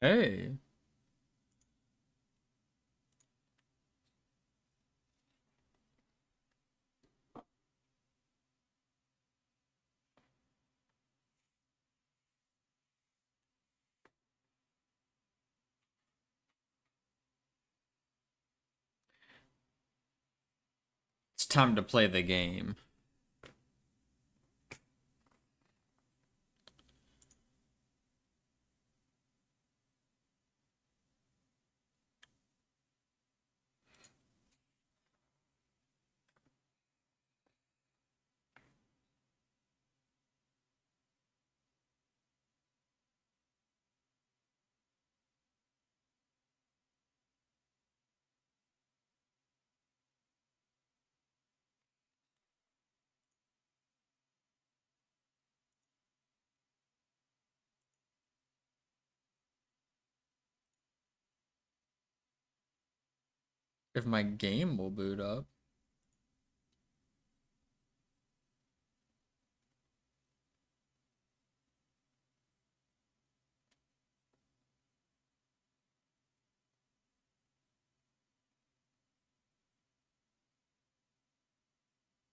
Hey, it's time to play the game. If my game will boot up.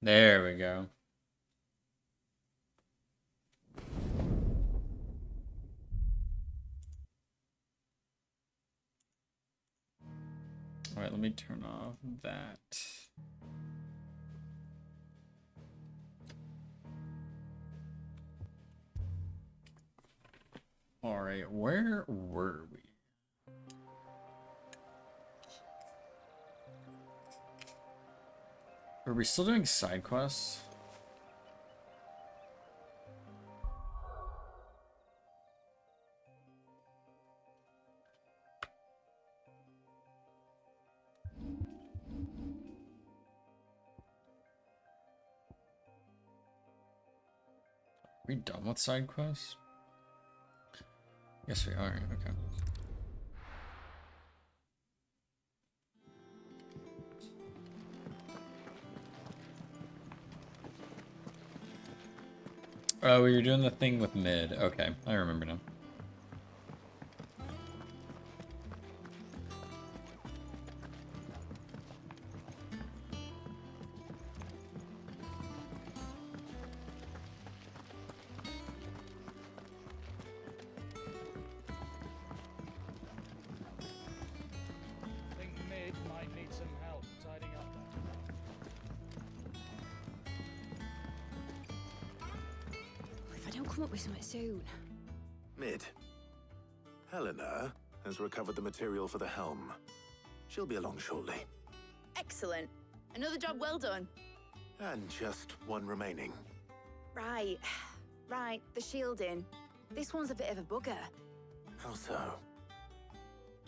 There we go. All right, let me turn off that. All right, where were we? Are we still doing side quests? Are we done with side quests? Yes, we are. Okay. Oh, we were doing the thing with mid. Okay, I remember now. Think Mid might need some help tidying up If I don't come up with something soon. Mid. Helena has recovered the material for the helm. She'll be along shortly. Excellent. Another job well done. And just one remaining. Right. Right, the shielding. This one's a bit of a bugger. How so?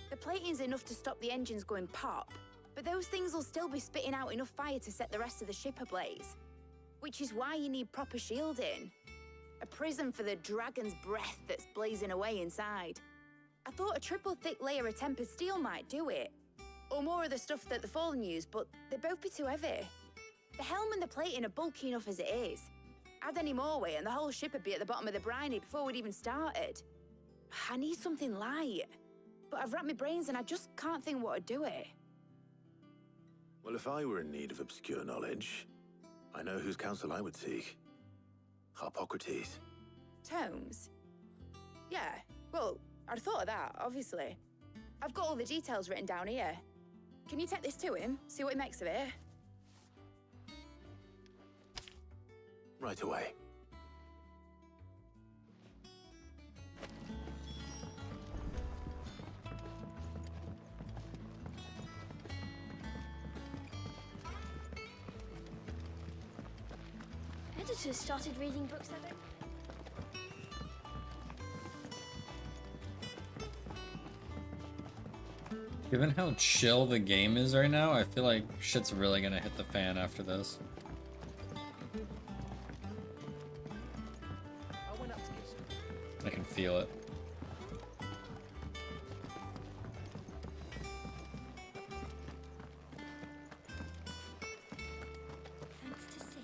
The plating's enough to stop the engines going pop, but those things will still be spitting out enough fire to set the rest of the ship ablaze. Which is why you need proper shielding. A prison for the dragon's breath that's blazing away inside. I thought a triple thick layer of tempered steel might do it. Or more of the stuff that the Fallen use, but they'd both be too heavy. The helm and the plating are bulky enough as it is. Add any more weight and the whole ship would be at the bottom of the briny before we'd even started. I need something light. But I've racked my brains and I just can't think what would do it. Well, if I were in need of obscure knowledge, I know whose counsel I would seek. Harpocrates. Tomes? Yeah, well, I'd thought of that, obviously. I've got all the details written down here. Can you take this to him, see what he makes of it? Right away. Editors started reading books that don't. Given how chill the game is right now, I feel like shit's really gonna hit the fan after this. I went up to give some. I can feel it. Thanks to Sid.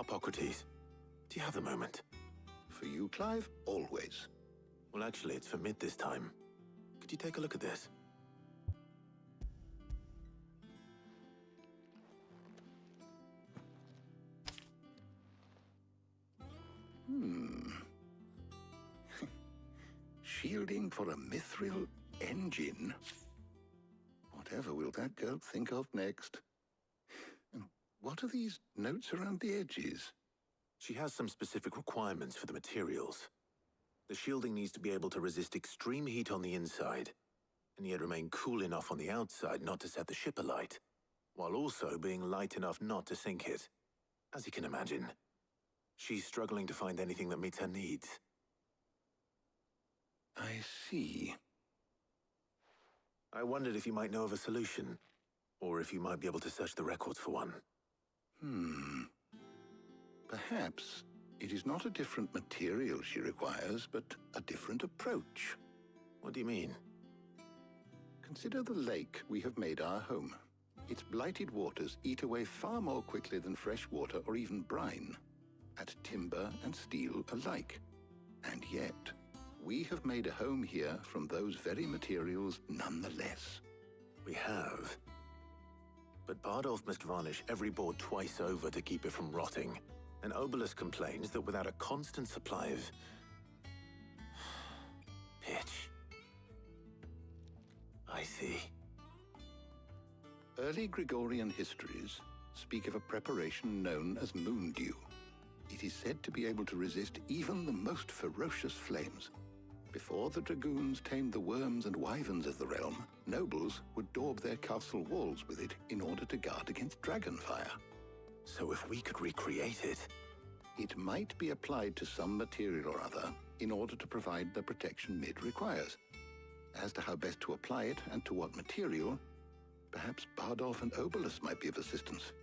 Harpocrates, do you have a moment? For you, Clive, always. Well, actually, it's for mid this time. Could you take a look at this? Shielding for a mithril engine. Whatever will that girl think of next? And what are these notes around the edges? She has some specific requirements for the materials. The shielding needs to be able to resist extreme heat on the inside, and yet remain cool enough on the outside not to set the ship alight, while also being light enough not to sink it. As you can imagine, she's struggling to find anything that meets her needs. I see. I wondered if you might know of a solution, or if you might be able to search the records for one. Perhaps it is not a different material she requires, but a different approach. What do you mean? Consider the lake we have made our home. Its blighted waters eat away far more quickly than fresh water or even brine, at timber and steel alike. And yet, we have made a home here from those very materials nonetheless. We have. But Bardolph must varnish every board twice over to keep it from rotting. And Obelus complains that without a constant supply of pitch. I see. Early Gregorian histories speak of a preparation known as moon dew. It is said to be able to resist even the most ferocious flames. Before the dragoons tamed the worms and wyverns of the realm, nobles would daub their castle walls with it in order to guard against dragon fire. So if we could recreate it... It might be applied to some material or other in order to provide the protection Mid requires. As to how best to apply it and to what material, perhaps Bardolph and Obelus might be of assistance.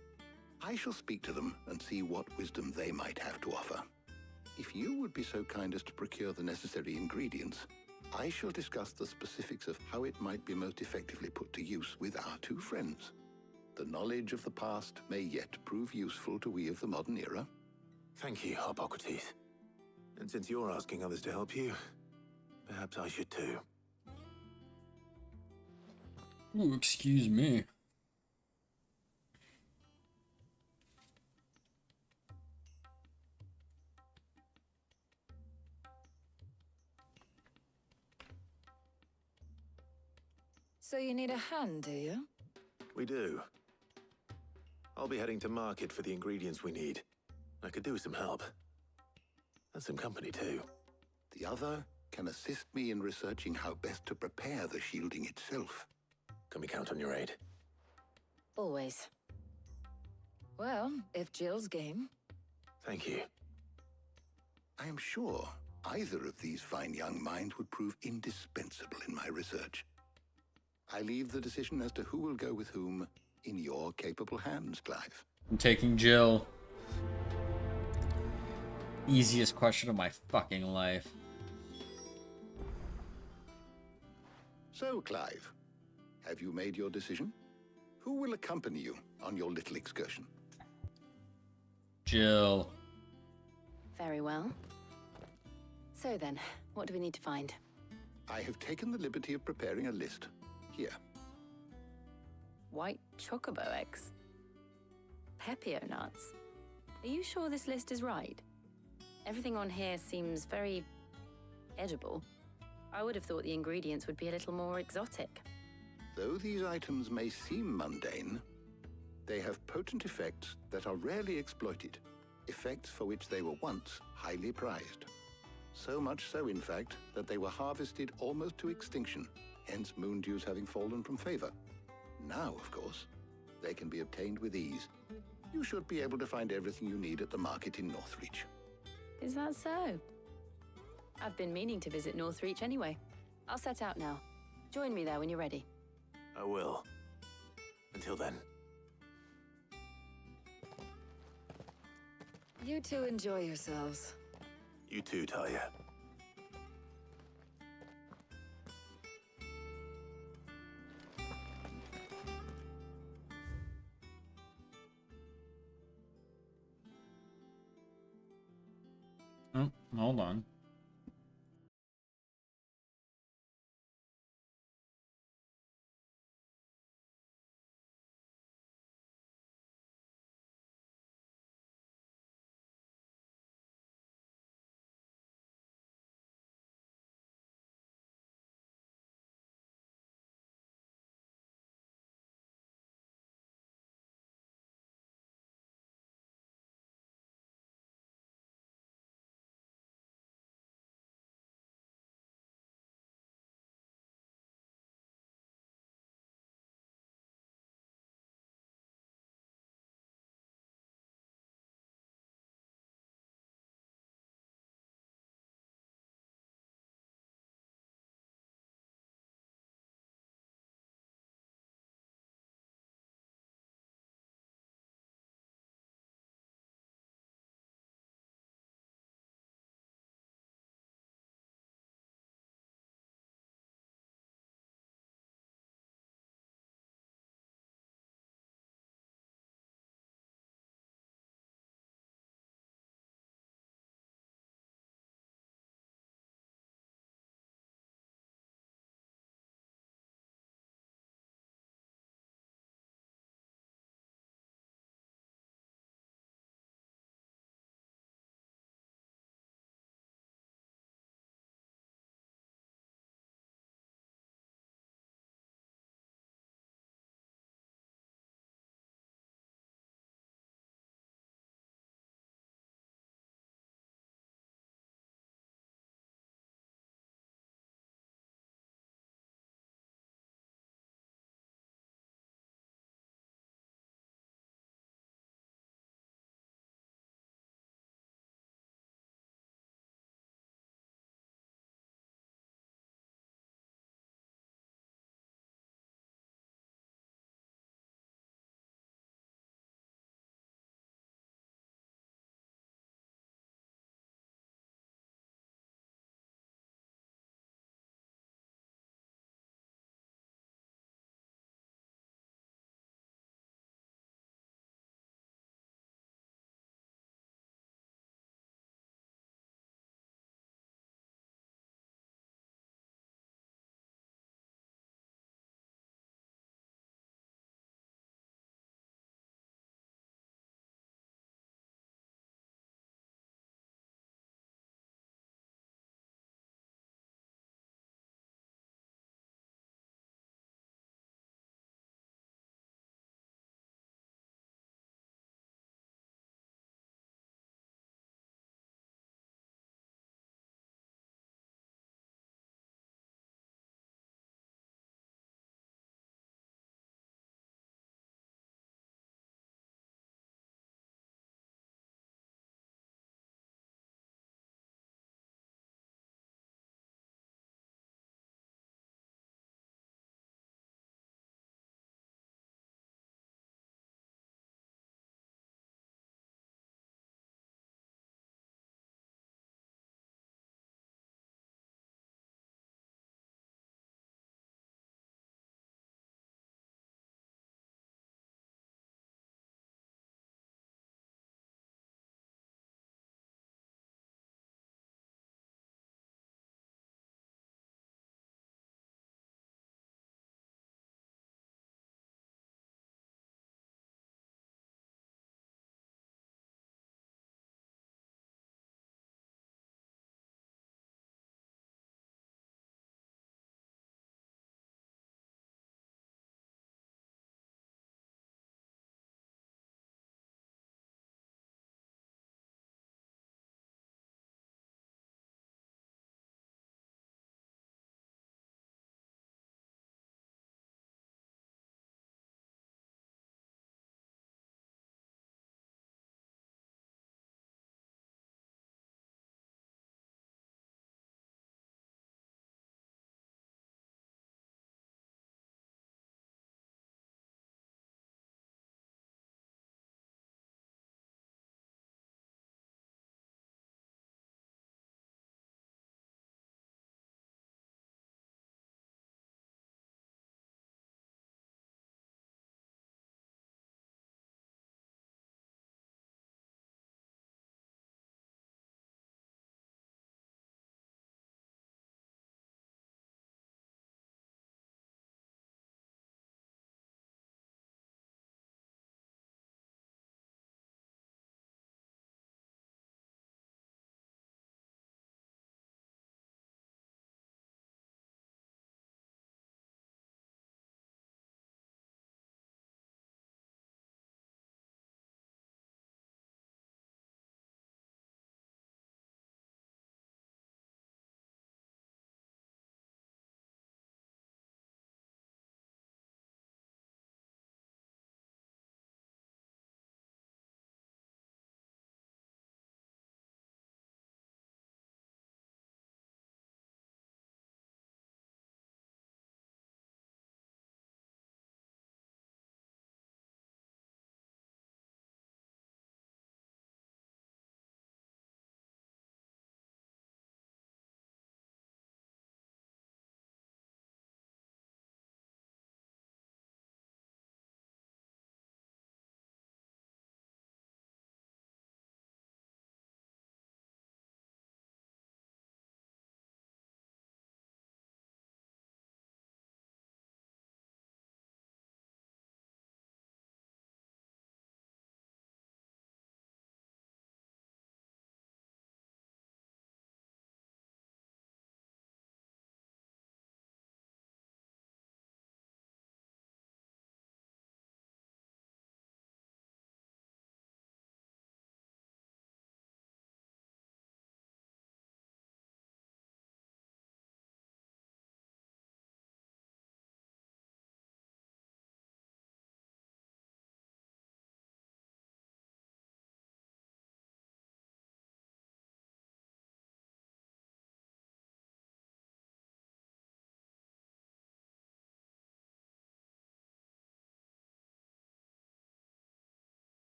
I shall speak to them and see what wisdom they might have to offer. If you would be so kind as to procure the necessary ingredients, I shall discuss the specifics of how it might be most effectively put to use with our two friends. The knowledge of the past may yet prove useful to we of the modern era. Thank you, Harpocrates. And since you're asking others to help you, perhaps I should too. Ooh, excuse me. So you need a hand, do you? We do. I'll be heading to market for the ingredients we need. I could do with some help. And some company too. The other can assist me in researching how best to prepare the shielding itself. Can we count on your aid? Always. Well, if Jill's game. Thank you. I am sure either of these fine young minds would prove indispensable in my research. I leave the decision as to who will go with whom in your capable hands, Clive. I'm taking Jill. Easiest question of my fucking life. So, Clive, have you made your decision? Who will accompany you on your little excursion? Jill. Very well. So then, what do we need to find? I have taken the liberty of preparing a list. Here. White chocobo eggs. Pepio nuts. Are you sure this list is right? Everything on here seems very edible. I would have thought the ingredients would be a little more exotic. Though these items may seem mundane, they have potent effects that are rarely exploited, effects for which they were once highly prized. So much so, in fact, that they were harvested almost to extinction, hence moon dews having fallen from favor. Now, of course, they can be obtained with ease. You should be able to find everything you need at the market in Northreach. Is that so? I've been meaning to visit Northreach anyway. I'll set out now. Join me there when you're ready. I will. Until then. You two enjoy yourselves. You too, Talia. Hold on.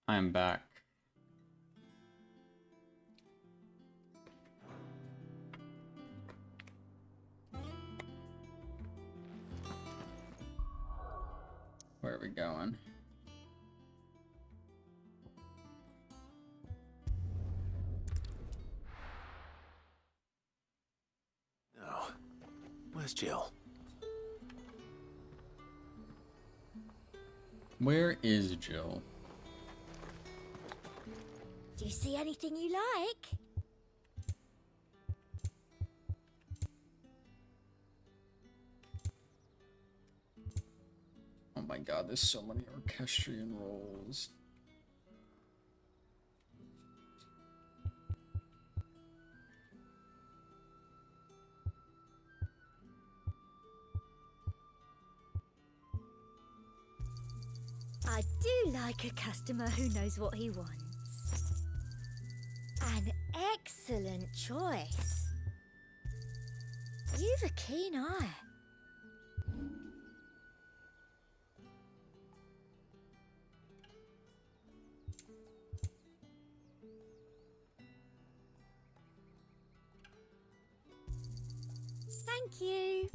I'm back. Where are we going? Oh, where's Jill? Where is Jill? Do you see anything you like? Oh my god, there's so many orchestrion roles. I do like a customer who knows what he wants. An excellent choice. You've a keen eye. Thank you.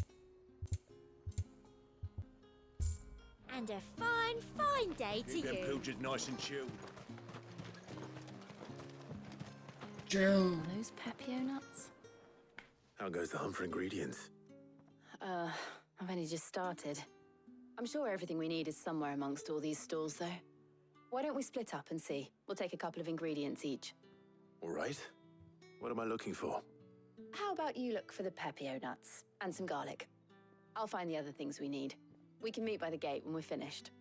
And a fine, fine day to Keep them you. pilchards nice and chilled. Jill! Are those Pepio nuts? How goes the hunt for ingredients? I've only just started. I'm sure everything we need is somewhere amongst all these stalls, though. Why don't we split up and see? We'll take a couple of ingredients each. All right. What am I looking for? How about you look for the Pepio nuts and some garlic? I'll find the other things we need. We can meet by the gate when we're finished.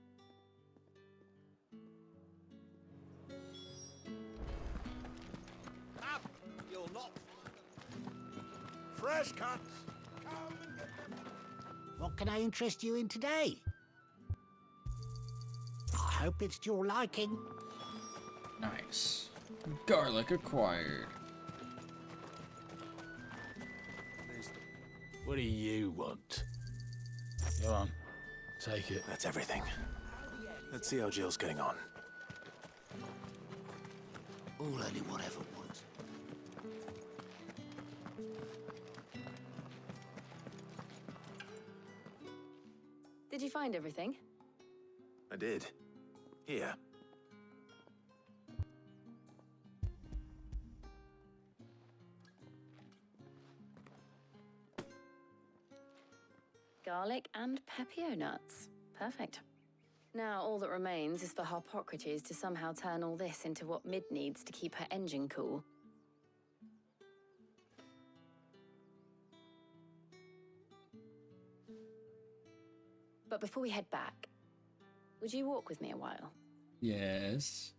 Up! You'll not. Fresh cuts. What can I interest you in today? I hope it's to your liking. Nice. Garlic acquired. What do you want? Go on, take it. That's everything. Let's see how Jill's getting on. All anyone ever wants. Did you find everything? I did. Here. Garlic and Pepio nuts. Perfect. Now all that remains is for Harpocrates to somehow turn all this into what Mid needs to keep her engine cool. But before we head back, would you walk with me a while? Yes.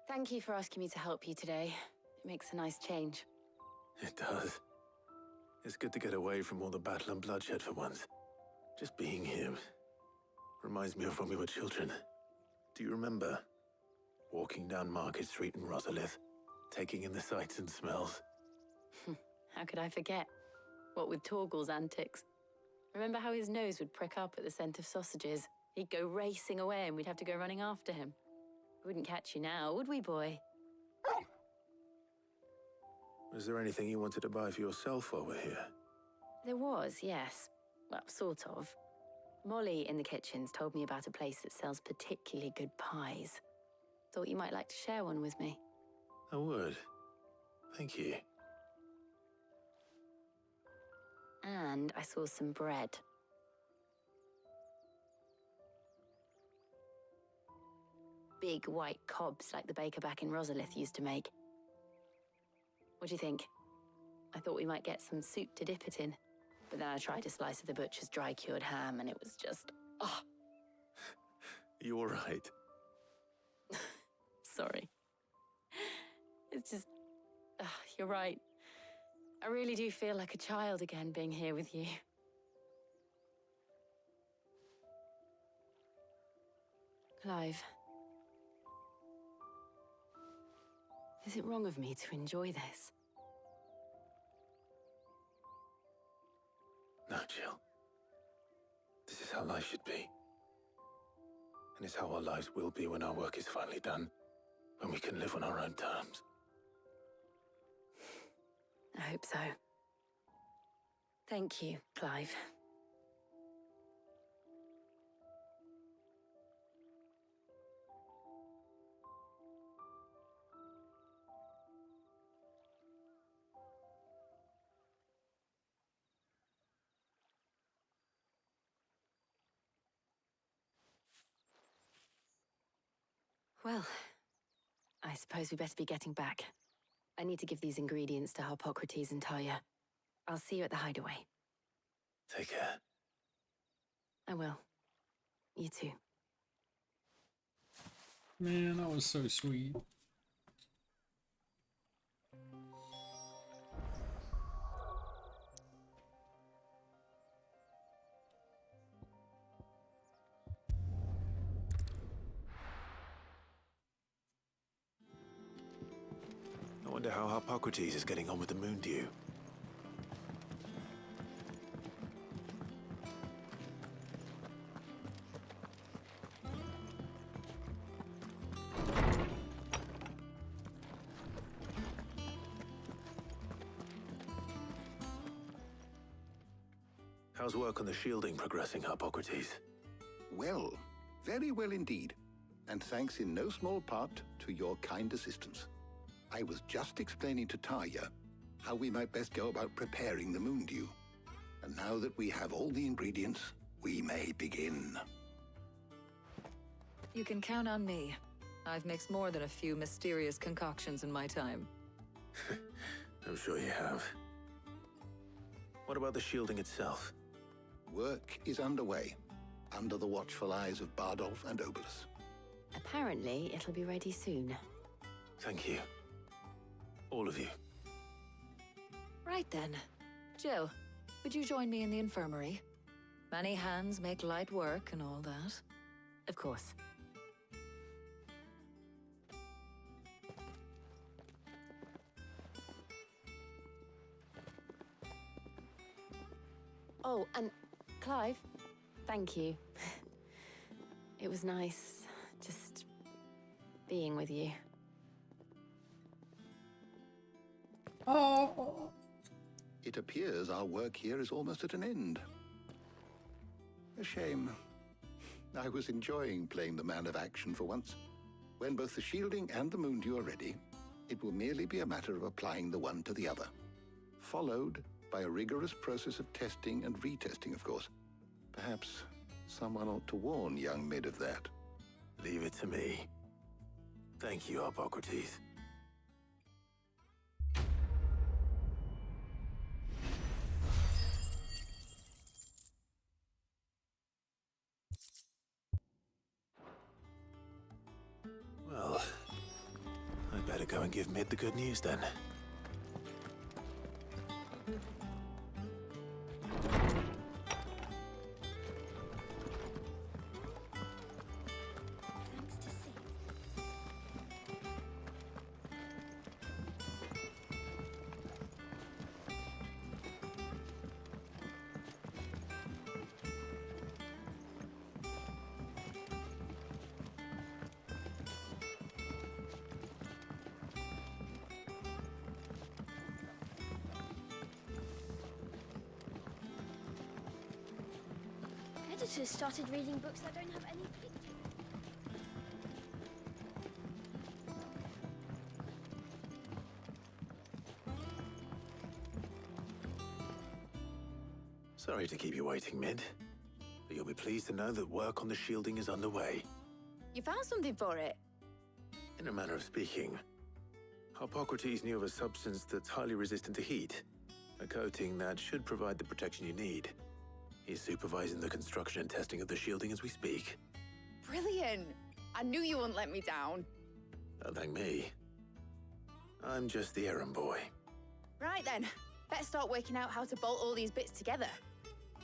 Thank you for asking me to help you today. It makes a nice change. It does. It's good to get away from all the battle and bloodshed for once. Just being here reminds me of when we were children. Do you remember? Walking down Market Street in Rosalith, taking in the sights and smells. How could I forget? What with Torgal's antics. Remember how his nose would prick up at the scent of sausages? He'd go racing away and we'd have to go running after him. We wouldn't catch you now, would we, boy? Was there anything you wanted to buy for yourself while we're here? There was, yes. Well, sort of. Molly in the kitchens told me about a place that sells particularly good pies. Thought you might like to share one with me. I would. Thank you. And I saw some bread. Big white cobs like the baker back in Rosalith used to make. What do you think? I thought we might get some soup to dip it in. But then I tried a slice of the butcher's dry-cured ham and it was just... oh, You all right? sorry. It's just... you're right. I really do feel like a child again being here with you. Clive, Is it wrong of me to enjoy this? No, Jill. This is how life should be. And it's how our lives will be when our work is finally done. When we can live on our own terms. I hope so. Thank you, Clive. Well, I suppose we better be getting back. I need to give these ingredients to Harpocrates and Talia. I'll see you at the hideaway. Take care. I will. You too. Man, that was so sweet. I wonder how Harpocrates is getting on with the moon dew. How's work on the shielding progressing, Harpocrates? Well, very well indeed. And thanks in no small part to your kind assistance. I was just explaining to Talia how we might best go about preparing the moon dew. And now that we have all the ingredients, we may begin. You can count on me. I've mixed more than a few mysterious concoctions in my time. I'm sure you have. What about the shielding itself? Work is underway, under the watchful eyes of Bardolph and Obolus. Apparently, it'll be ready soon. Thank you. All of you. Right then. Jill, would you join me in the infirmary? Many hands make light work and all that. Of course. Oh, and Clive, thank you. It was nice just being with you. Oh. It appears our work here is almost at an end. A shame. I was enjoying playing the man of action for once. When both the shielding and the moon dew are ready, it will merely be a matter of applying the one to the other. Followed by a rigorous process of testing and retesting, of course. Perhaps someone ought to warn young Mid of that. Leave it to me. Thank you, Harpocrates. Well, I'd better go and give Mid the good news then. Thanks to Sid. Editors started reading books that don't have any pictures. Sorry to keep you waiting, Mid. But you'll be pleased to know that work on the shielding is underway. You found something for it? In a manner of speaking, Harpocrates knew of a substance that's highly resistant to heat. A coating that should provide the protection you need. He's supervising the construction and testing of the shielding as we speak. Brilliant! I knew you wouldn't let me down. Don't thank me. I'm just the errand boy. Right then, let's start working out how to bolt all these bits together.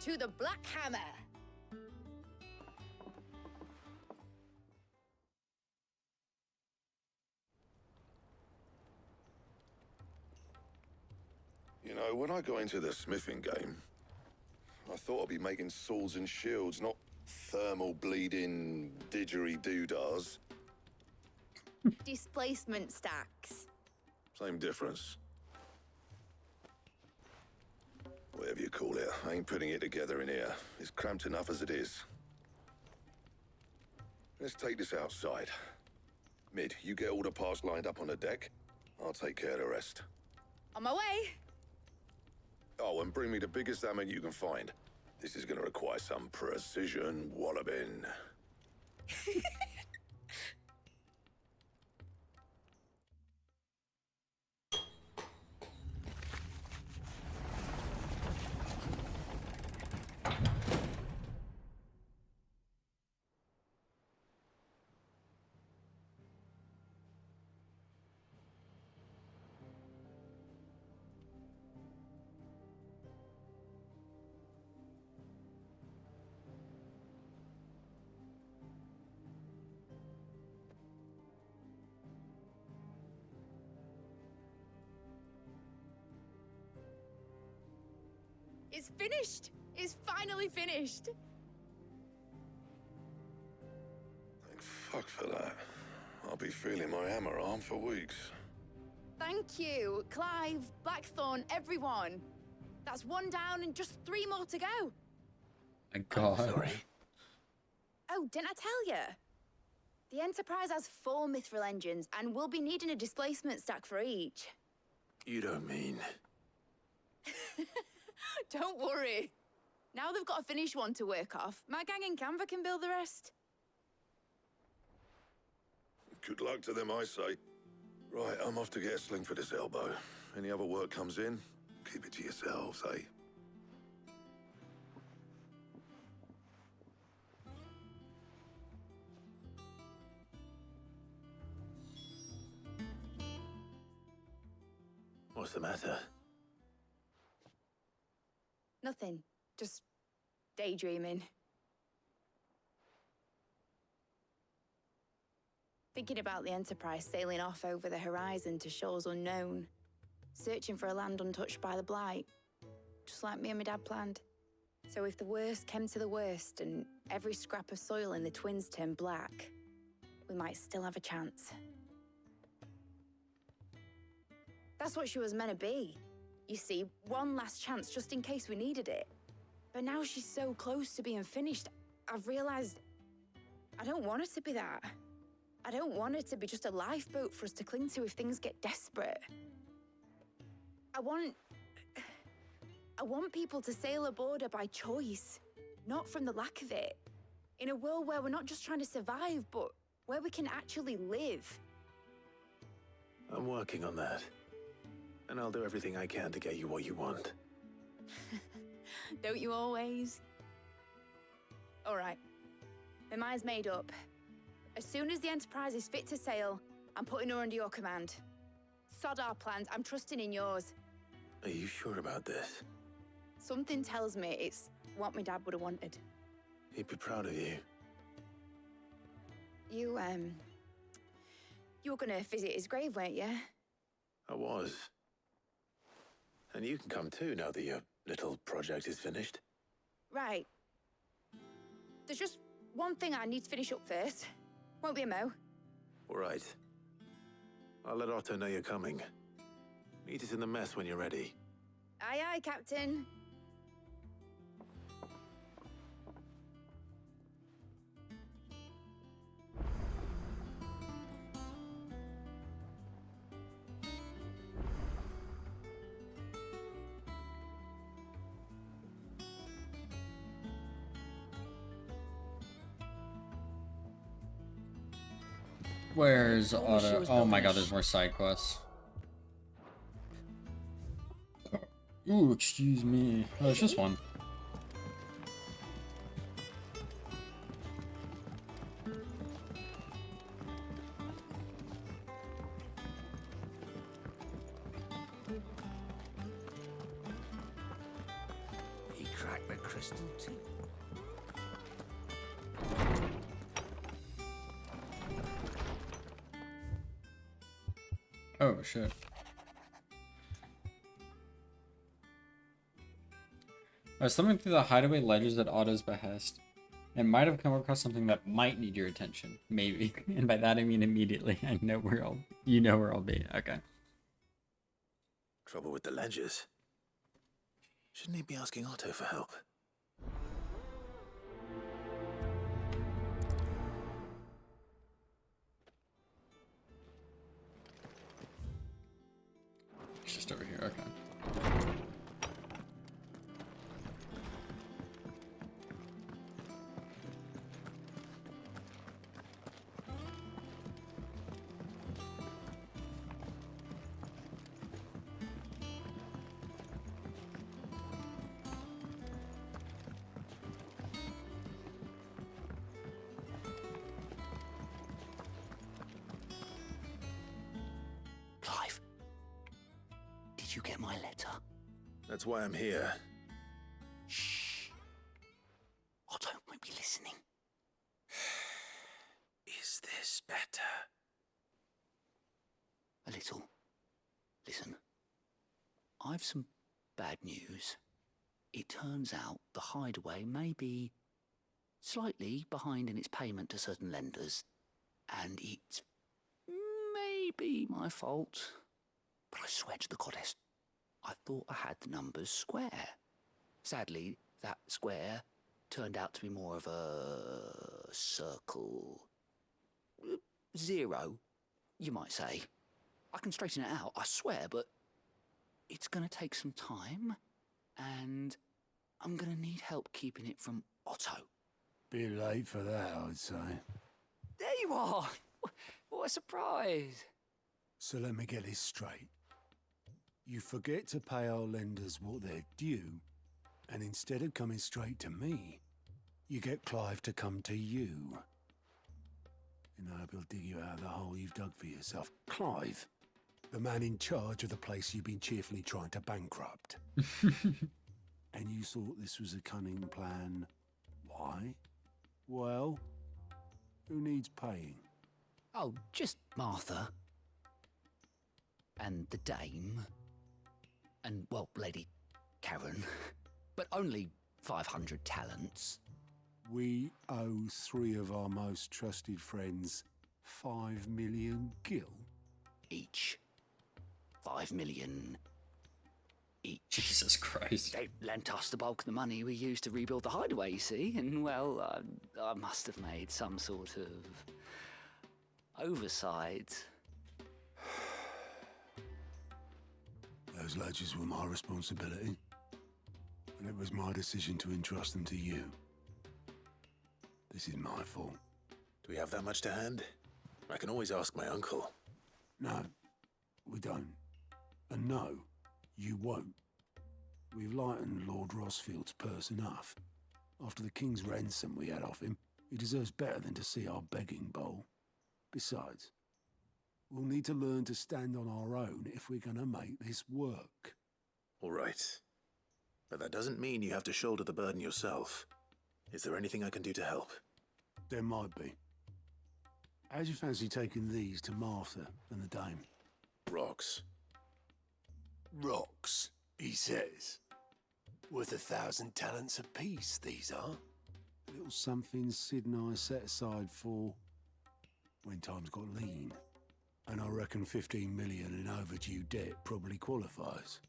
To the Black Hammer! You know, when I got into the smithing game, I thought I'd be making swords and shields, not thermal bleeding didgeridoo-dahs. Displacement stacks. Same difference. Whatever you call it, I ain't putting it together in here. It's cramped enough as it is. Let's take this outside. Mid, you get all the parts lined up on the deck. I'll take care of the rest. On my way. Oh, and bring me the biggest hammer you can find. This is gonna require some precision walloping. It's finished. It's finally finished. Thank fuck for that. I'll be feeling my hammer arm for weeks. Thank you, Clive, Blackthorn, everyone. That's one down and just 3 more to go. My God. Sorry. Oh, didn't I tell you? The Enterprise has 4 mithril engines, and we'll be needing a displacement stack for each. You don't mean... Don't worry. Now they've got a finished one to work off. My gang in Canva can build the rest. Good luck to them, I say. Right, I'm off to get a sling for this elbow. Any other work comes in, keep it to yourselves, eh? What's the matter? Nothing. Just daydreaming. Thinking about the Enterprise sailing off over the horizon to shores unknown, searching for a land untouched by the Blight, just like me and my dad planned. So if the worst came to the worst and every scrap of soil in the Twins turned black, we might still have a chance. That's what she was meant to be. You see, one last chance just in case we needed it. But now she's so close to being finished, I've realized I don't want her to be that. I don't want her to be just a lifeboat for us to cling to if things get desperate. I want people to sail aboard her by choice, not from the lack of it. In a world where we're not just trying to survive, but where we can actually live. I'm working on that. And I'll do everything I can to get you what you want. Don't you always? All right. My mind's made up. As soon as the Enterprise is fit to sail, I'm putting her under your command. Sod our plans, I'm trusting in yours. Are you sure about this? Something tells me it's what my dad would have wanted. He'd be proud of you. You were gonna visit his grave, weren't you? I was. And you can come too now that your little project is finished. Right. There's just one thing I need to finish up first. Won't be a mo. All right. I'll let Otto know you're coming. Meet us in the mess when you're ready. Aye, aye, Captain. Where's Told me she Otto? was Oh my building God, a there's more side quests. Ooh, excuse me. Oh, it's just one. He cracked the crystal too. Oh shit. I was thumbing through the hideaway ledgers at Otto's behest, and might have come across something that might need your attention. Maybe. And by that I mean immediately. I know you know where I'll be. Okay. Trouble with the ledgers. Shouldn't he be asking Otto for help? It's just over here. Okay. Clive, did you get my letter? That's why I'm here. Shh. Otto might be listening. Is this better? A little. Listen, I've some bad news. It turns out the hideaway may be slightly behind in its payment to certain lenders, and it's maybe my fault. But I swear to the goddess, I thought I had the numbers square. Sadly, that square turned out to be more of a circle. 0, you might say. I can straighten it out, I swear, but it's going to take some time, and I'm going to need help keeping it from Otto. Bit late for that, I'd say. There you are! What a surprise! So let me get this straight. You forget to pay our lenders what they're due, and instead of coming straight to me, you get Clive to come to you. And I hope he'll dig you out of the hole you've dug for yourself. Clive, the man in charge of the place you've been cheerfully trying to bankrupt. And you thought this was a cunning plan. Why? Well, who needs paying? Oh, just Martha. And the dame. And, well, Lady Karen. But only 500 talents. We owe 3 of our most trusted friends 5 million gil. Each. 5 million each. Jesus Christ. They lent us the bulk of the money we used to rebuild the hideaway, you see, and, well, I must have made some sort of oversight. Those ledgers were my responsibility, and it was my decision to entrust them to you. This is my fault. Do we have that much to hand? I can always ask my uncle. No, we don't. And no, you won't. We've lightened Lord Rosfield's purse enough. After the king's ransom we had off him, he deserves better than to see our begging bowl. Besides, we'll need to learn to stand on our own if we're gonna make this work. All right. But that doesn't mean you have to shoulder the burden yourself. Is there anything I can do to help? There might be. How'd you fancy taking these to Martha and the dame? Rocks. Rocks, he says. Worth 1,000 talents apiece, these are. Little something Sid and I set aside for when times got lean. And I reckon 15 million in overdue debt probably qualifies.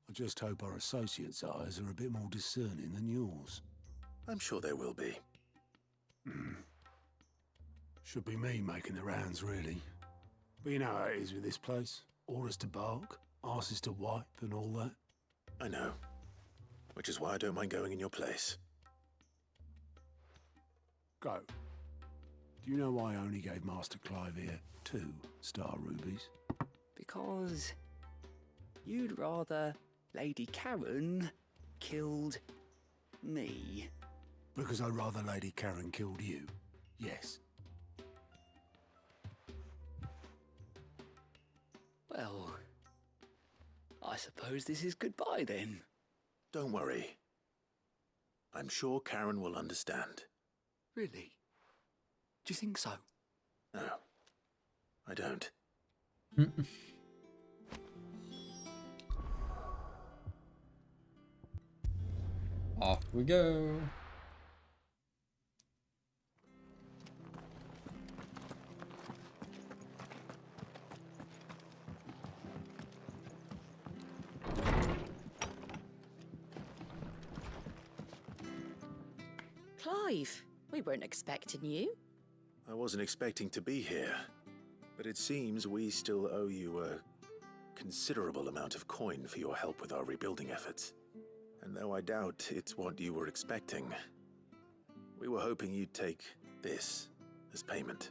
I just hope our associates' eyes are a bit more discerning than yours. I'm sure there will be. Should be me making the rounds, really. But you know how it is with this place. Orders to bark, arses to wipe, and all that. I know. Which is why I don't mind going in your place. Go. Do you know why I only gave Master Clive here 2 star rubies? Because you'd rather Lady Karen killed me. Because I'd rather Lady Karen killed you. Yes. Well, I suppose this is goodbye then. Don't worry. I'm sure Karen will understand. Really? Do you think so? No, I don't. Off we go. Clive, we weren't expecting you. I wasn't expecting to be here, but it seems we still owe you a considerable amount of coin for your help with our rebuilding efforts. And though I doubt it's what you were expecting, we were hoping you'd take this as payment.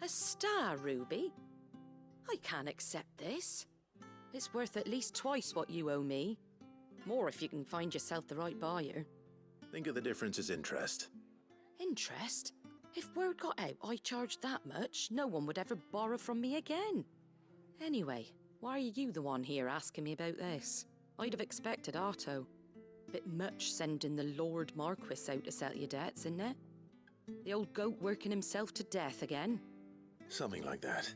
A star ruby? I can't accept this. It's worth at least twice what you owe me. More if you can find yourself the right buyer. Think of the difference as interest. Interest? If word got out I charged that much, no one would ever borrow from me again. Anyway, why are you the one here asking me about this? I'd have expected Otto. Bit much sending the Lord Marquis out to settle your debts, isn't it? The old goat working himself to death again. Something like that.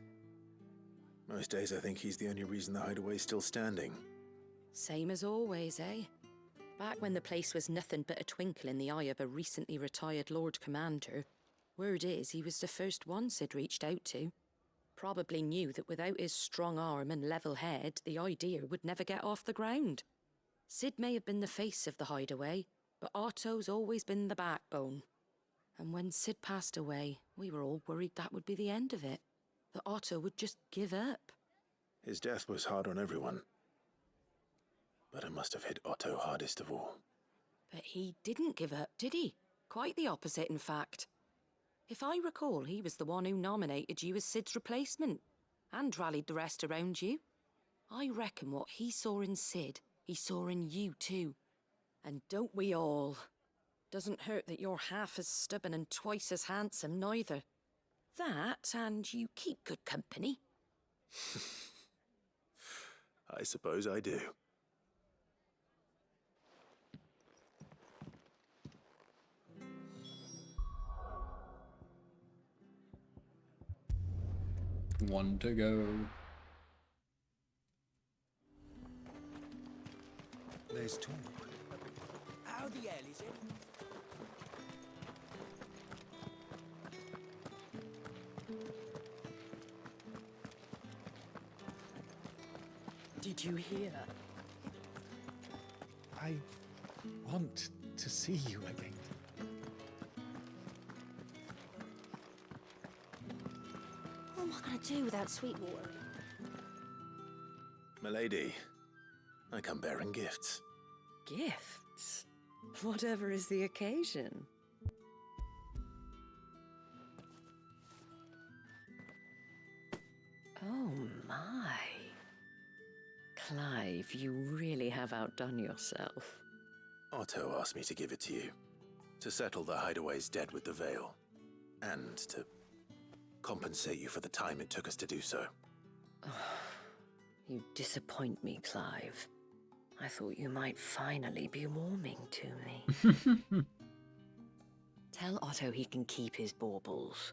Most days I think he's the only reason the hideaway's still standing. Same as always, eh? Back when the place was nothing but a twinkle in the eye of a recently retired Lord Commander, word is he was the first one Sid reached out to. Probably knew that without his strong arm and level head, the idea would never get off the ground. Sid may have been the face of the hideaway, but Otto's always been the backbone. And when Sid passed away, we were all worried that would be the end of it. That Otto would just give up. His death was hard on everyone. But it must have hit Otto hardest of all. But he didn't give up, did he? Quite the opposite, in fact. If I recall, he was the one who nominated you as Sid's replacement, and rallied the rest around you. I reckon what he saw in Sid, he saw in you too. And don't we all? Doesn't hurt that you're half as stubborn and twice as handsome, neither. That, and you keep good company. I suppose I do. One to go. There's talk. How the hell is it? Did you hear? I want to see you again. What am I going to do without Sweetwater? Milady, I come bearing gifts. Gifts? Whatever is the occasion. Oh my. Clive, you really have outdone yourself. Otto asked me to give it to you. To settle the hideaway's debt with the Veil. And to compensate you for the time it took us to do so. You disappoint me, Clive. I thought you might finally be warming to me. Tell Otto he can keep his baubles.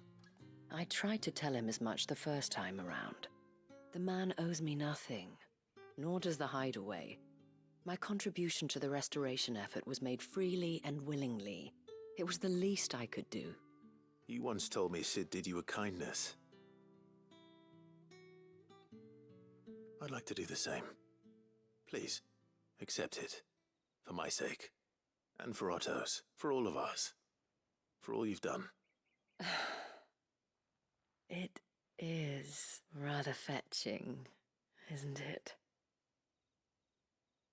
I tried to tell him as much the first time around. The man owes me nothing, nor does the hideaway. My contribution to the restoration effort was made freely and willingly. It was the least I could do. You once told me Sid did you a kindness. I'd like to do the same. Please, accept it. For my sake. And for Otto's. For all of us. For all you've done. It is rather fetching, isn't it?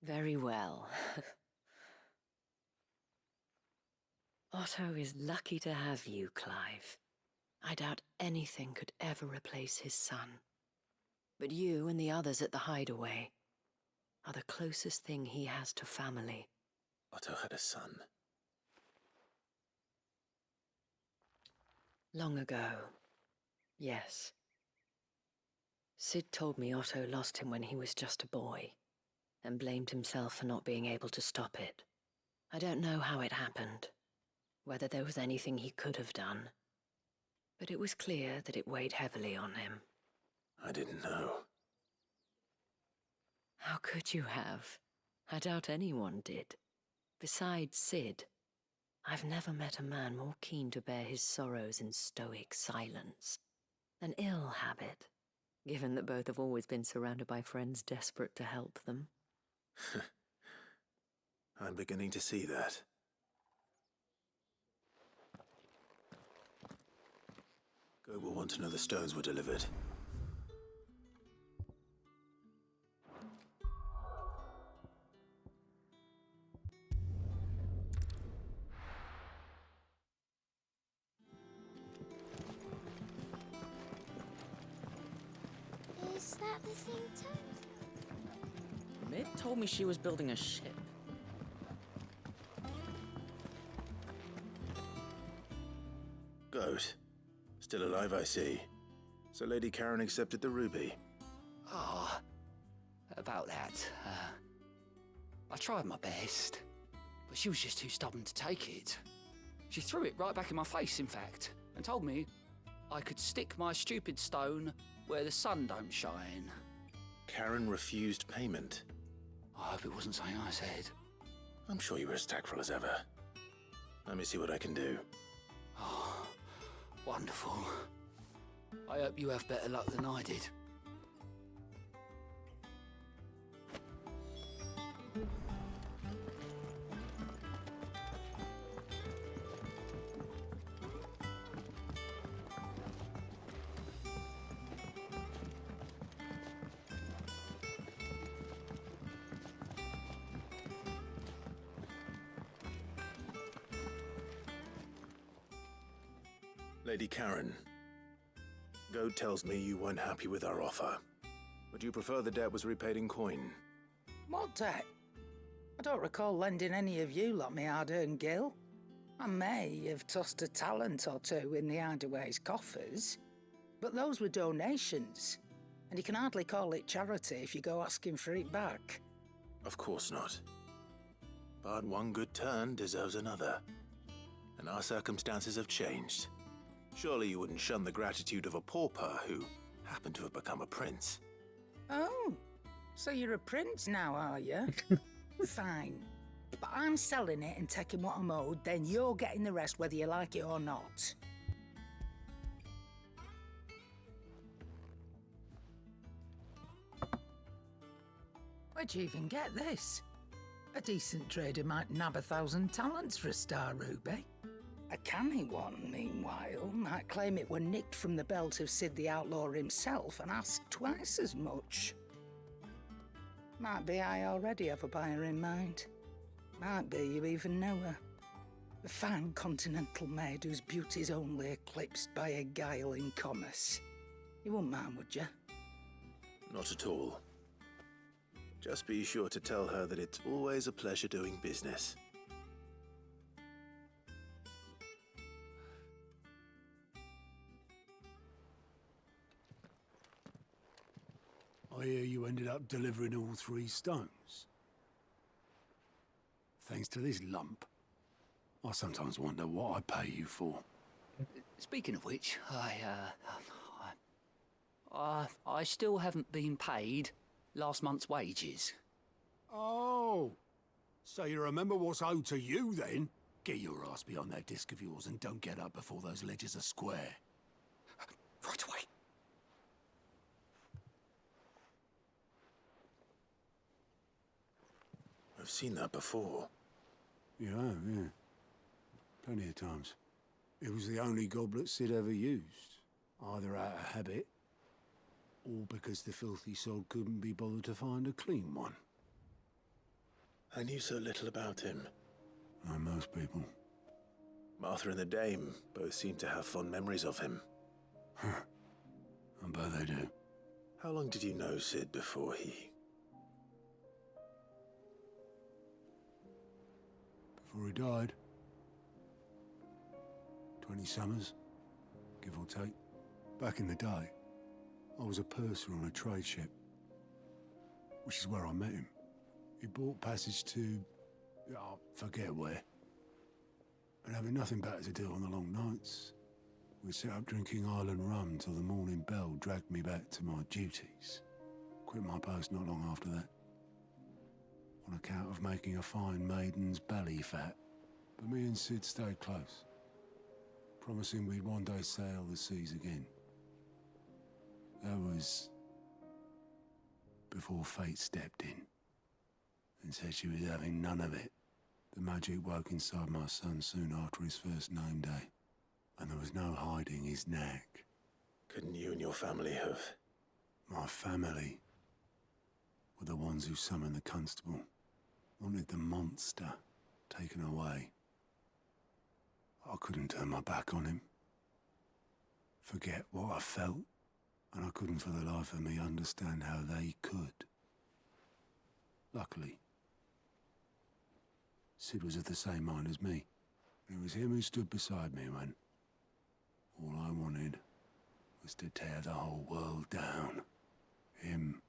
Very well. Otto is lucky to have you, Clive. I doubt anything could ever replace his son. But you and the others at the hideaway are the closest thing he has to family. Otto had a son. Long ago, yes. Sid told me Otto lost him when he was just a boy, and blamed himself for not being able to stop it. I don't know how it happened, whether there was anything he could have done, but it was clear that it weighed heavily on him. I didn't know. How could you have? I doubt anyone did. Besides Sid, I've never met a man more keen to bear his sorrows in stoic silence. An ill habit, given that both have always been surrounded by friends desperate to help them. I'm beginning to see that. Goat will want to know the stones were delivered. Is that the thing, Tom? Mid told me she was building a ship. Goat. Still alive, I see. So Lady Karen accepted the ruby. Ah, about that. I tried my best, but she was just too stubborn to take it. She threw it right back in my face, in fact, and told me I could stick my stupid stone where the sun don't shine. Karen refused payment. I hope it wasn't something I said. I'm sure you were as tactful as ever. Let me see what I can do. Oh, wonderful. I hope you have better luck than I did. Lady Karen, Goat tells me you weren't happy with our offer. Would you prefer the debt was repaid in coin? What debt? I don't recall lending any of you lot me hard-earned gil. I may have tossed a talent or two in the Hideaway's coffers, but those were donations, and you can hardly call it charity if you go asking for it back. Of course not. But one good turn deserves another. And our circumstances have changed. Surely you wouldn't shun the gratitude of a pauper who happened to have become a prince. Oh, so you're a prince now, are you? Fine. But I'm selling it and taking what I'm owed, then you're getting the rest whether you like it or not. Where'd you even get this? A decent trader might nab 1,000 talents for a star ruby. A canny one, meanwhile, might claim it were nicked from the belt of Sid the Outlaw himself and ask twice as much. Might be I already have a buyer in mind. Might be you even know her. A fine continental maid whose beauty's only eclipsed by a guile in commerce. You wouldn't mind, would you? Not at all. Just be sure to tell her that it's always a pleasure doing business. I hear you ended up delivering all 3 stones. Thanks to this lump. I sometimes wonder what I pay you for. Speaking of which, I still haven't been paid last month's wages. Oh, so you remember what's owed to you then? Get your ass behind that disc of yours and don't get up before those ledgers are square. Right away. I've seen that before. You have, yeah. Plenty of times. It was the only goblet Sid ever used. Either out of habit, or because the filthy sod couldn't be bothered to find a clean one. I knew so little about him. Like most people. Martha and the Dame both seem to have fond memories of him. I bet they do. How long did you know Sid before he... Before he died. 20 summers, give or take. Back in the day, I was a purser on a trade ship, which is where I met him. He bought passage to... I forget where. And having nothing better to do on the long nights, we set up drinking island rum till the morning bell dragged me back to my duties. Quit my post not long after that. on account of making a fine maiden's belly fat. But me and Sid stayed close, promising we'd one day sail the seas again. That was before fate stepped in and said she was having none of it. The magic woke inside my son soon after his first name day, and there was no hiding his knack. Couldn't you and your family have? My family were the ones who summoned the constable, wanted the monster taken away. I couldn't turn my back on him, forget what I felt, and I couldn't for the life of me understand how they could. Luckily, Sid was of the same mind as me. It was him who stood beside me when all I wanted was to tear the whole world down. Him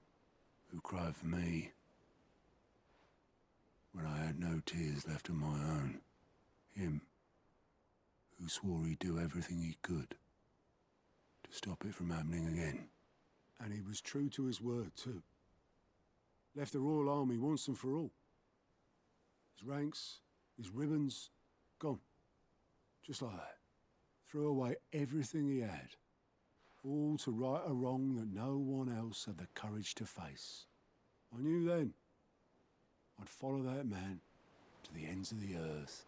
who cried for me when I had no tears left of my own. Him who swore he'd do everything he could to stop it from happening again. And he was true to his word, too. Left the Royal Army once and for all. His ranks, his ribbons, gone. Just like that. Threw away everything he had. All to right a wrong that no one else had the courage to face. I knew then I'd follow that man to the ends of the earth.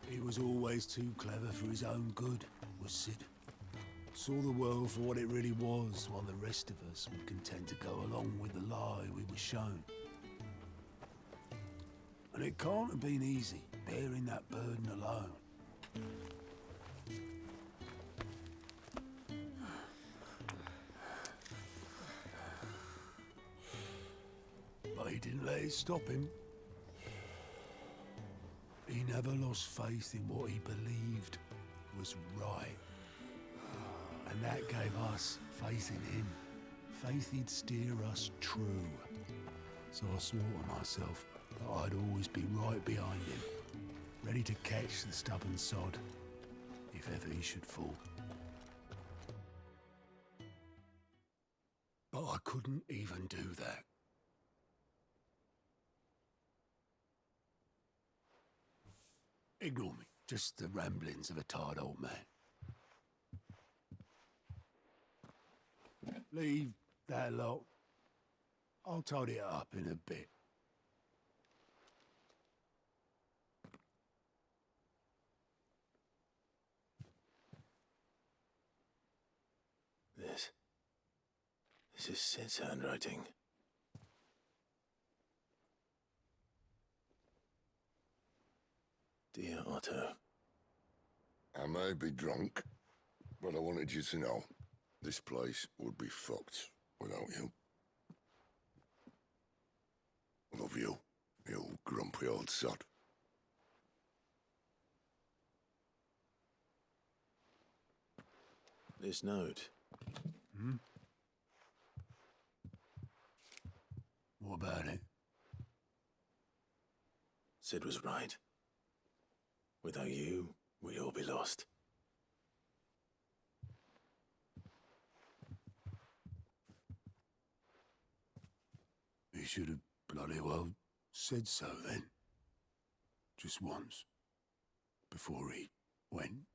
He was always too clever for his own good, was Sid. Saw the world for what it really was, while the rest of us were content to go along with the lie we were shown. And it can't have been easy, bearing that burden alone. But he didn't let it stop him. He never lost faith in what he believed was right. And that gave us faith in him. Faith he'd steer us true. So I swore to myself that I'd always be right behind him, ready to catch the stubborn sod, if ever he should fall. But I couldn't even do that. Ignore me, just the ramblings of a tired old man. Leave that lot. I'll tidy it up in a bit. This is Sid's handwriting. Dear Otto. I may be drunk, but I wanted you to know this place would be fucked without you. Love you, you grumpy old sod. This note. What about it? Sid was right. Without you, we'd all be lost. He should have bloody well said so then. Just once. Before he went.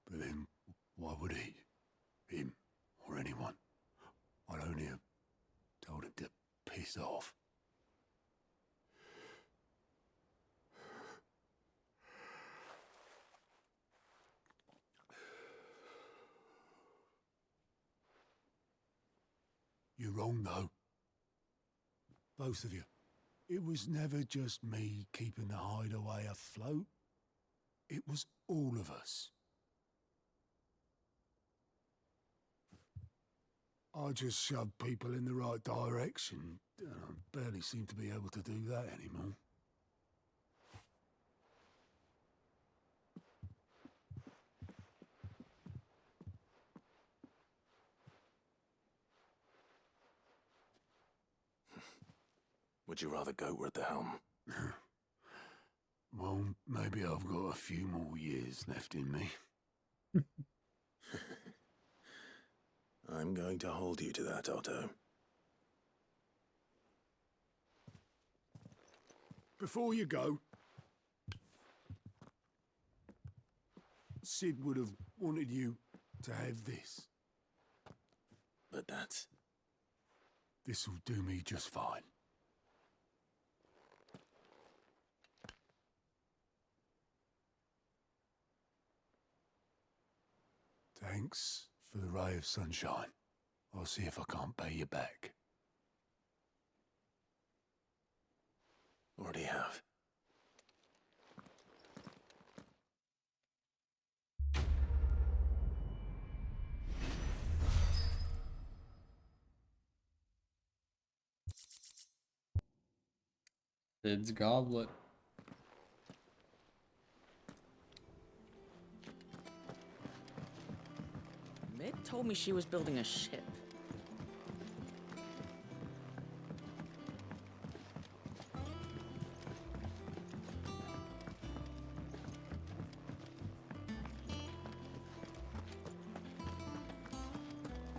But then, why would he? Him, or anyone? I'd only have told him to piss off. You're wrong, though. Both of you. It was never just me keeping the hideaway afloat. It was all of us. I just shoved people in the right direction. I barely seem to be able to do that anymore. would you rather goat were at the helm? Well, maybe I've got a few more years left in me. I'm going to hold you to that, Otto. Before you go, Sid would have wanted you to have this. But that's... This'll do me just fine. Thanks for the ray of sunshine. I'll see if I can't pay you back. Already have. Sid's goblet. Mid told me she was building a ship.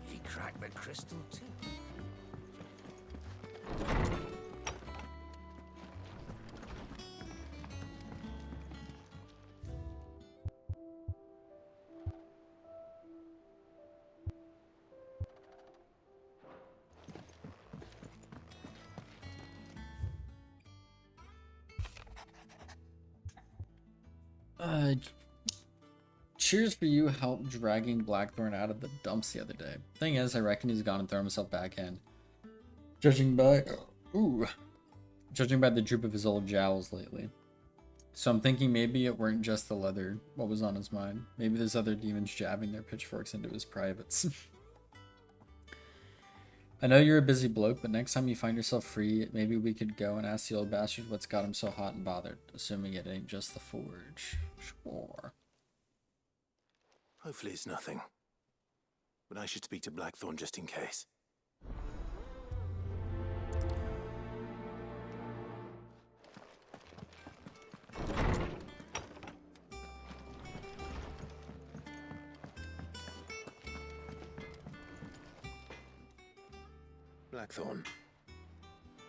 She cracked the crystal too. Cheers for you help dragging Blackthorn out of the dumps the other day. Thing is, I reckon he's gone and thrown himself back in. Judging by the droop of his old jowls lately. So I'm thinking maybe it weren't just the leather what was on his mind. Maybe there's other demons jabbing their pitchforks into his privates. I know you're a busy bloke, but next time you find yourself free, maybe we could go and ask the old bastard what's got him so hot and bothered, assuming it ain't just the forge. Sure. Hopefully it's nothing. But I should speak to Blackthorn just in case. Blackthorn,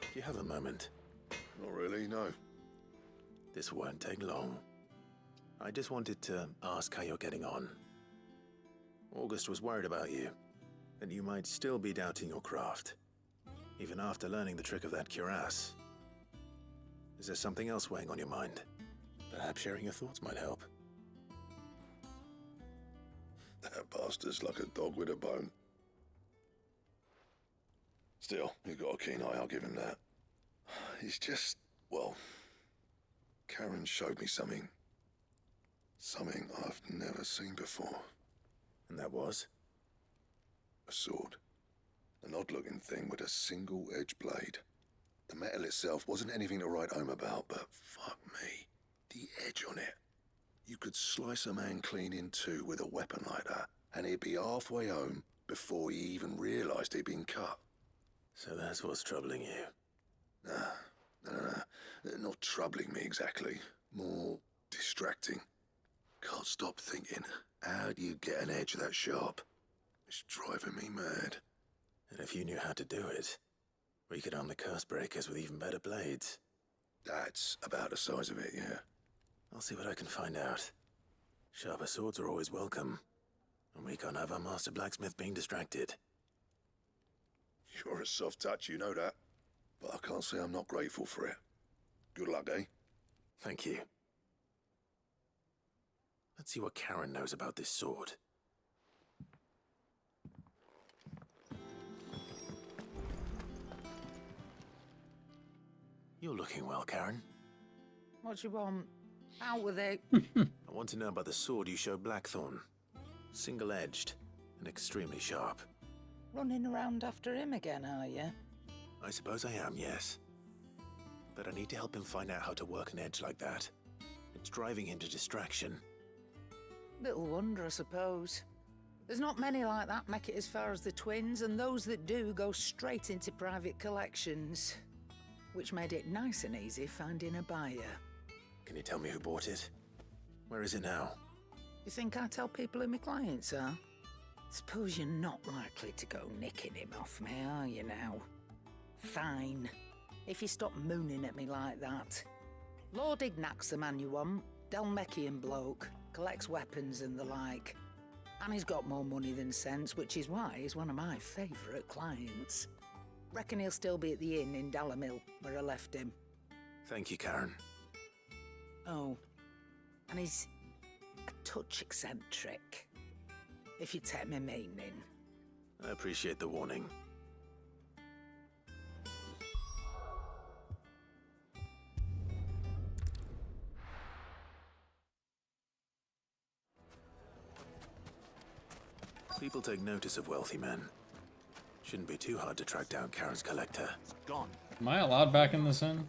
do you have a moment? Not really, no. This won't take long. I just wanted to ask how you're getting on. August was worried about you, that you might still be doubting your craft, even after learning the trick of that cuirass. Is there something else weighing on your mind? Perhaps sharing your thoughts might help. That bastard's like a dog with a bone. Still, he's got a keen eye, I'll give him that. He's just, well, Karen showed me something. Something I've never seen before. And that was? A sword. An odd-looking thing with a single-edged blade. The metal itself wasn't anything to write home about, but fuck me, the edge on it. You could slice a man clean in two with a weapon like that, and he'd be halfway home before he even realised he'd been cut. So that's what's troubling you? Nah. Not troubling me exactly. More distracting. Can't stop thinking, how do you get an edge that sharp? It's driving me mad. And if you knew how to do it, we could arm the curse breakers with even better blades. That's about the size of it, yeah. I'll see what I can find out. Sharper swords are always welcome, and we can't have our master blacksmith being distracted. You're a soft touch, you know that. But I can't say I'm not grateful for it. Good luck, eh? Thank you. Let's see what Karen knows about this sword. You're looking well, Karen. What you want? Out with it. I want to know about the sword you showed Blackthorn. Single-edged and extremely sharp. Running around after him again, are you? I suppose I am, yes. But I need to help him find out how to work an edge like that. It's driving him to distraction. Little wonder, I suppose. There's not many like that make it as far as the twins, and those that do go straight into private collections. which made it nice and easy finding a buyer. Can you tell me who bought it? Where is it now? You think I tell people who my clients are? Suppose you're not likely to go nicking him off me, are you now? Fine. If you stop mooning at me like that. Lord Ignac's the man you want. Dalmekian bloke. Collects weapons and the like. And he's got more money than sense, which is why he's one of my favourite clients. Reckon he'll still be at the inn in Dalamil, where I left him. Thank you, Karen. Oh, and he's a touch eccentric, if you take my meaning. I appreciate the warning. People take notice of wealthy men. Shouldn't be too hard to track down Karen's collector. Gone. Am I allowed back in this inn?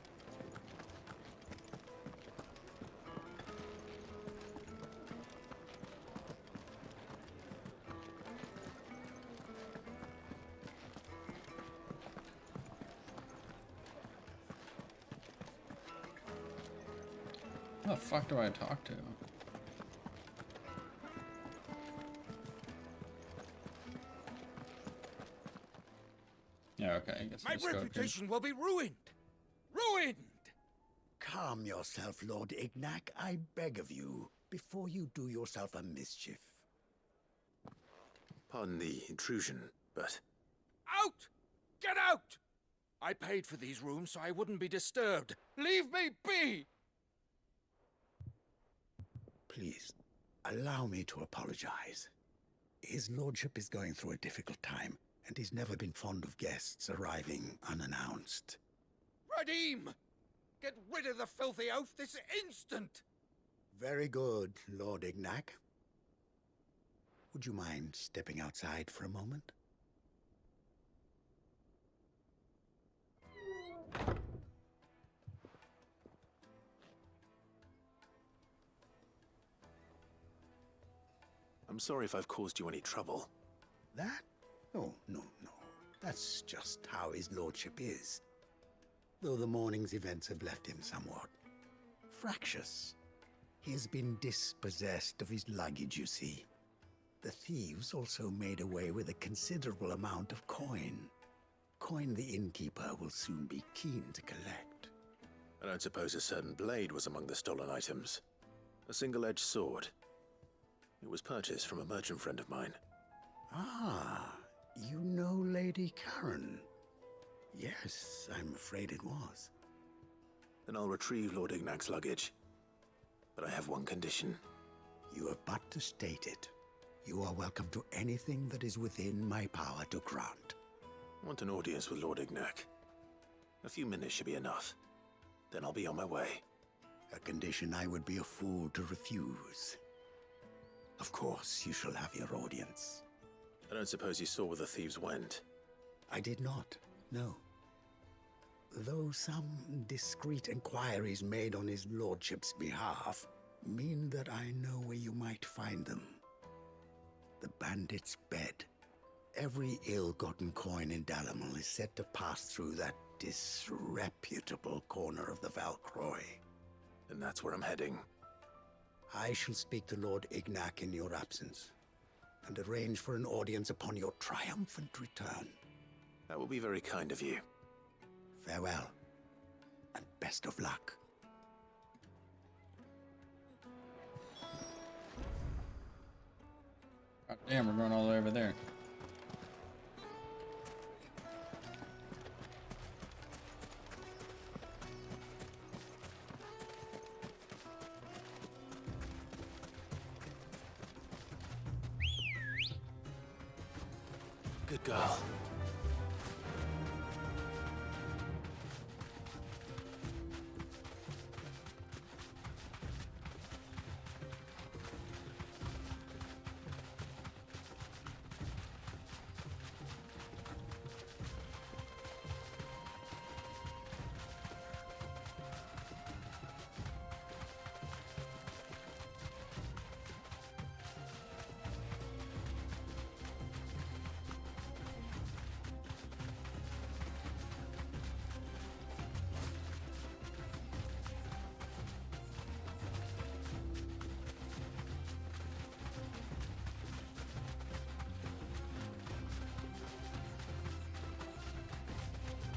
Who the fuck do I talk to? Yeah, okay, I guess My I'll just go reputation will be ruined! Ruined! Calm yourself, Lord Ignac, I beg of you, before you do yourself a mischief. Pardon the intrusion, but... Out! Get out! I paid for these rooms so I wouldn't be disturbed. Leave me be! Please, allow me to apologize. His lordship is going through a difficult time, and he's never been fond of guests arriving unannounced. Radim! Get rid of the filthy oaf this instant! Very good, Lord Ignac. Would you mind stepping outside for a moment? I'm sorry if I've caused you any trouble. That? Oh, no. That's just how his lordship is. Though the morning's events have left him somewhat fractious. He has been dispossessed of his luggage, you see. The thieves also made away with a considerable amount of coin. Coin the innkeeper will soon be keen to collect. I don't suppose a certain blade was among the stolen items. A single-edged sword. It was purchased from a merchant friend of mine. Ah, you know Lady Karen. Yes, I'm afraid it was. Then I'll retrieve Lord Ignac's luggage. But I have one condition. You have but to state it. You are welcome to anything that is within my power to grant. I want an audience with Lord Ignac. A few minutes should be enough. Then I'll be on my way. A condition I would be a fool to refuse. Of course, you shall have your audience. I don't suppose you saw where the thieves went. I did not, no. Though some discreet inquiries made on his lordship's behalf mean that I know where you might find them. The bandit's bed. Every ill-gotten coin in Dalamil is said to pass through that disreputable corner of the Valcroy. And that's where I'm heading. I shall speak to Lord Ignac in your absence, and arrange for an audience upon your triumphant return. That will be very kind of you. Farewell, and best of luck. God damn, we're going all the way over there. Good girl.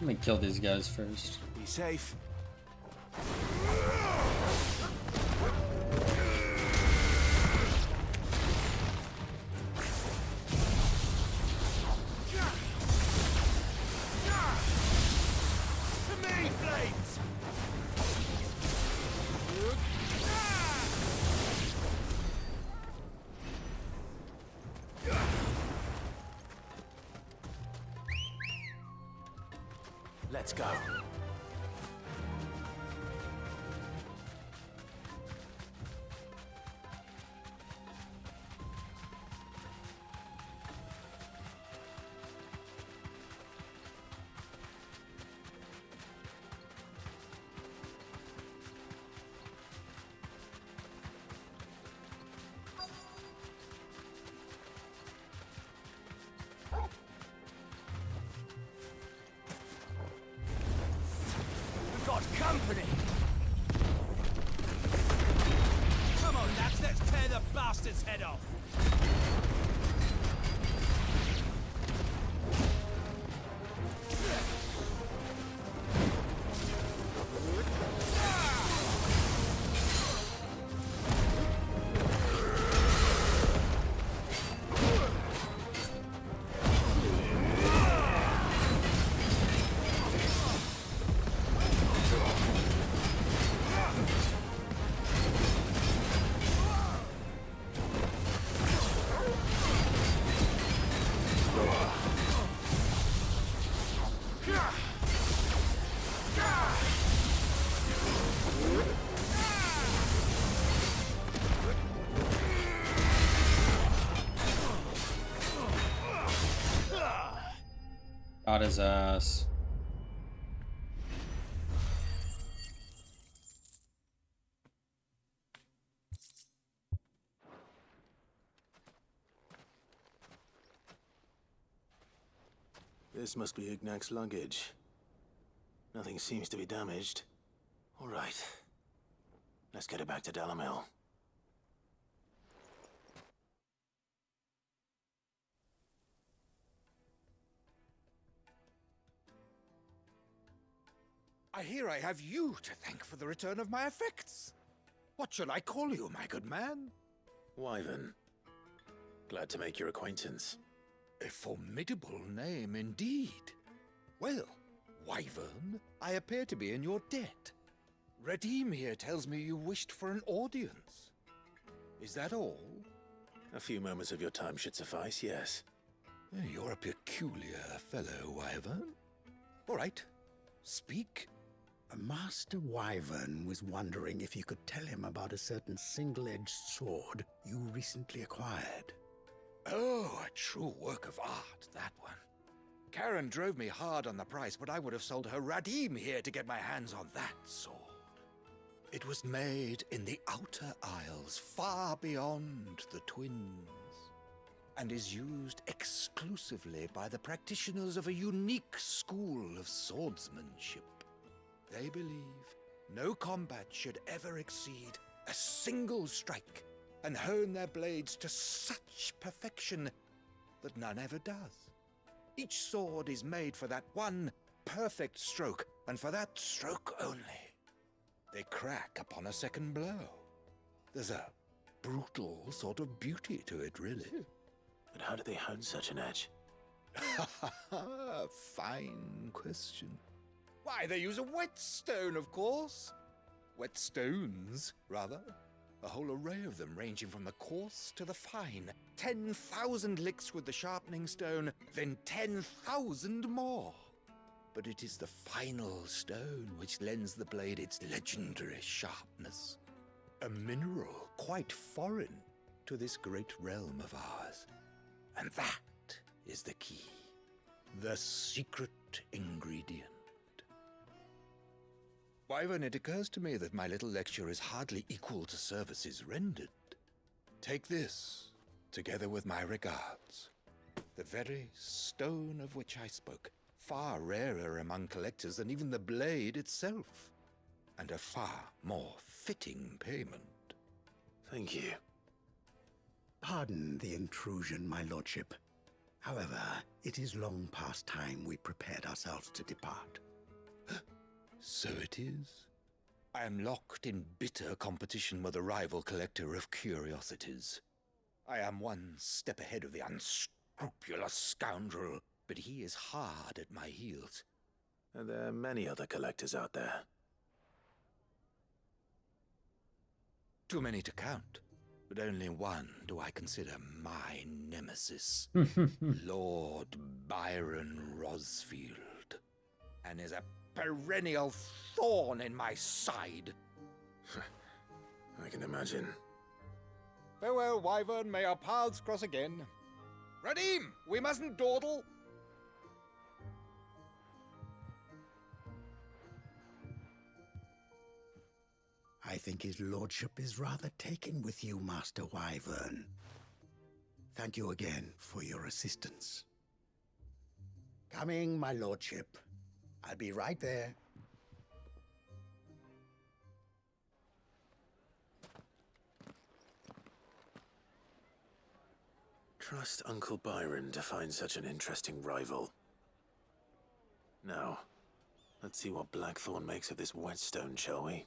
I'm gonna kill these guys first. Be safe. To me, Blades! Let's go. We've got company. Come on, lads, let's tear the bastard's head off. Got his ass. This must be Ignac's luggage. Nothing seems to be damaged. All right. Let's get it back to Dalamel. I hear I have you to thank for the return of my effects. What shall I call you, my good man? Wyvern. Glad to make your acquaintance. A formidable name indeed. Well, Wyvern, I appear to be in your debt. Redeem here tells me you wished for an audience. Is that all? A few moments of your time should suffice, yes. You're a peculiar fellow, Wyvern. All right, speak. Master Wyvern was wondering if you could tell him about a certain single-edged sword you recently acquired. Oh, a true work of art, that one. Karen drove me hard on the price, but I would have sold her Radim here to get my hands on that sword. It was made in the Outer Isles, far beyond the Twins, and is used exclusively by the practitioners of a unique school of swordsmanship. They believe no combat should ever exceed a single strike, and hone their blades to such perfection that none ever does. Each sword is made for that one perfect stroke, and for that stroke only. They crack upon a second blow. There's a brutal sort of beauty to it, really. But how do they hone such an edge? Fine question. Why, they use a whetstone, of course. Whetstones, rather. A whole array of them, ranging from the coarse to the fine. 10,000 licks with the sharpening stone, then 10,000 more. But it is the final stone which lends the blade its legendary sharpness. A mineral quite foreign to this great realm of ours. And that is the key. The secret ingredient. Wyvern, it occurs to me that my little lecture is hardly equal to services rendered. Take this, together with my regards. The very stone of which I spoke, far rarer among collectors than even the blade itself, and a far more fitting payment. Thank you. Pardon the intrusion, my lordship. However, it is long past time we prepared ourselves to depart. So it is. I am locked in bitter competition with a rival collector of curiosities. I am one step ahead of the unscrupulous scoundrel, but he is hard at my heels. And there are many other collectors out there. Too many to count, but only one do I consider my nemesis. Lord Byron Rosfield, and is a perennial thorn in my side. I can imagine. Farewell, Wyvern, may our paths cross again. Radim, we mustn't dawdle. I think his lordship is rather taken with you, Master Wyvern. Thank you again for your assistance. Coming, my lordship. I'll be right there. Trust Uncle Byron to find such an interesting rival. Now, let's see what Blackthorn makes of this whetstone, shall we?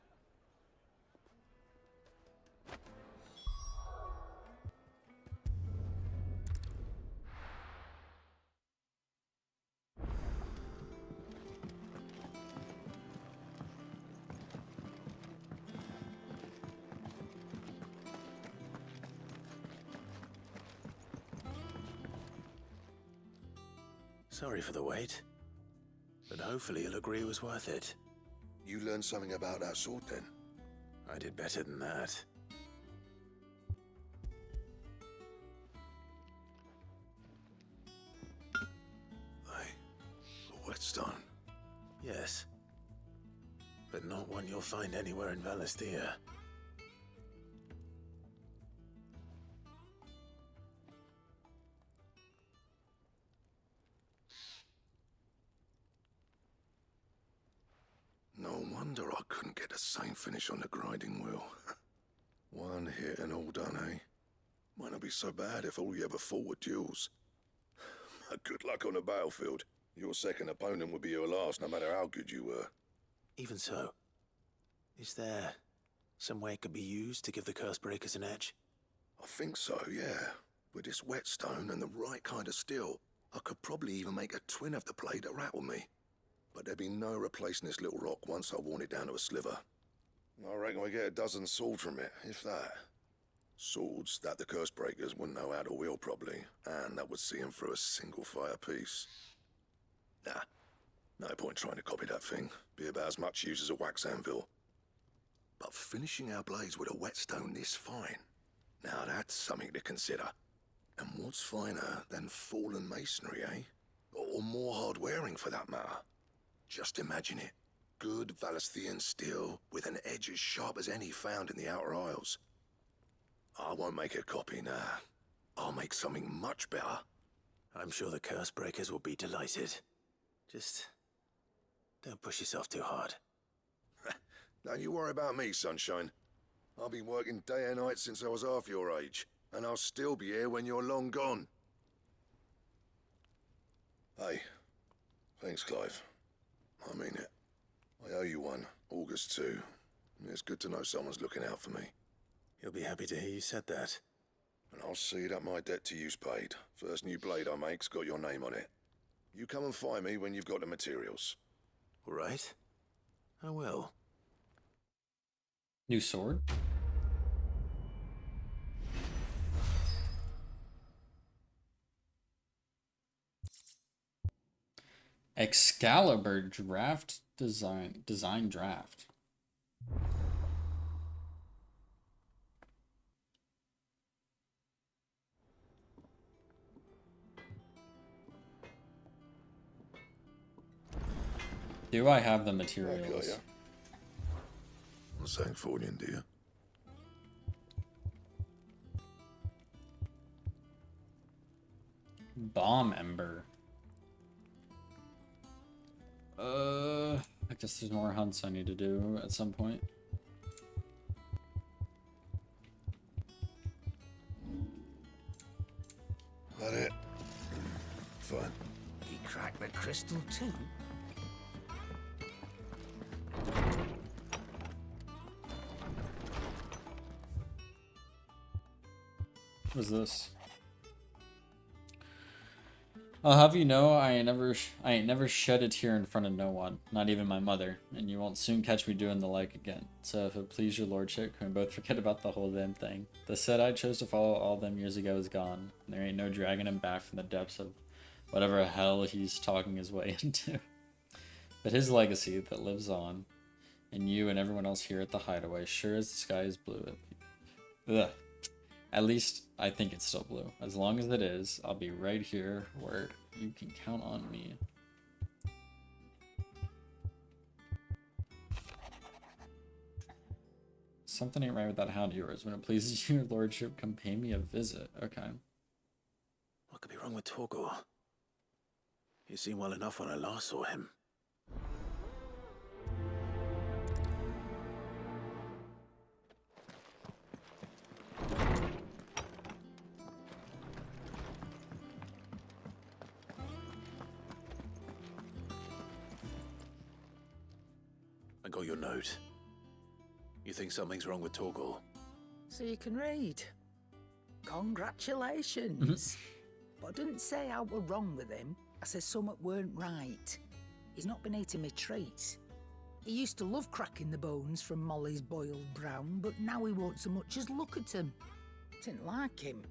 Sorry for the wait, but hopefully you'll agree it was worth it. You learned something about that sword then? I did better than that. Hey, a whetstone? Yes, but not one you'll find anywhere in Valisthea. No wonder I couldn't get the same finish on the grinding wheel. One hit and all done, eh? Might not be so bad if all you ever fought were duels. But good luck on the battlefield. Your second opponent would be your last, no matter how good you were. Even so, is there some way it could be used to give the Cursebreakers an edge? I think so, yeah. With this whetstone and the right kind of steel, I could probably even make a twin of the blade that rattled me. But there'd be no replacing this little rock once I worn it down to a sliver. I reckon we get a dozen swords from it, if that. Swords that the Cursebreakers wouldn't know how to wield properly, and that would see them through a single fire piece. Nah, no point trying to copy that thing. Be about as much use as a wax anvil. But finishing our blades with a whetstone this fine, now that's something to consider. And what's finer than fallen masonry, eh? Or more hard-wearing, for that matter. Just imagine it. Good Valisthean steel with an edge as sharp as any found in the Outer Isles. I won't make a copy, nah. I'll make something much better. I'm sure the Cursebreakers will be delighted. Just don't push yourself too hard. Don't you worry about me, sunshine. I've been working day and night since I was half your age, and I'll still be here when you're long gone. Hey, thanks, Clive. I mean it. I owe you one, August too. It's good to know someone's looking out for me. He'll be happy to hear you said that. And I'll see that my debt to you's paid. First new blade I make's got your name on it. You come and find me when you've got the materials. All right. I will. New sword? Excalibur draft design draft. Do I have the materials? I got ya. What's that for you, dear? Bomb Ember. I guess there's more hunts I need to do at some point. That it? crystal too? What's this? I'll have you know I ain't never shed a tear in front of no one, not even my mother, and you won't soon catch me doing the like again. So if it please your lordship, can we both forget about the whole damn thing? The set I chose to follow all them years ago is gone. There ain't no dragging him back from the depths of whatever hell he's talking his way into. But his legacy that lives on, and you and everyone else here at the Hideaway, sure as the sky is blue. Ugh. At least, I think it's still blue. As long as it is, I'll be right here where you can count on me. Something ain't right with that hound of yours. When it pleases your lordship, come pay me a visit. Okay. What could be wrong with Torgor? He seemed well enough when I last saw him. I got your note. You think something's wrong with Torgor? So you can read. Congratulations. But I didn't say I were wrong with him. I said something weren't right. He's not been eating me treats. He used to love cracking the bones from Molly's boiled brown, but now he won't so much as look at them. Didn't like him.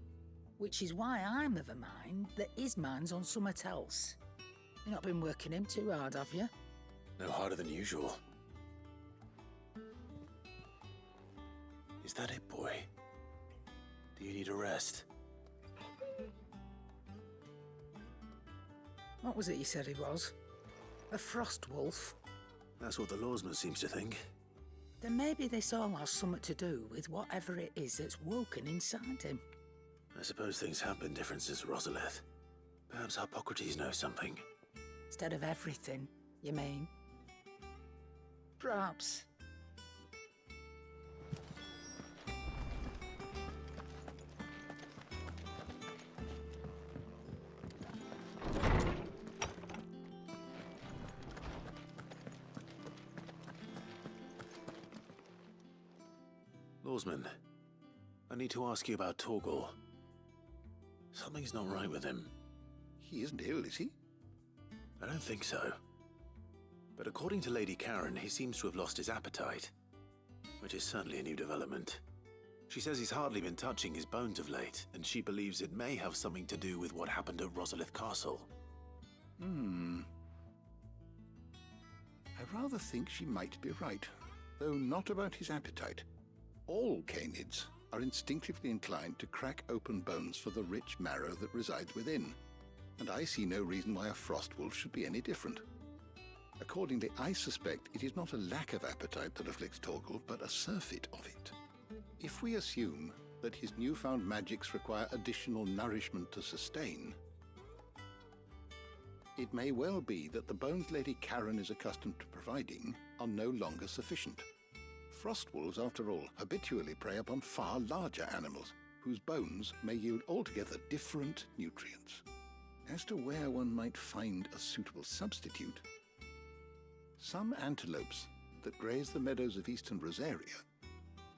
Which is why I'm of a mind that his mind's on something else. You've not been working him too hard, have you? No harder than usual. Is that it, boy? Do you need a rest? What was it you said he was? A frost wolf? That's what the lawsman seems to think. Then maybe this all has something to do with whatever it is that's woken inside him. I suppose things have been different since Rosalith. Perhaps Hippocrates knows something. Instead of everything, you mean? Perhaps. Lawsman, I need to ask you about Torgor. Something's not right with him. He isn't ill, is he? I don't think so. But according to Lady Karen, he seems to have lost his appetite, which is certainly a new development. She says he's hardly been touching his bones of late, and she believes it may have something to do with what happened at Rosalith Castle. I rather think she might be right, though not about his appetite. All canids are instinctively inclined to crack open bones for the rich marrow that resides within, and I see no reason why a frost wolf should be any different. Accordingly, I suspect it is not a lack of appetite that afflicts Torgor, but a surfeit of it. If we assume that his newfound magics require additional nourishment to sustain, it may well be that the bones Lady Karen is accustomed to providing are no longer sufficient. Frost wolves, after all, habitually prey upon far larger animals, whose bones may yield altogether different nutrients. As to where one might find a suitable substitute, some antelopes that graze the meadows of eastern Rosaria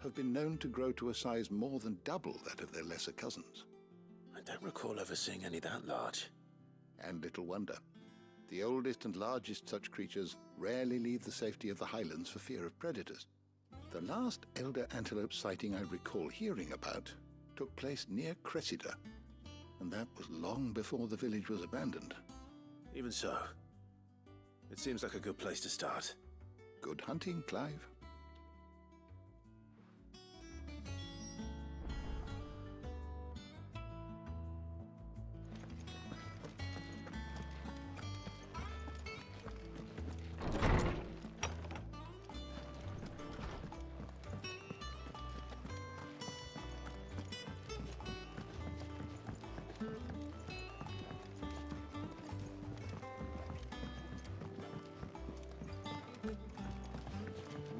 have been known to grow to a size more than double that of their lesser cousins. I don't recall ever seeing any that large. And little wonder. The oldest and largest such creatures rarely leave the safety of the highlands for fear of predators. The last elder antelope sighting I recall hearing about took place near Cressida, and that was long before the village was abandoned. Even so, it seems like a good place to start. Good hunting, Clive.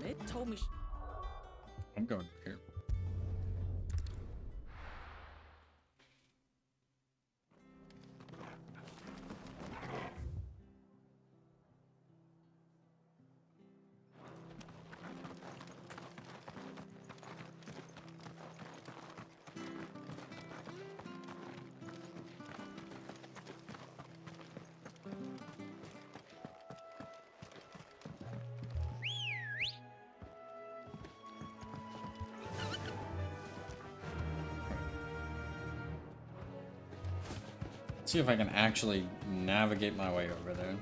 Ned told me. I'm going here. See if I can actually navigate my way over there.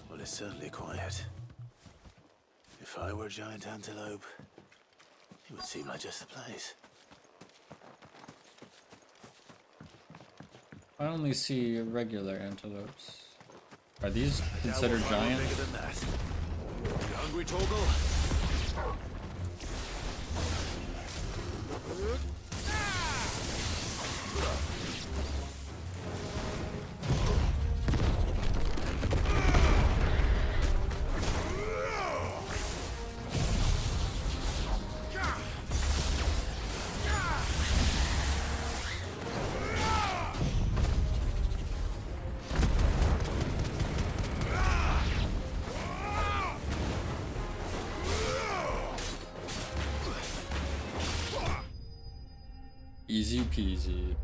Well, it's certainly quiet. If I were a giant antelope, it would seem like just the place. I only see regular antelopes. Are these considered I doubt we'll find one giant? bigger than that. You hungry, Torgal? Easy peasy.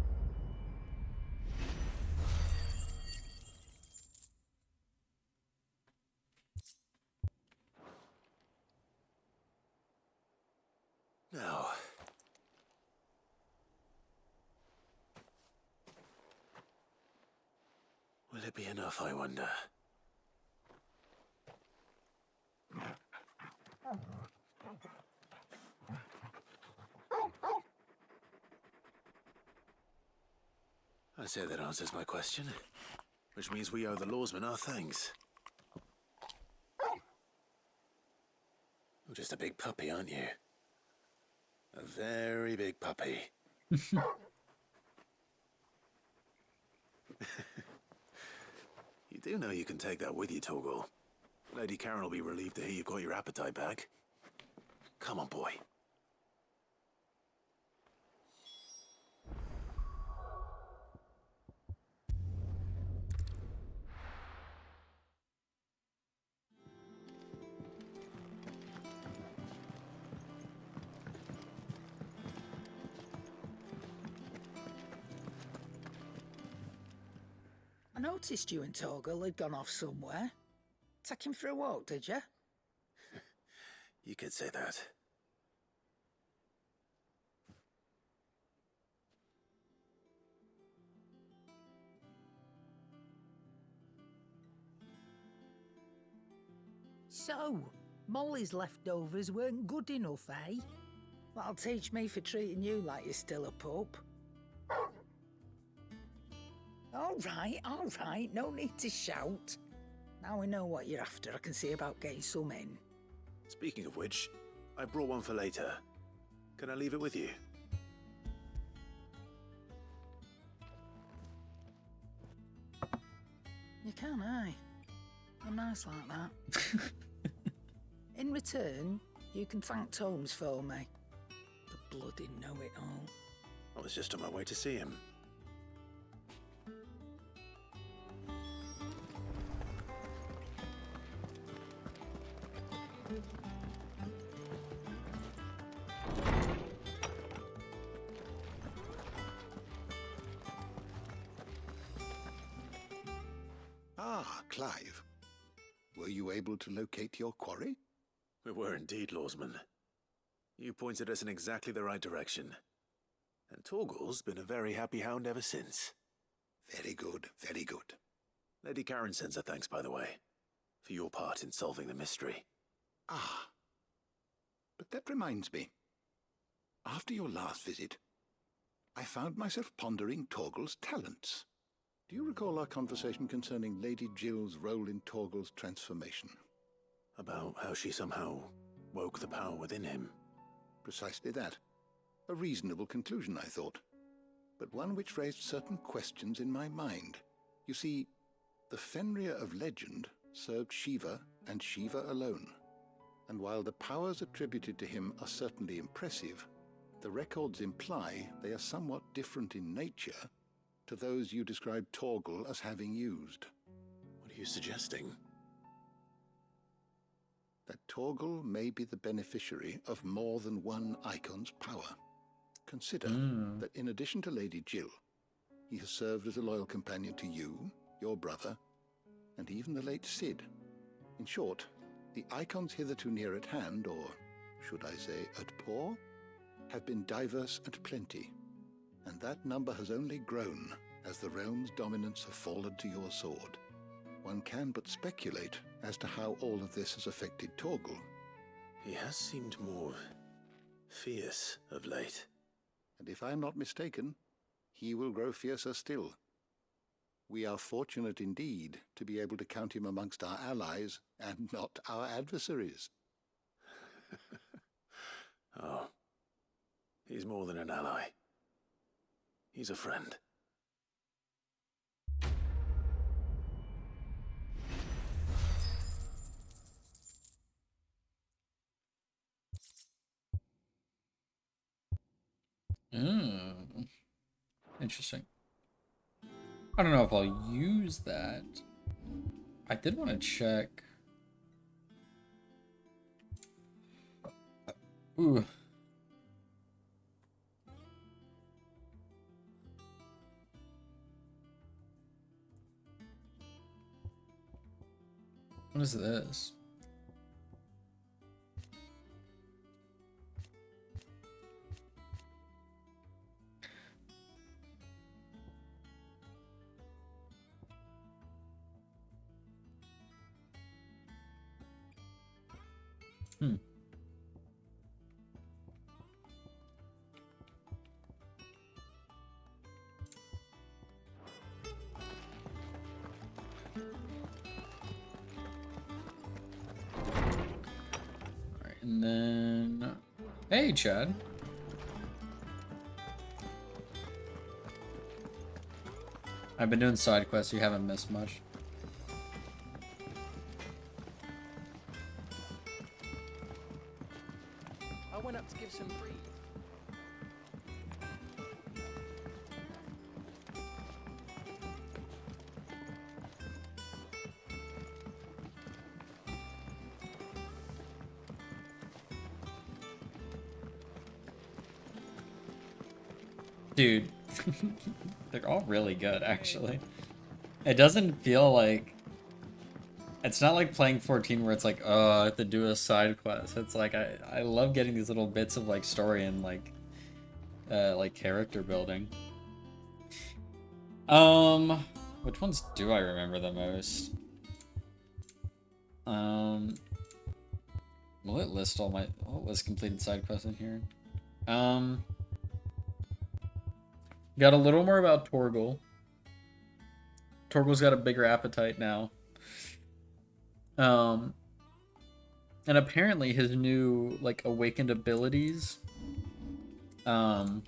Now, will it be enough, I wonder? I say that answers my question, which means we owe the lawsman our thanks. You're just a big puppy, aren't you? A very big puppy. You do know you can take that with you, Torgal. Lady Karen will be relieved to hear you've got your appetite back. Come on, boy. I noticed you and Torgal had gone off somewhere. Take him for a walk, did you? You could say that. So, Molly's leftovers weren't good enough, eh? That'll teach me for treating you like you're still a pup. All right, no need to shout. Now we know what you're after, I can see about getting some in. Speaking of which, I brought one for later. Can I leave it with you? You can, aye. I'm nice like that. In return, you can thank Tomes for me. The bloody know-it-all. I was just on my way to see him. Ah, Clive. Were you able to locate your quarry? We were indeed, Lawsman. You pointed us in exactly the right direction. And Torgal's been a very happy hound ever since. Very good, very good. Lady Karen sends her thanks, by the way, for your part in solving the mystery. Ah. But that reminds me. After your last visit, I found myself pondering Torgal's talents. Do you recall our conversation concerning Lady Jill's role in Torgal's transformation? About how she somehow woke the power within him. Precisely that. A reasonable conclusion, I thought, but one which raised certain questions in my mind. You see, the Fenrir of legend served Shiva and Shiva alone. And while the powers attributed to him are certainly impressive, the records imply they are somewhat different in nature to those you described Torgal as having used. What are you suggesting? That Torgal may be the beneficiary of more than one icon's power. Consider that in addition to Lady Jill, he has served as a loyal companion to you, your brother, and even the late Cid. In short, the icons hitherto near at hand, or should I say at paw, have been diverse and plenty, and that number has only grown as the realm's dominance have fallen to your sword. One can but speculate as to how all of this has affected Torgal. He has seemed more fierce of late. And if I am not mistaken, he will grow fiercer still. We are fortunate indeed to be able to count him amongst our allies and not our adversaries. Oh, he's more than an ally. He's a friend. Interesting. I don't know if I'll use that. I did want to check. Ooh. What is this? Alright, and then... Hey, Chad. I've been doing side quests, you haven't missed much. I went up to give some breed. Dude, they're all really good, actually. It doesn't feel like... It's not like playing 14 where it's like, oh, I have to do a side quest. It's like, I love getting these little bits of, like, story and, like character building. Which ones do I remember the most? Will it list all my... Will it list completed side quests in here? Got a little more about Torgal. Torgal's got a bigger appetite now. And apparently his new, like, awakened abilities, oh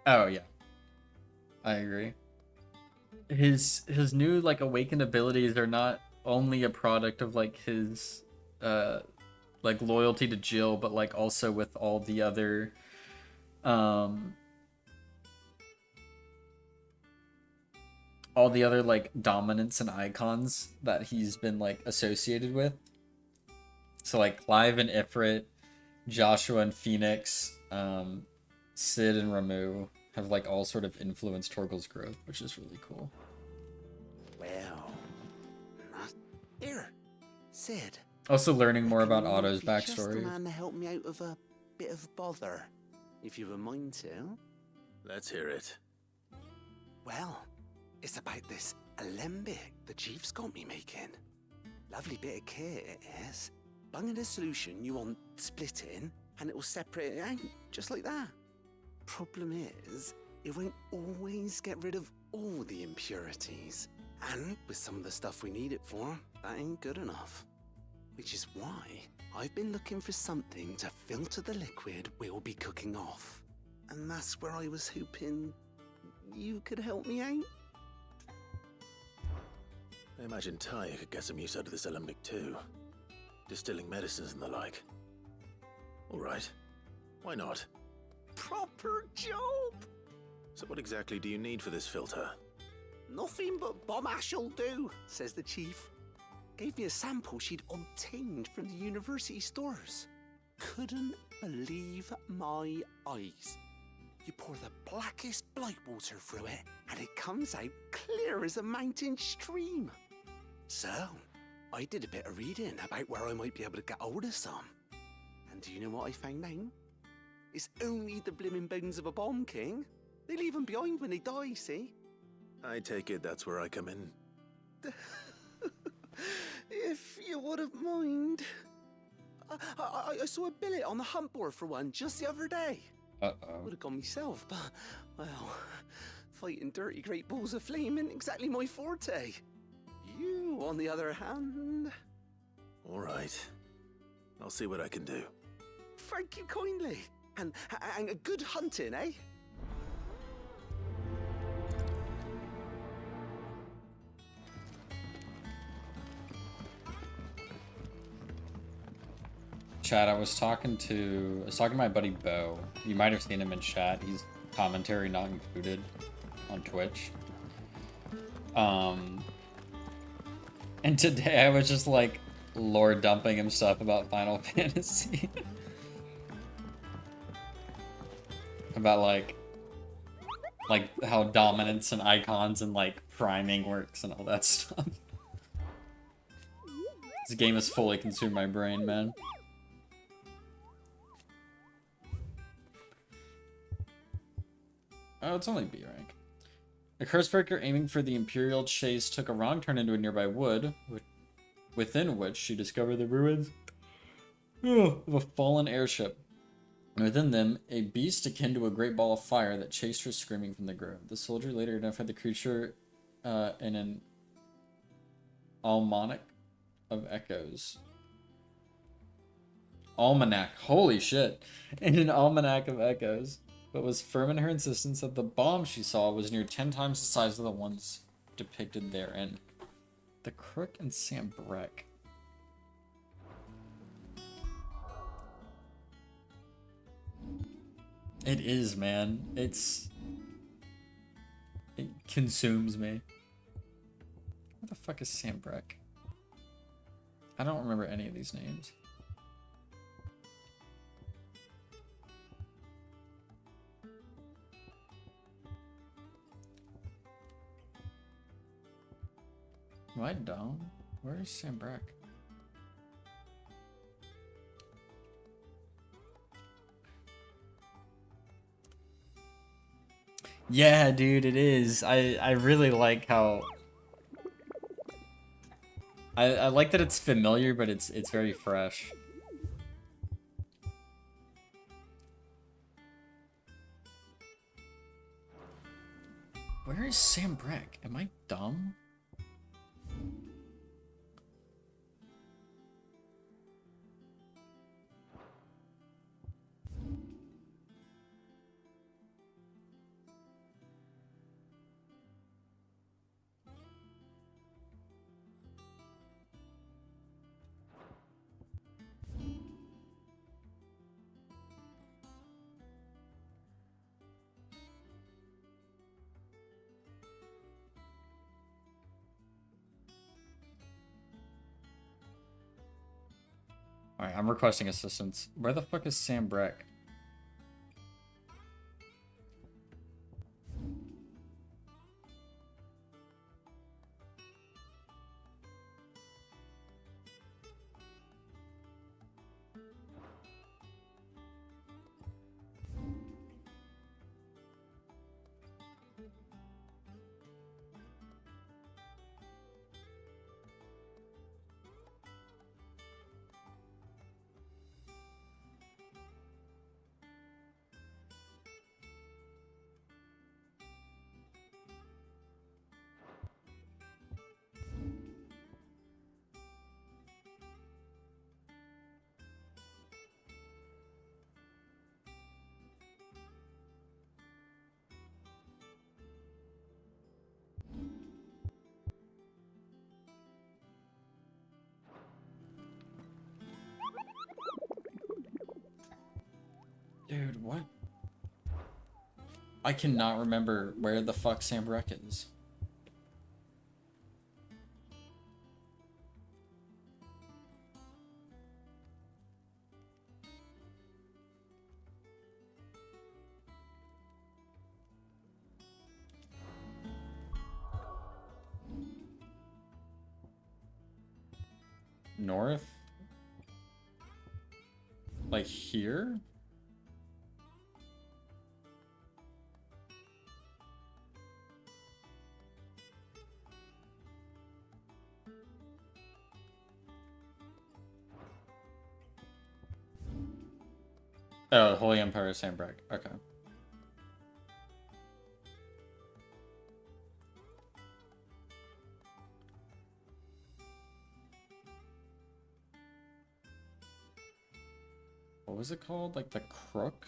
yeah, I agree. His new, like, awakened abilities are not only a product of, like, his like loyalty to Jill, but like also with all the other like dominance and icons that he's been like associated with. So like Clive and Ifrit, Joshua and Phoenix, Cid and Ramu have like all sort of influenced Torgal's growth, which is really cool. Well, here, Cid. Also learning more about Reckon Otto's you'd be just the backstory. man to help me out of a bit of bother, if you've a mind to. Let's hear it. Well, it's about this alembic the chief's got me making. Lovely bit of kit it is. Bunging a solution you want splitting, and it will separate it out, just like that. Problem is, it won't always get rid of all the impurities. And with some of the stuff we need it for, that ain't good enough. Which is why I've been looking for something to filter the liquid we'll be cooking off. And that's where I was hoping you could help me out? I imagine Tyre could get some use out of this alembic too. Distilling medicines and the like. Alright. Why not? Proper job! So what exactly do you need for this filter? Nothing but bomb ash'll do, says the chief. Gave me a sample she'd obtained from the university stores. Couldn't believe my eyes. You pour the blackest blight water through it, and it comes out clear as a mountain stream. So, I did a bit of reading about where I might be able to get hold of some. And do you know what I found out? It's only the blimmin' bones of a bomb king. They leave them behind when they die, see? I take it that's where I come in. If you wouldn't mind. I saw a billet on the hunt board for one just the other day. Uh-oh. Would have gone myself, but, well, fighting dirty great balls of flame isn't exactly my forte. You, on the other hand... Alright. I'll see what I can do. Thank you kindly. And a good hunting, eh? Chat, I was talking to my buddy Bo. You might have seen him in chat. He's commentary not included on Twitch. And today I was just like lore dumping him stuff about Final Fantasy. About like how dominance and icons and like priming works and all that stuff. This game has fully consumed my brain, man. Oh, it's only B rank. A Cursebreaker aiming for the Imperial chase took a wrong turn into a nearby wood, within which she discovered the ruins of a fallen airship. And within them, a beast akin to a great ball of fire that chased her screaming from the grove. The soldier later identified the creature in an almanac of echoes. Almanac, holy shit! In an almanac of echoes. But was firm in her insistence that the bomb she saw was near 10 times the size of the ones depicted therein. The Crook and Sam Breck. It is, man. It consumes me. What the fuck is Sam Breck? I don't remember any of these names. Am I dumb? Where is Sam Breck? Yeah, dude, it is. I really like how... I like that it's familiar, but it's very fresh. Where is Sam Breck? Am I dumb? Alright, I'm requesting assistance. Where the fuck is Sam Breck? Dude, what? I cannot remember where the fuck Sambrek is. North? Like here? Oh, Holy Empire of Sambrek. Okay. What was it called? Like the Crook?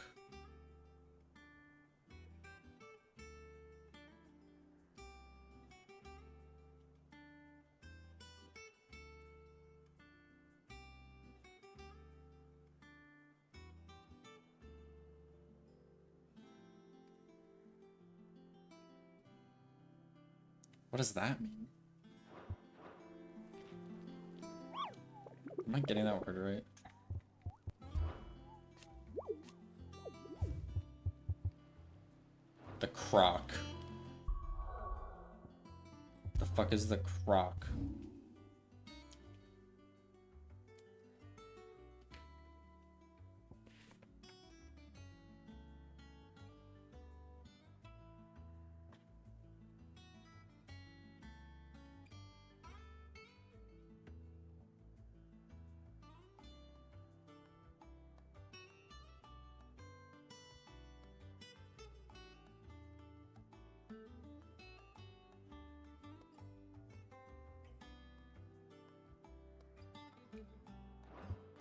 What does that mean? Am I getting that word right? The Croc. The fuck is the Croc?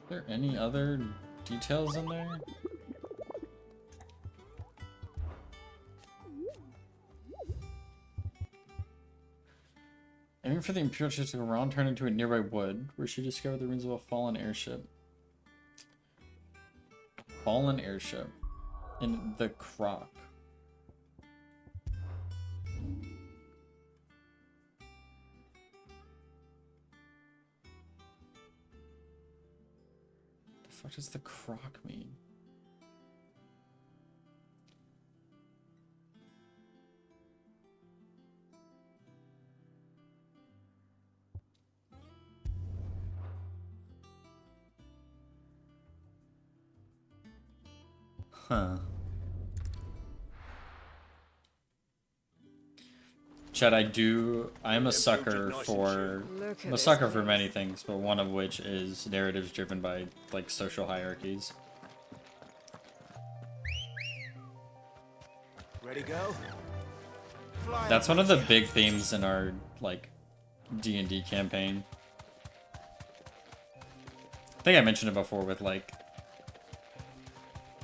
Are there any other details in there? Aiming for the Imperial ship to go around, turn into a nearby wood, where she discovered the ruins of a fallen airship. Fallen airship. In the Croc. What does the Croc mean? Huh. Chad, I am a sucker for, I'm a sucker for many things, but one of which is narratives driven by, like, social hierarchies. Ready, go? That's one of the big themes in our, like, D&D campaign. I think I mentioned it before with, like,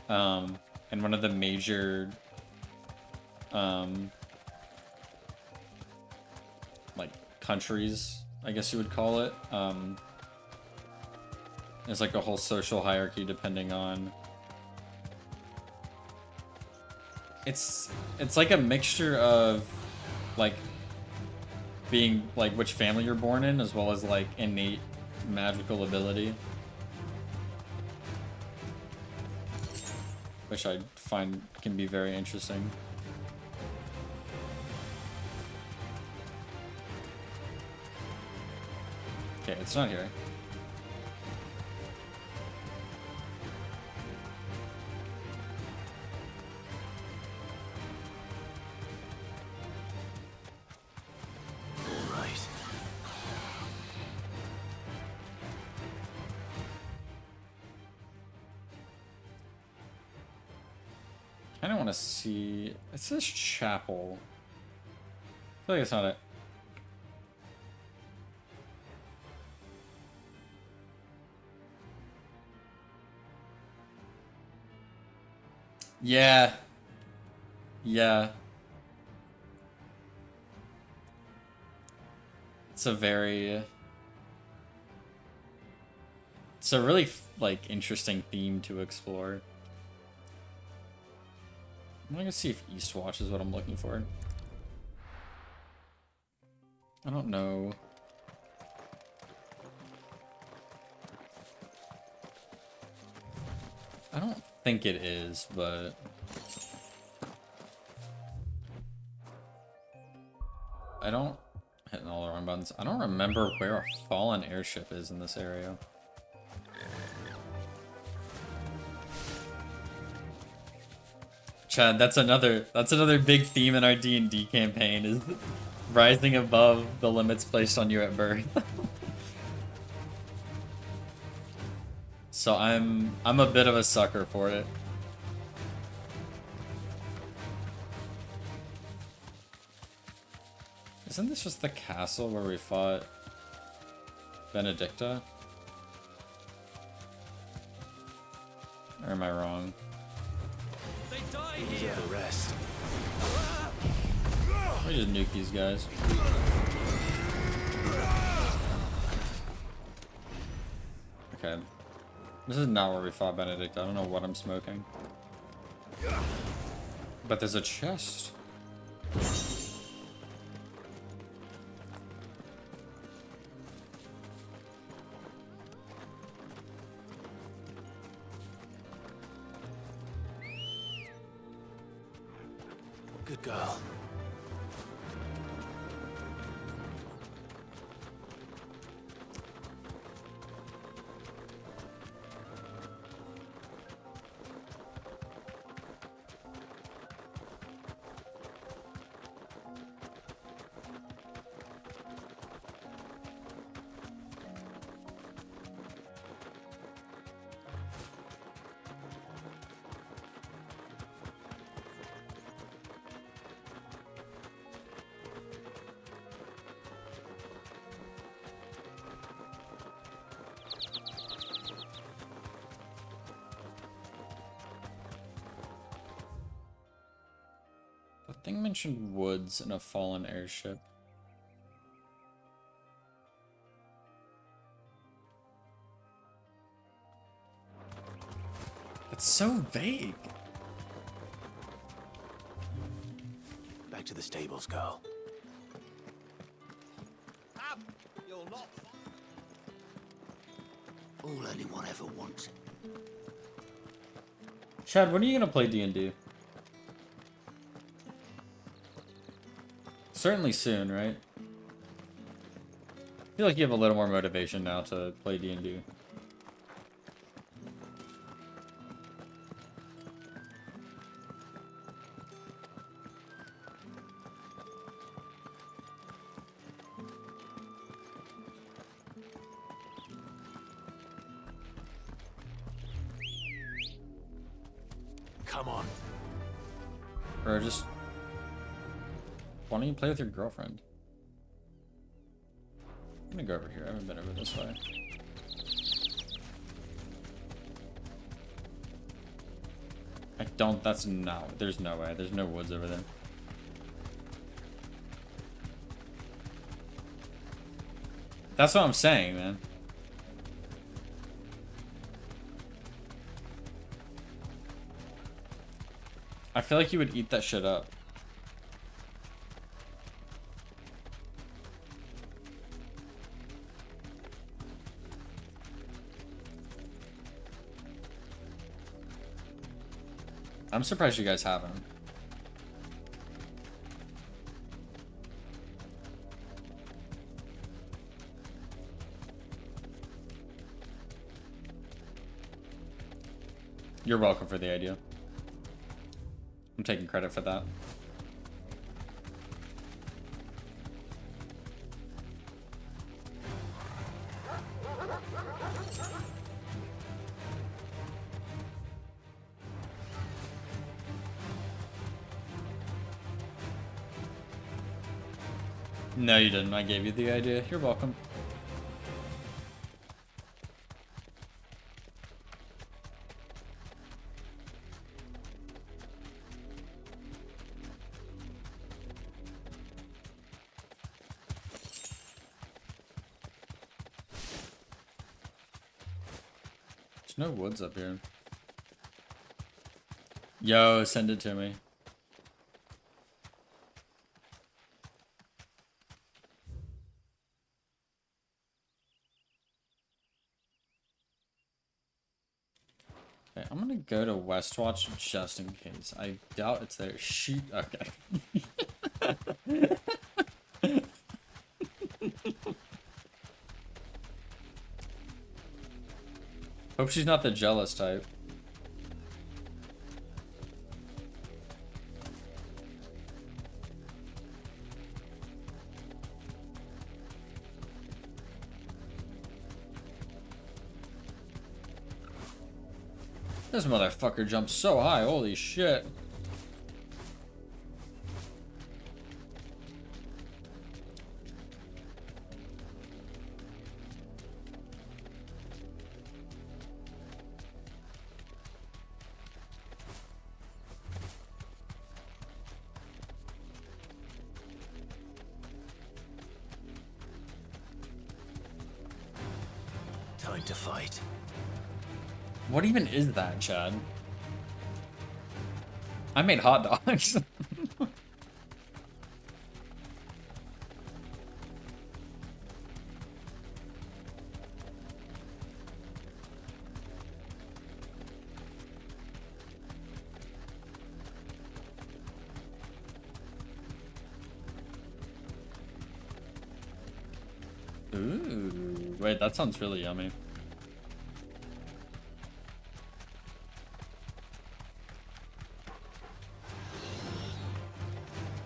and one of the major, like, countries, I guess you would call it, there's like a whole social hierarchy depending on, it's like a mixture of, like, being, like, which family you're born in, as well as, like, innate magical ability, which I find can be very interesting. Okay, it's not here. All right. I don't want to see. It says chapel. I feel like it's not it. Yeah. Yeah. It's a very... It's a really, like, interesting theme to explore. I'm gonna see if Eastwatch is what I'm looking for. I don't know. I don't think it is, but... I don't... Hitting all the wrong buttons. I don't remember where a fallen airship is in this area. Chad, that's another big theme in our D&D campaign, is rising above the limits placed on you at birth. So I'm a bit of a sucker for it. Isn't this just the castle where we fought Benedicta? Or am I wrong? They die These here. are the rest. We just nuke these guys. Okay. This is not where we fought Benedict. I don't know what I'm smoking. But there's a chest. Good girl. The thing mentioned woods and a fallen airship. It's so vague. Back to the stables, girl. You'll not. All anyone ever wants. Chad, when are you gonna play D&D? Certainly soon, right? I feel like you have a little more motivation now to play D&D. Come on. Or just... Why don't you play with your girlfriend? I'm gonna go over here. I haven't been over this way. I don't... That's not... There's no way. There's no woods over there. That's what I'm saying, man. I feel like you would eat that shit up. I'm surprised you guys haven't. You're welcome for the idea. I'm taking credit for that. No, you didn't. I gave you the idea. You're welcome. There's no woods up here. Yo, send it to me. I'm gonna go to Westwatch just in case. I doubt it's there. Shoot. Okay. Hope she's not the jealous type. This motherfucker jumps so high, holy shit. Time to fight. What even is that, Chad? I made hot dogs. Ooh, wait, that sounds really yummy.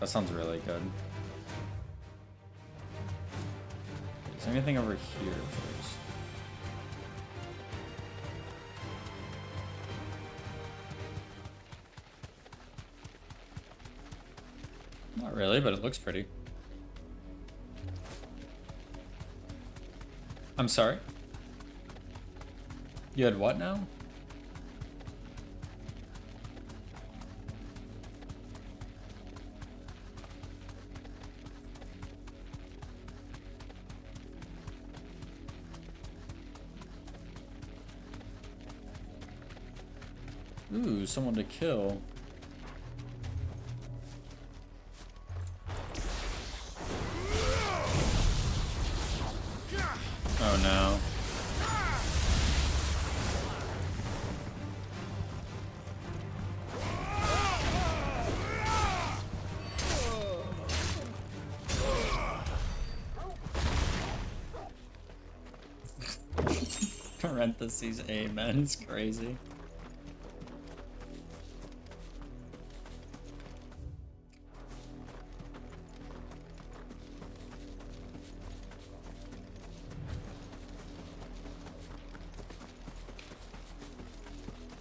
That sounds really good. Is there anything over here first? Not really, but it looks pretty. I'm sorry? You had what now? Ooh, someone to kill. Oh no. Parentheses, amen, is crazy.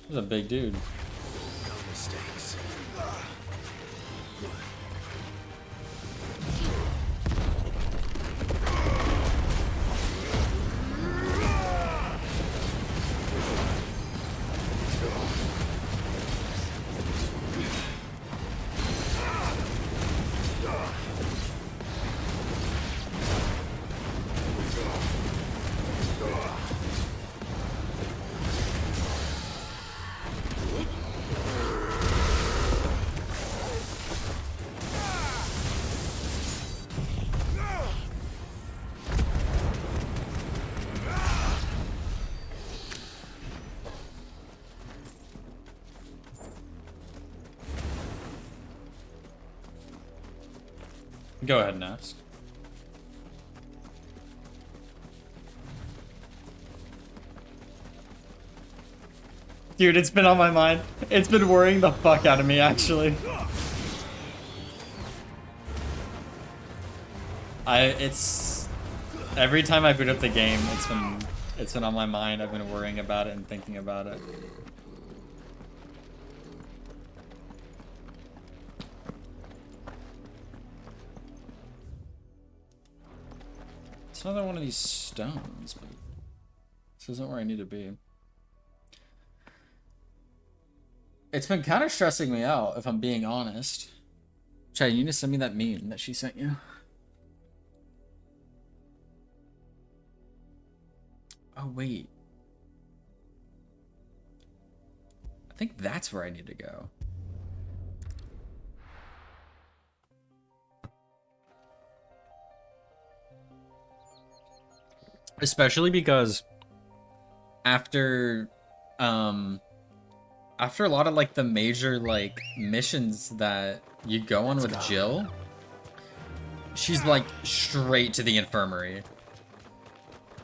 This is a big dude. No mistakes. Go ahead and ask. Dude, it's been on my mind. It's been worrying the fuck out of me, actually. It's every time I boot up the game, it's been on my mind. I've been worrying about it and thinking about it. It's another one of these stones, but this isn't where I need to be. It's been kind of stressing me out, if I'm being honest. Chad, you need to send me that meme that she sent you. Oh, wait. I think that's where I need to go. Especially because after after a lot of like the major like missions that you go on with Jill, she's like straight to the infirmary.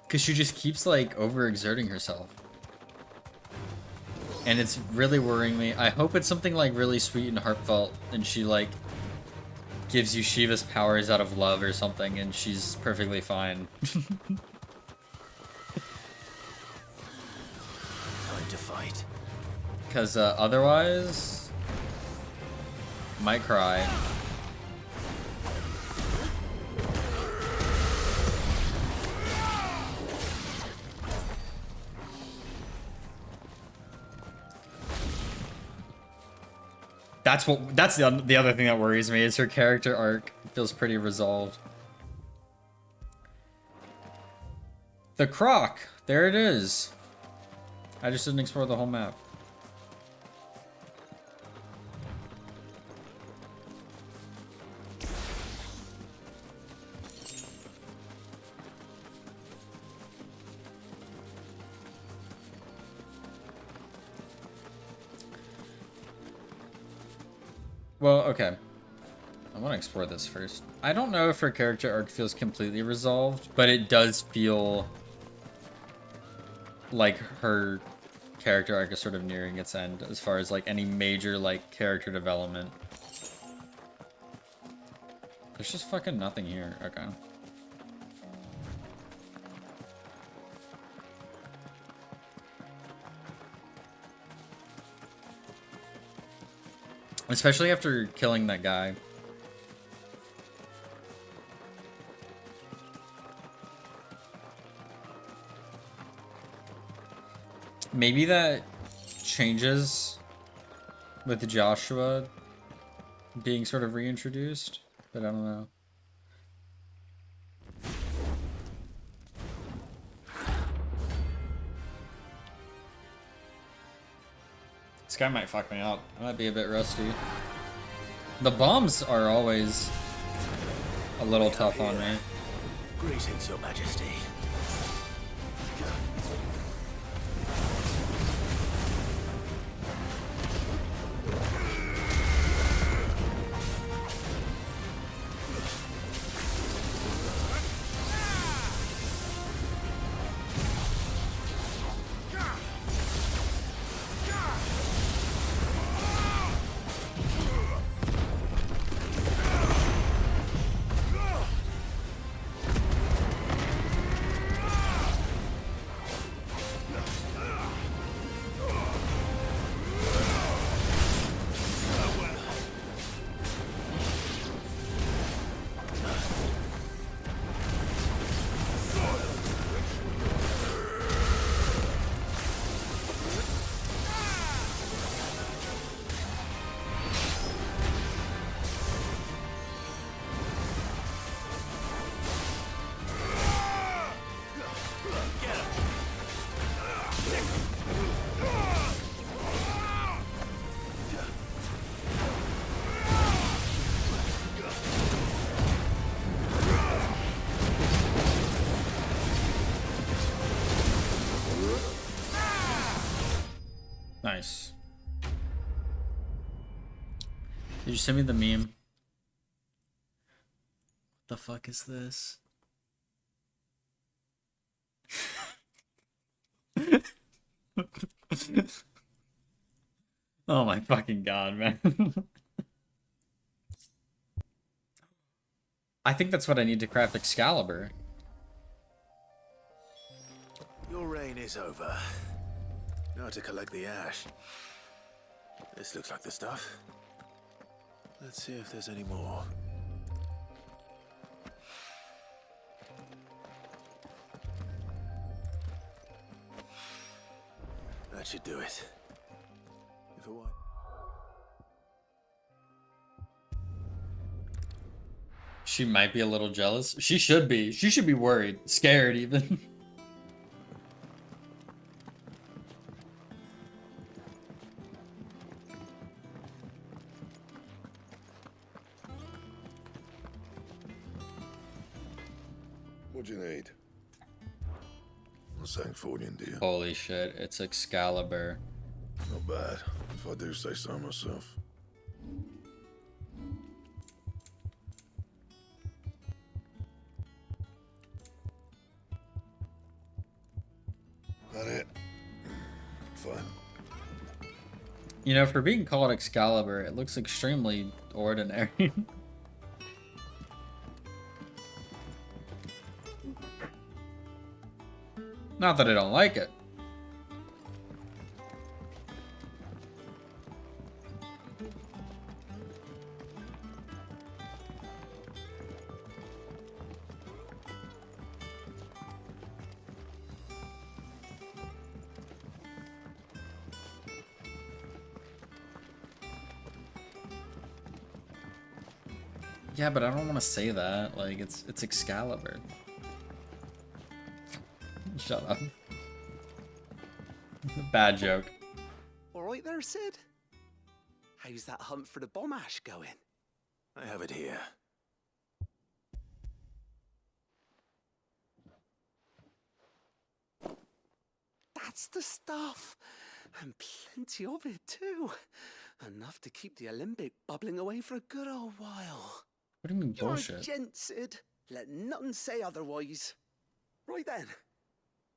Cause she just keeps like overexerting herself. And it's really worrying me. I hope it's something like really sweet and heartfelt and she like gives you Shiva's powers out of love or something and she's perfectly fine. Time to fight. Cause otherwise, might cry. That's the other thing that worries me is her character arc feels pretty resolved. The croc, there it is. I just didn't explore the whole map. Well, okay. I want to explore this first. I don't know if her character arc feels completely resolved, but it does feel like her character arc is sort of nearing its end as far as like any major like character development. There's just fucking nothing here. Okay. Especially after killing that guy. Maybe that changes with Joshua being sort of reintroduced, but I don't know. This guy might fuck me up. I might be a bit rusty. The bombs are always a little tough on me. Greetings, Your Majesty. Nice. Did you send me the meme? What the fuck is this? Oh my fucking god, man. I think that's what I need to craft Excalibur. Your reign is over. Now to collect the ash. This looks like the stuff. Let's see if there's any more. That should do it. If it won't. She might be a little jealous. She should be. She should be worried. Scared, even. What do you need? What's that Fordian deal? Holy shit, it's Excalibur. Not bad. if I do say so myself. That it? Fine. You know, for being called Excalibur, it looks extremely ordinary. Not that I don't like it. Yeah, but I don't want to say that. Like, it's Excalibur. Shut up. Bad joke. All right there, Sid? How's that hunt for the bomb ash going? I have it here. That's the stuff. And plenty of it, too. Enough to keep the Olympic bubbling away for a good old while. What do you mean You're bullshit? a gent, Sid. Let nothing say otherwise. Right then.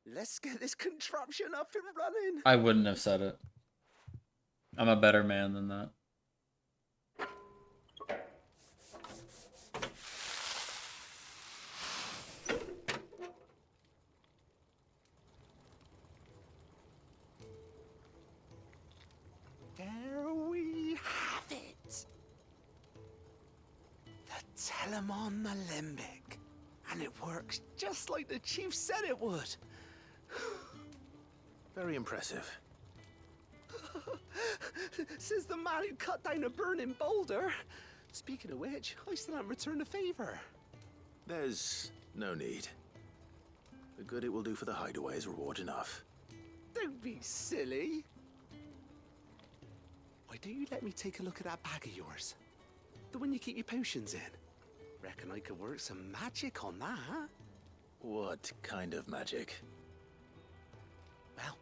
Let's get this contraption up and running. I wouldn't have said it. I'm a better man than that. There we have it. The Telemon Alembic. And it works just like the chief said it would. Very impressive. Says the man who cut down a burning boulder. Speaking of which, I still haven't returned the favor. There's no need. The good it will do for the hideaway is reward enough. Don't be silly. Why don't you let me take a look at that bag of yours? The one you keep your potions in. Reckon I could work some magic on that. What kind of magic? Well,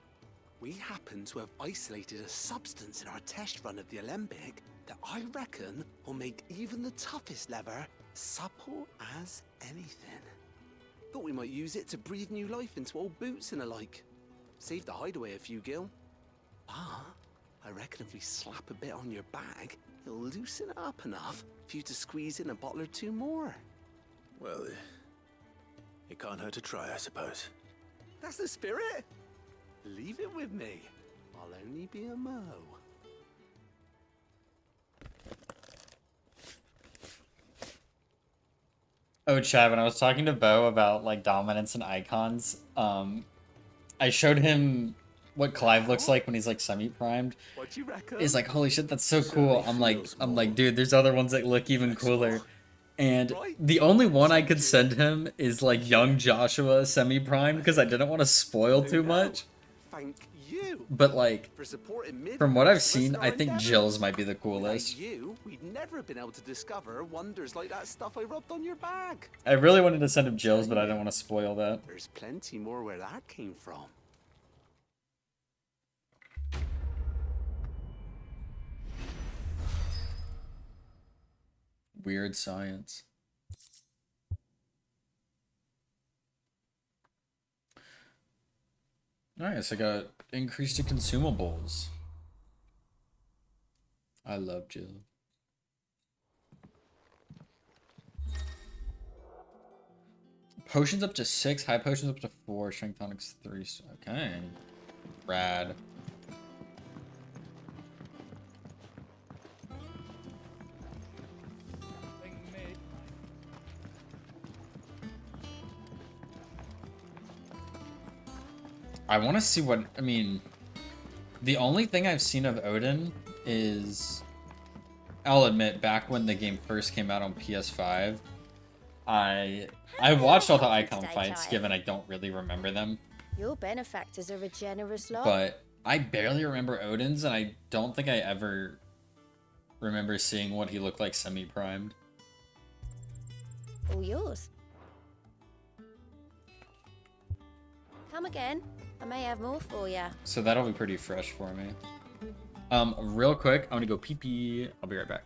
we happen to have isolated a substance in our test run of the Alembic that I reckon will make even the toughest leather supple as anything. Thought we might use it to breathe new life into old boots and the like. Save the hideaway a few gil. But I reckon if we slap a bit on your bag, it'll loosen it up enough for you to squeeze in a bottle or two more. Well, it can't hurt to try, I suppose. That's the spirit. Leave it with me. I'll only be a mo. Oh, Chad, when I was talking to Bo about like dominance and icons, I showed him what Clive looks like when he's like semi-primed. What you reckon? He's like, holy shit, that's so cool. I'm like, dude, there's other ones that look even cooler. And the only one I could send him is like young Joshua semi-primed because I didn't want to spoil too much. Thank you. But like, for supporting mid from what I've seen, I think Jill's might be the Without coolest. you, we'd never have been able to discover wonders like that stuff I rubbed on your bag. I really wanted to send him Jill's, but I didn't want to spoil that. There's plenty more where that came from. Weird science. Nice, I got increased to consumables. I love Jill. Potions up to 6, high potions up to 4, strength tonics 3. Okay. Rad. I want to see what, I mean, the only thing I've seen of Odin is, I'll admit, back when the game first came out on PS5, I watched all the icon fights, given I don't really remember them, Your benefactors are a generous lot. but I barely remember Odin's, and I don't think I ever remember seeing what he looked like semi-primed. All yours. Come again. I may have more for ya. So that'll be pretty fresh for me. Real quick, I'm gonna go pee pee. I'll be right back.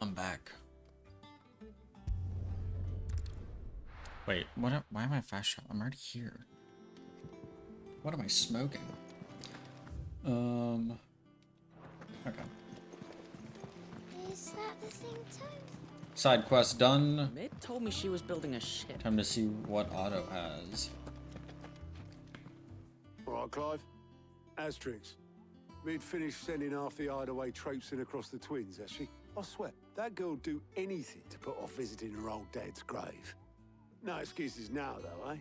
I'm back. Wait, why am I fast travel? I'm already here. What am I smoking? Okay. Is that the thing too? Side quest done. Mid told me she was building a ship. Time to see what Otto has. All right, Clive. Asterix. We'd finished sending half the hideaway traipsing across the twins, has she? I swear, that girl'd do anything to put off visiting her old dad's grave. No excuses now, though, eh?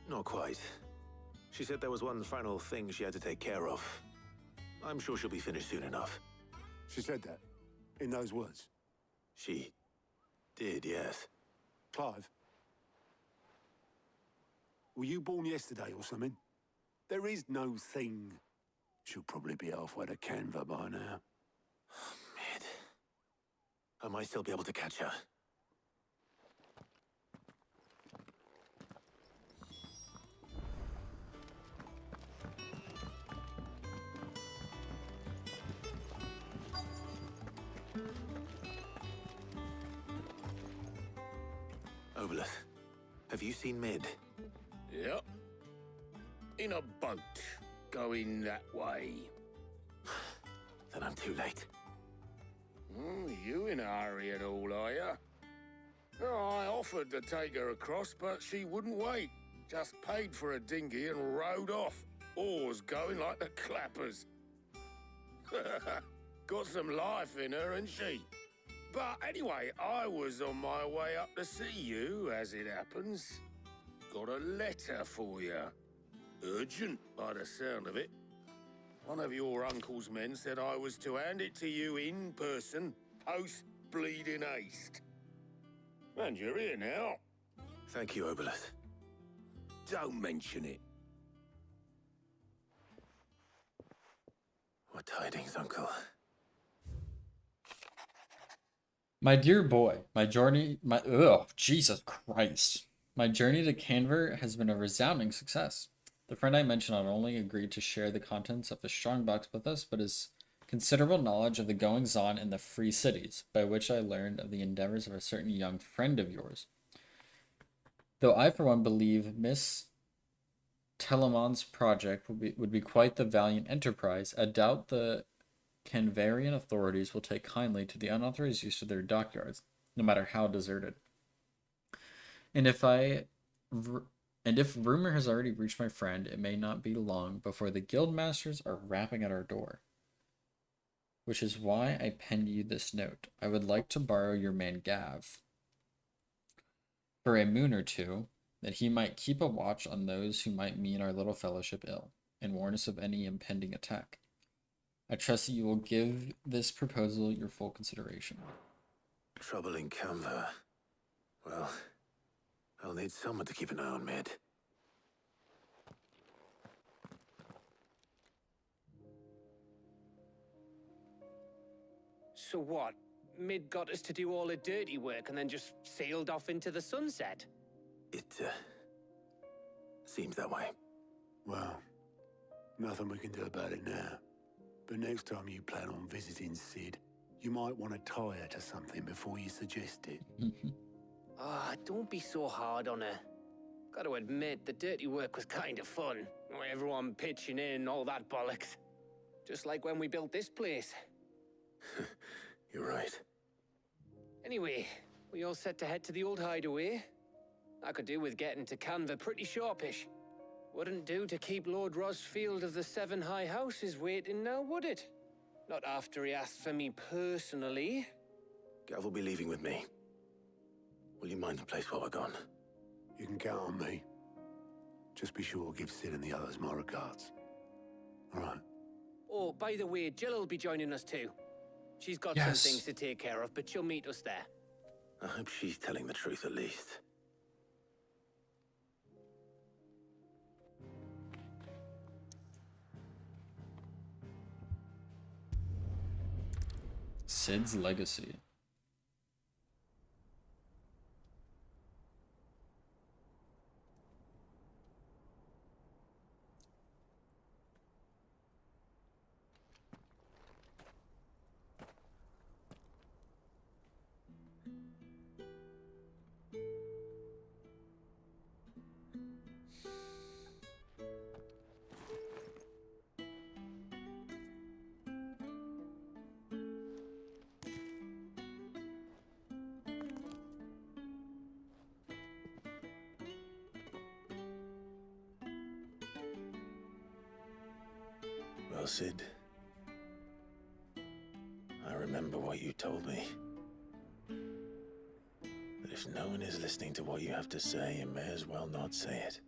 Not quite. She said there was one final thing she had to take care of. I'm sure she'll be finished soon enough. She said that? In those words? She did, yes. Clive? Were you born yesterday or something? There is no thing. She'll probably be halfway to Canva by now. Mid. I might still be able to catch her. Obolus, have you seen Mid? Yep. In a boat, going that way. Then I'm too late. You in a hurry at all, are you? I offered to take her across, but she wouldn't wait. Just paid for a dinghy and rowed off. Oars going like the clappers. Got some life in her, ain't she? But anyway, I was on my way up to see you, as it happens. Got a letter for you. Urgent, by the sound of it. One of your uncle's men said I was to hand it to you in person, post-bleeding haste. And you're here now. Thank you, Obolus. Don't mention it. What tidings, Uncle? My dear boy, Jesus Christ. My journey to Canver has been a resounding success. The friend I mentioned not only agreed to share the contents of the strongbox with us, but his considerable knowledge of the goings-on in the Free Cities, by which I learned of the endeavors of a certain young friend of yours. Though I, for one, believe Miss Telemon's project would be quite the valiant enterprise, I doubt the Canvarian authorities will take kindly to the unauthorized use of their dockyards, no matter how deserted. And if rumor has already reached my friend, it may not be long before the guildmasters are rapping at our door. Which is why I penned you this note. I would like to borrow your man Gav for a moon or two, that he might keep a watch on those who might mean our little fellowship ill, and warn us of any impending attack. I trust that you will give this proposal your full consideration. Trouble in Canva. Well, I'll need someone to keep an eye on Mid. So what? Mid got us to do all the dirty work and then just sailed off into the sunset? It Seems that way. Well, nothing we can do about it now. But next time you plan on visiting Sid, you might want to tie her to something before you suggest it. Ah, don't be so hard on her. Got to admit, the dirty work was kind of fun. Everyone pitching in, all that bollocks. Just like when we built this place. You're right. Anyway, we all set to head to the old hideaway. I could do with getting to Canva pretty sharpish. Wouldn't do to keep Lord Rosfield of the Seven High Houses waiting now, would it? Not after he asked for me personally. Gav will be leaving with me. Will you mind the place while we're gone? You can count on me. Just be sure to give Sid and the others my regards. All right. Oh, by the way, Jill will be joining us too. She's got Yes. some things to take care of, but she'll meet us there. I hope she's telling the truth at least. Sid's legacy. Well, Sid, I remember what you told me. That if no one is listening to what you have to say, you may as well not say it.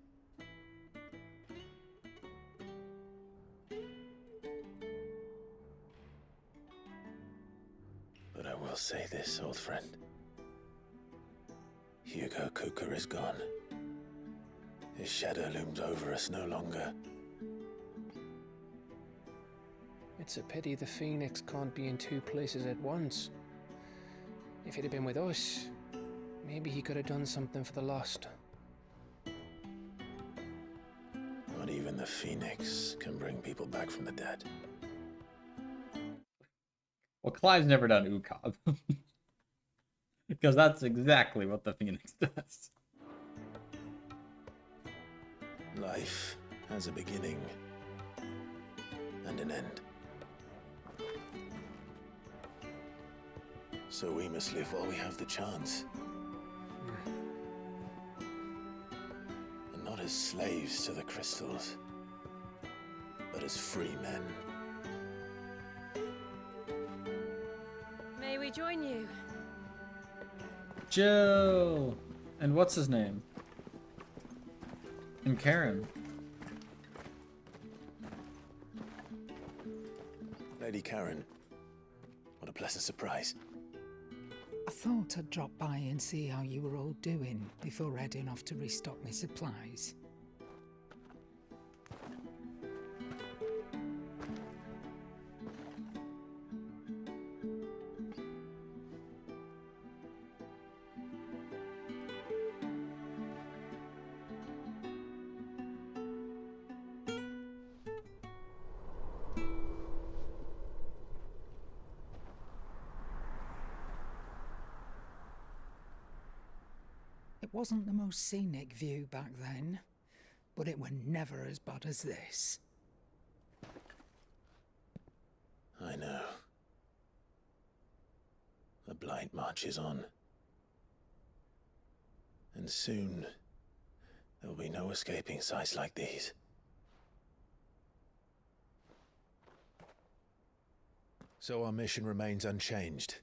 But I will say this, old friend. Hugo Cooker is gone. His shadow looms over us no longer. It's a pity the Phoenix can't be in two places at once. If he'd have been with us, maybe he could have done something for the lost. Not even the Phoenix can bring people back from the dead. Well, Clive's never done UCOB. Because that's exactly what the Phoenix does. Life has a beginning and an end. So we must live while we have the chance. And not as slaves to the crystals, but as free men. May we join you? Jill! And what's his name? And Karen. Lady Karen, what a pleasant surprise. I thought I'd drop by and see how you were all doing before heading off to restock my supplies. It wasn't the most scenic view back then, but it were never as bad as this. I know. The blight marches on. And soon, there will be no escaping sights like these. So our mission remains unchanged.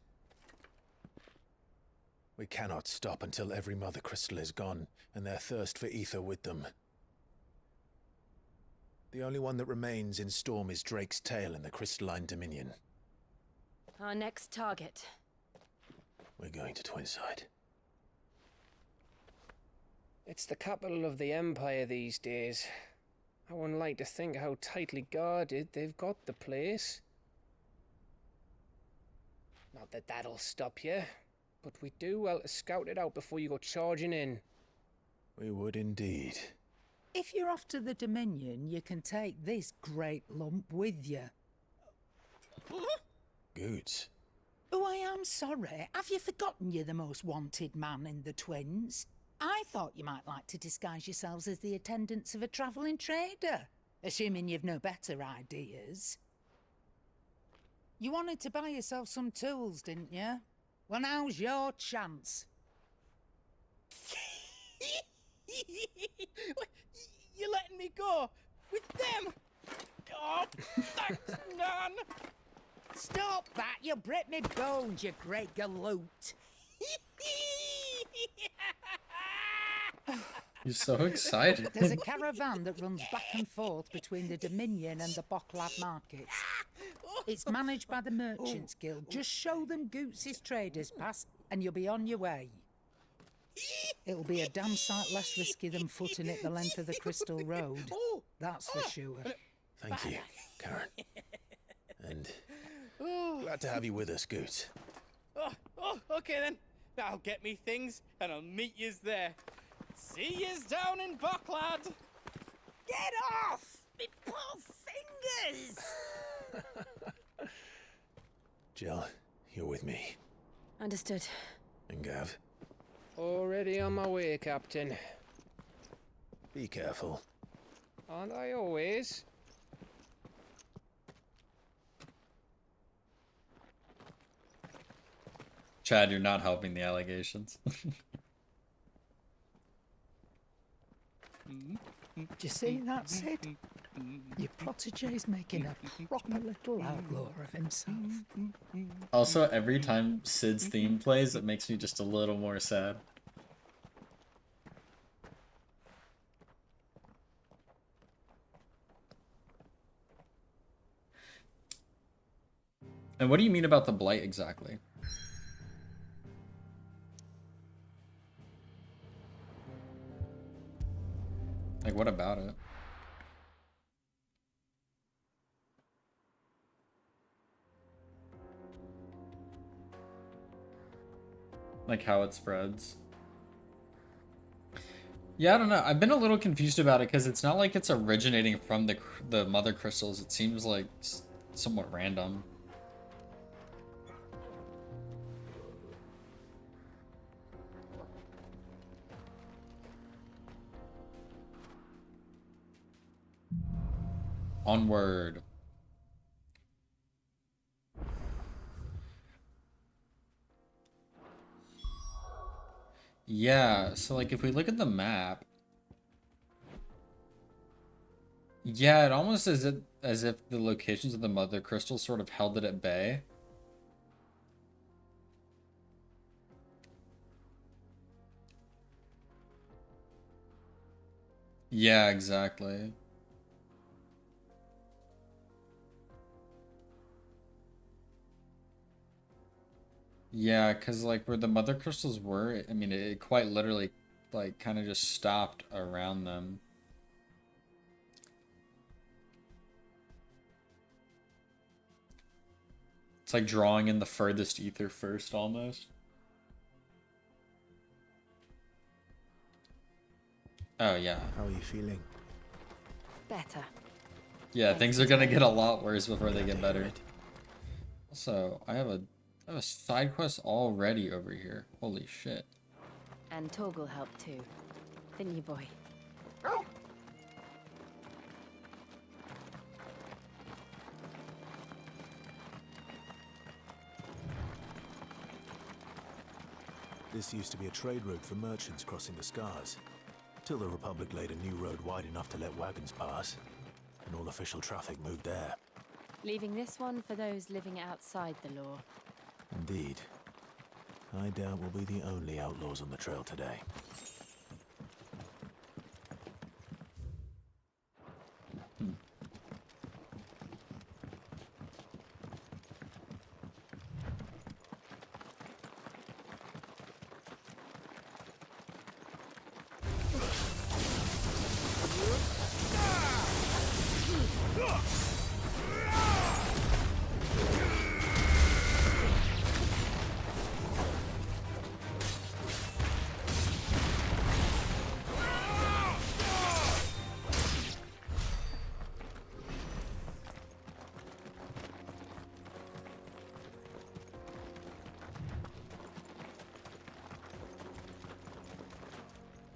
We cannot stop until every Mother Crystal is gone, and their thirst for ether with them. The only one that remains in Storm is Drake's tail in the Crystalline Dominion. Our next target. We're going to Twinside. It's the capital of the Empire these days. I wouldn't like to think how tightly guarded they've got the place. Not that that'll stop you, but we'd do well to scout it out before you go charging in. We would indeed. If you're off to the Dominion, you can take this great lump with you. Goods. Oh, I am sorry. Have you forgotten you're the most wanted man in the Twins? I thought you might like to disguise yourselves as the attendants of a travelling trader, assuming you've no better ideas. You wanted to buy yourself some tools, didn't you? Well, now's your chance. You're letting me go with them? Oh, thanks, Nan. Stop that! You'll break me bones, you great galoot. You're so excited. There's a caravan that runs back and forth between the Dominion and the Bocklad markets. It's managed by the Merchants Guild. Just show them Goots' traders pass and you'll be on your way. It'll be a damn sight less risky than footing it the length of the Crystal Road. That's for sure. Thank you, Karen. And glad to have you with us, Goots. Okay then. I'll get me things and I'll meet yous there. See yous down in Bocklad. Get off! Me poor fingers! Jill, you're with me. Understood. And Gav, Already on my way, Captain. be careful. Aren't I always? Chad, you're not helping the allegations. Do you see that, Sid? Your protege's making a proper little outlaw of himself. Also, every time Sid's theme plays, it makes me just a little more sad. And what do you mean about the blight exactly? Like, what about it? Like how it spreads. Yeah, I don't know. I've been a little confused about it because it's not like it's originating from the mother crystals. It seems like somewhat random. Onward. Yeah, so like if we look at the map, yeah, it almost is as if the locations of the mother crystals sort of held it at bay. Yeah, exactly. Yeah, because like where the mother crystals were, I mean, it quite literally like kind of just stopped around them. It's like drawing in the furthest ether first, almost. Oh, yeah. How are you feeling? Better. Yeah, things are gonna get a lot worse before they get better. Also, I have a side quest already over here. Holy shit. And Torgal helped too. Didn't you, boy? This used to be a trade route for merchants crossing the Scars, till the Republic laid a new road wide enough to let wagons pass, and all official traffic moved there. Leaving this one for those living outside the law. Indeed. I doubt we'll be the only outlaws on the trail today.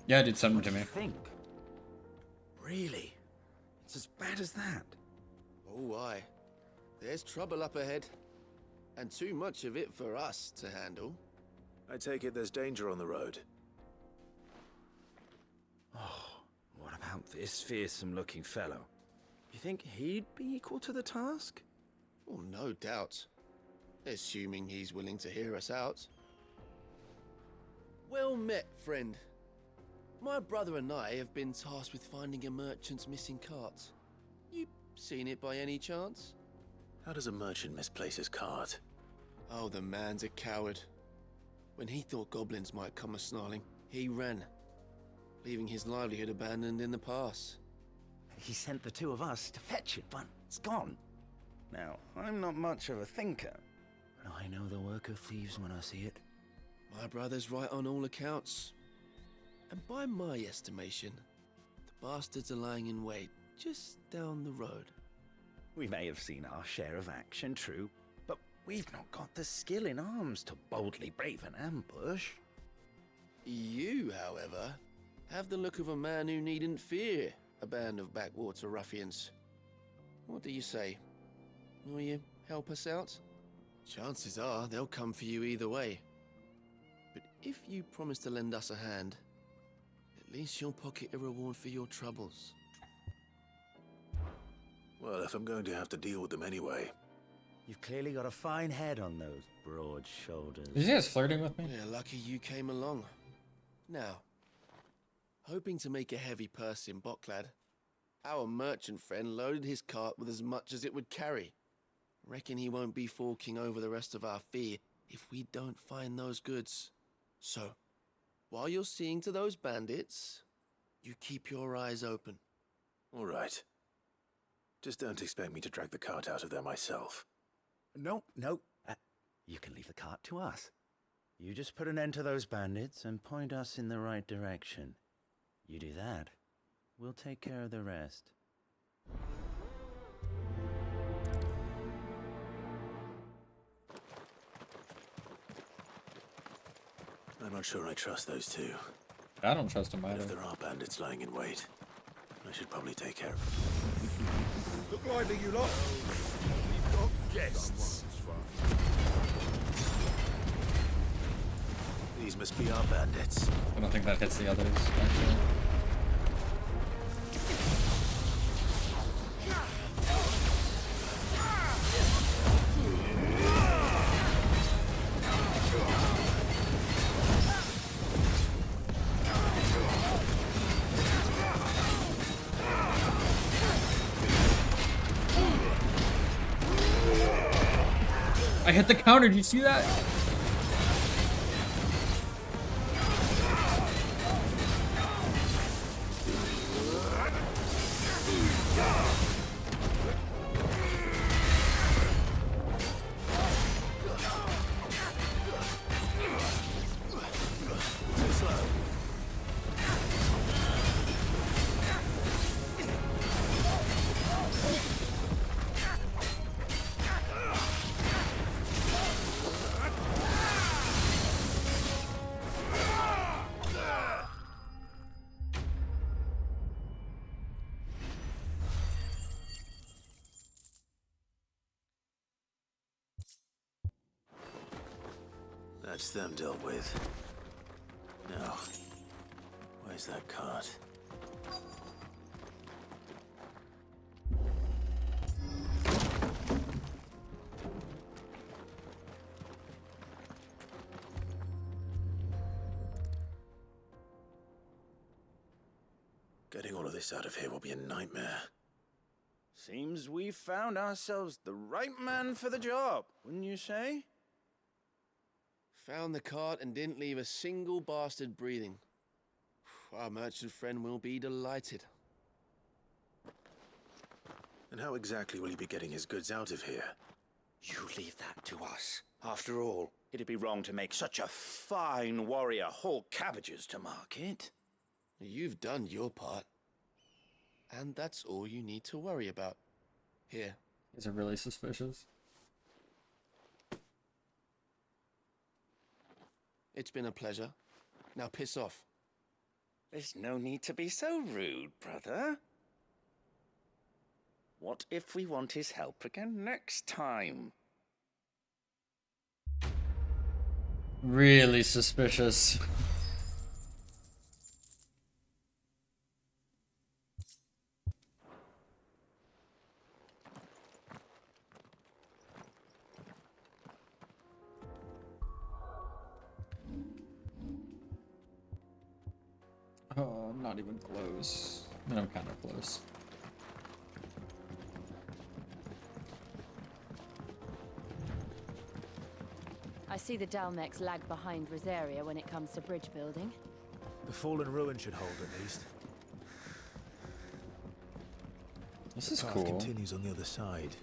Yeah, it did something What to do me. you think? Really? It's as bad as that? Oh, aye. There's trouble up ahead. And too much of it for us to handle. I take it there's danger on the road. Oh, what about this fearsome-looking fellow? You think he'd be equal to the task? Oh, no doubt. Assuming he's willing to hear us out. Well met, friend. My brother and I have been tasked with finding a merchant's missing cart. You seen it by any chance? How does a merchant misplace his cart? Oh, the man's a coward. When he thought goblins might come a-snarling, he ran, leaving his livelihood abandoned in the pass. He sent the two of us to fetch it, but it's gone. Now, I'm not much of a thinker, but I know the work of thieves when I see it. My brother's right on all accounts. And by my estimation, the bastards are lying in wait just down the road. We may have seen our share of action, true, but we've not got the skill in arms to boldly brave an ambush. You, however, have the look of a man who needn't fear a band of backwater ruffians. What do you say? Will you help us out? Chances are they'll come for you either way. But if you promise to lend us a hand, at least you'll pocket a reward for your troubles. Well, if I'm going to have to deal with them anyway. You've clearly got a fine head on those broad shoulders. Is he guys flirting with me? Yeah, lucky you came along. Now, hoping to make a heavy purse in Boklad, our merchant friend loaded his cart with as much as it would carry. Reckon he won't be forking over the rest of our fee if we don't find those goods. So, while you're seeing to those bandits, you keep your eyes open. All right. Just don't expect me to drag the cart out of there myself. No. You can leave the cart to us. You just put an end to those bandits and point us in the right direction. You do that, we'll take care of the rest. I'm not sure I trust those two. I don't trust him either. If there are bandits lying in wait, I should probably take care of them. Look lively, you lot. We've got guests. These must be our bandits. I don't think that hits the others, actually. I hit the counter, did you see that? That's them dealt with. Now, where's that cart? Getting all of this out of here will be a nightmare. Seems we've found ourselves the right man for the job, wouldn't you say? Found the cart and didn't leave a single bastard breathing. Our merchant friend will be delighted. And how exactly will he be getting his goods out of here? You leave that to us. After all, it'd be wrong to make such a fine warrior haul cabbages to market. You've done your part. And that's all you need to worry about. Here. Is it really suspicious? It's been a pleasure. Now piss off. There's no need to be so rude, brother. What if we want his help again next time? Really suspicious. Oh, I'm not even close. I mean, I'm kind of close. I see the Dalmex lag behind Rosaria when it comes to bridge building. The fallen ruin should hold at least. This is the path cool. Continues on the other side.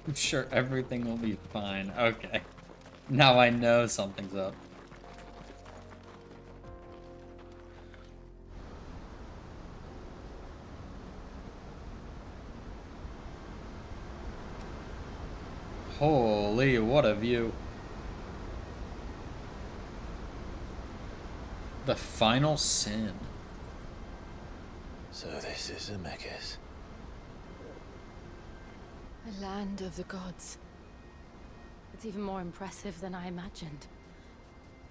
I'm sure everything will be fine. Okay. Now I know something's up. Holy, what a view. The final sin. So this is Zemeckis. The land of the gods. It's even more impressive than I imagined.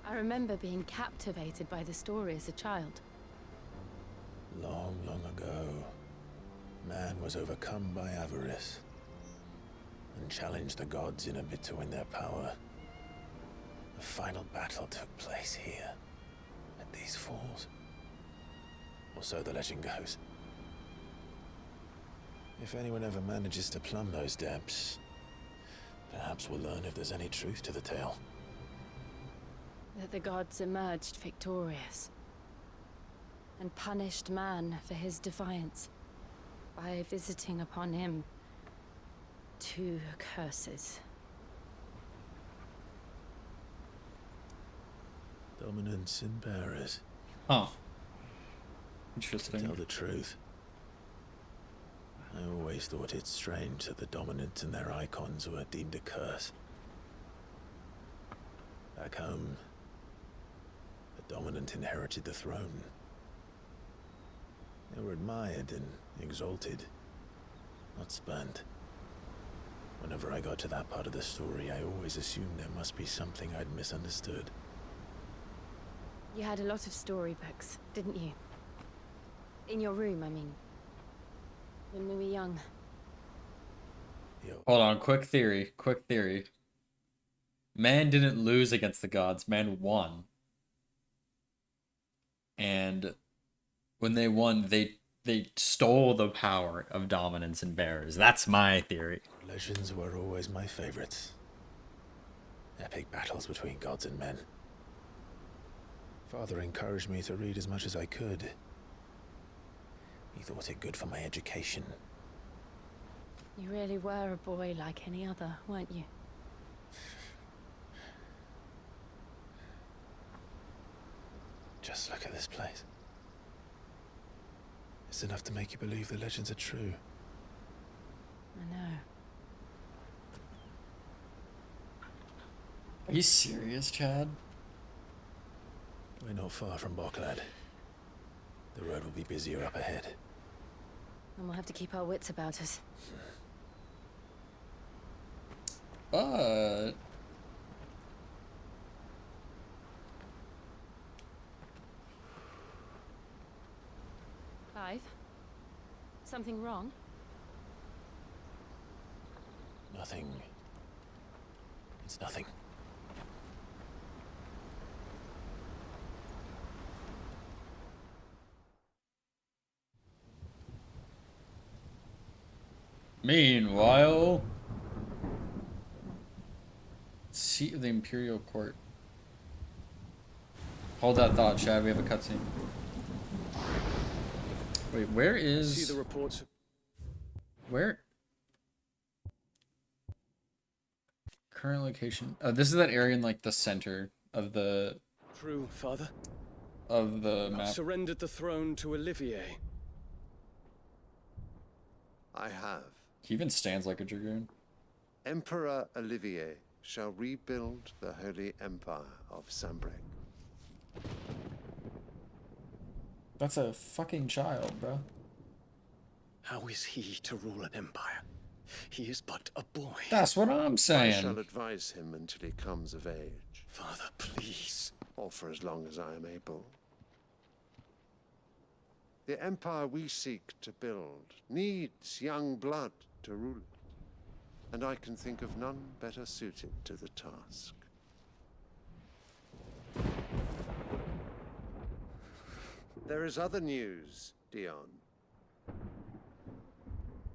I remember being captivated by the story as a child. Long, long ago, man was overcome by avarice and challenged the gods in a bid to win their power. The final battle took place here, at these falls. Or so the legend goes. If anyone ever manages to plumb those depths, perhaps we'll learn if there's any truth to the tale. That the gods emerged victorious and punished man for his defiance by visiting upon him 2 curses. Dominance and bearers. Huh. Interesting. To tell the truth, I always thought it strange that the dominant and their icons were deemed a curse. Back home, the dominant inherited the throne. They were admired and exalted, not spurned. Whenever I got to that part of the story, I always assumed there must be something I'd misunderstood. You had a lot of storybooks, didn't you? In your room, I mean. When we were young. Hold on, quick theory. Man didn't lose against the gods, man won. And when they won, they stole the power of dominance and bearers. That's my theory. Legends were always my favorites. Epic battles between gods and men. Father encouraged me to read as much as I could. He thought it good for my education. You really were a boy like any other, weren't you? Just look at this place. It's enough to make you believe the legends are true. I know. Are you serious, Chad? We're not far from Boklad. The road will be busier up ahead. And we'll have to keep our wits about us. But... Clive? Something wrong? Nothing. It's nothing. Meanwhile, seat of the Imperial Court. Hold that thought, Chad. We have a cutscene. Wait, where is? See the reports. Where? Current location. Oh, this is that area in like the center of the. True, Father. Of the map. I've surrendered the throne to Olivier. I have. He even stands like a dragoon. Emperor Olivier shall rebuild the Holy Empire of Sambrec. That's a fucking child, bro. How is he to rule an empire? He is but a boy. That's what I'm saying. I shall advise him until he comes of age. Father, please. Or for as long as I am able. The empire we seek to build needs young blood to rule it, and I can think of none better suited to the task. There is other news, Dion.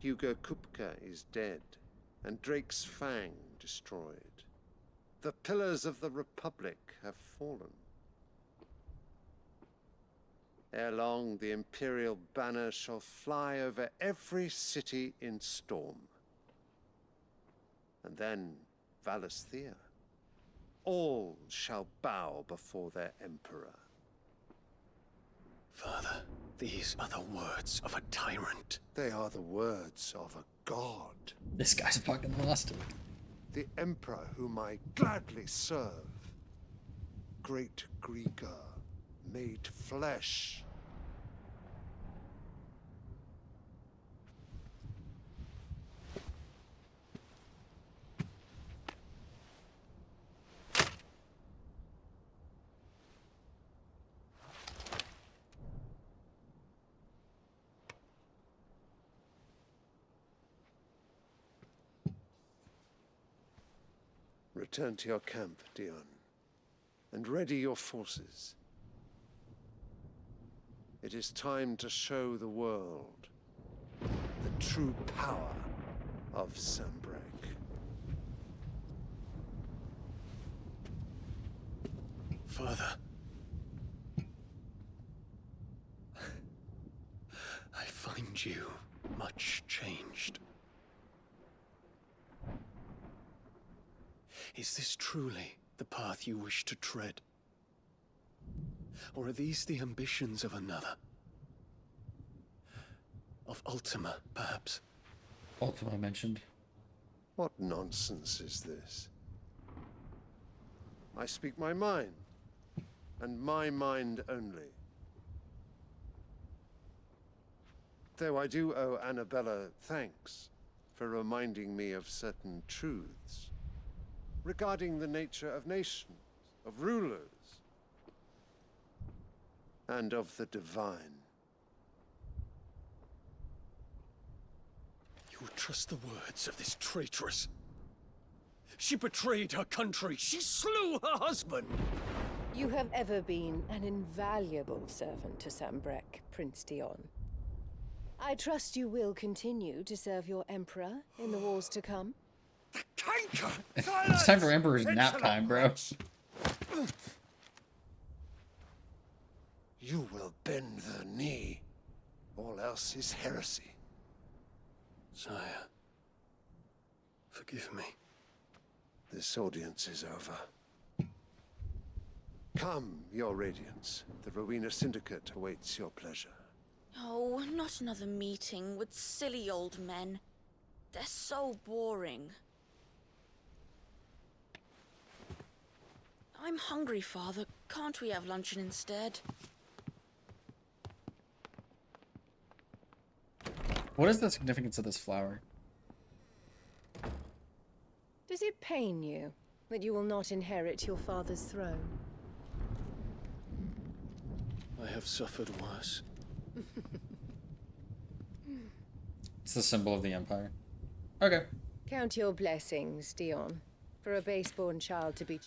Hugo Kupka is dead, and Drake's Fang destroyed. The pillars of the Republic have fallen. Ere long, the Imperial banner shall fly over every city in Storm. And then Valisthea. All shall bow before their Emperor. Father, these are the words of a tyrant. They are the words of a god. This guy's fucking lost it. The Emperor whom I gladly serve. Great Greeker, made flesh. Return to your camp, Dion, and ready your forces. It is time to show the world the true power of Sambrec. Father. I find you much changed. Is this truly the path you wish to tread? Or are these the ambitions of another? Of Ultima, perhaps? Ultima mentioned. What nonsense is this? I speak my mind, and my mind only. Though I do owe Annabella thanks for reminding me of certain truths regarding the nature of nations, of rulers, and of the divine. You would trust the words of this traitress? She betrayed her country. She slew her husband. You have ever been an invaluable servant to Sambrec, Prince Dion. I trust you will continue to serve your Emperor in the wars to come. It's time for Emperor's nap time, bro. You will bend the knee. All else is heresy. Sire, forgive me. This audience is over. Come, your radiance. The Rowena Syndicate awaits your pleasure. Oh, not another meeting with silly old men. They're so boring. I'm hungry, Father. Can't we have luncheon instead? What is the significance of this flower? Does it pain you that you will not inherit your father's throne? I have suffered worse. It's the symbol of the Empire. Okay. Count your blessings, Dion, for a base-born child to be...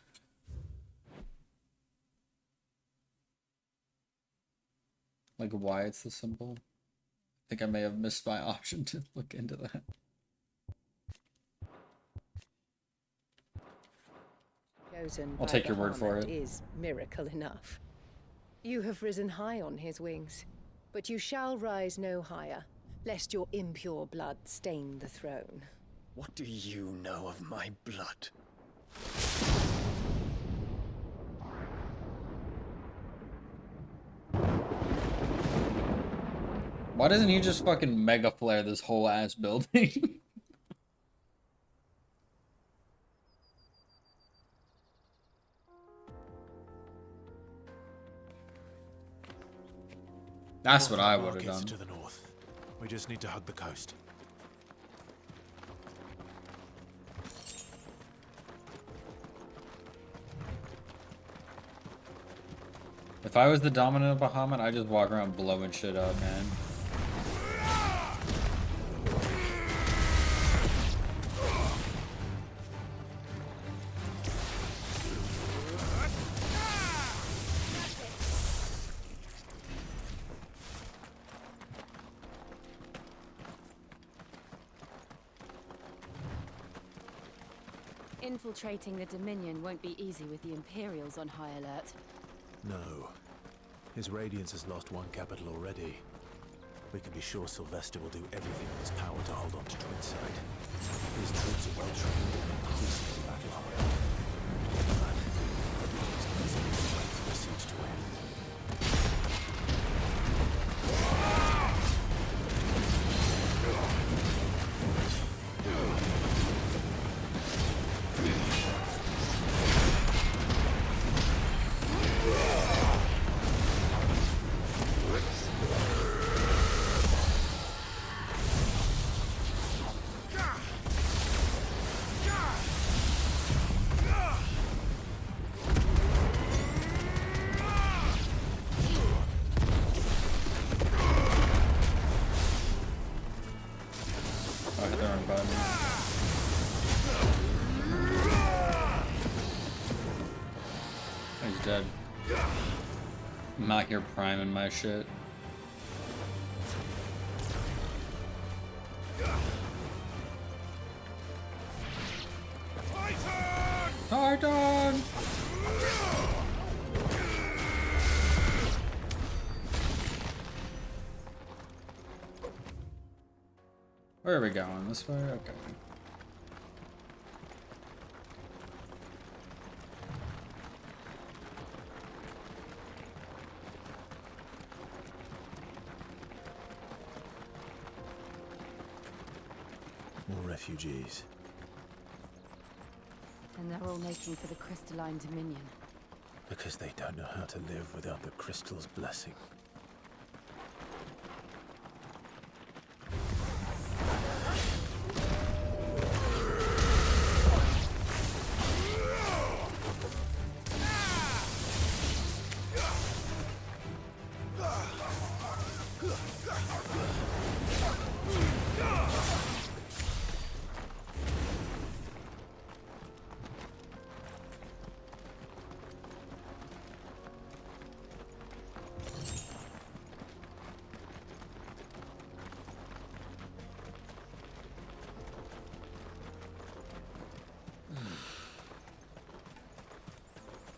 Like why it's the symbol? I think I may have missed my option to look into that. Chosen I'll by take your word for Bahamut it. is miracle enough. You have risen high on his wings, but you shall rise no higher, lest your impure blood stain the throne. What do you know of my blood? Why doesn't he just fucking mega flare this whole ass building? That's what I would have done. To the north. We just need to hug the coast. If I was the dominant of Bahamut, I'd just walk around blowing shit up, man. Infiltrating the Dominion won't be easy with the Imperials on high alert. No. His Radiance has lost one capital already. We can be sure Sylvester will do everything in his power to hold on to Twinside. His troops are well trained and increasingly battle-hardened. But Radiance needs a big strength for the siege to end. He's dead. I'm out here priming my shit. Titan! Where are we going? This way? Okay. More refugees. And they're all making for the crystalline Dominion. Because they don't know how to live without the crystal's blessing.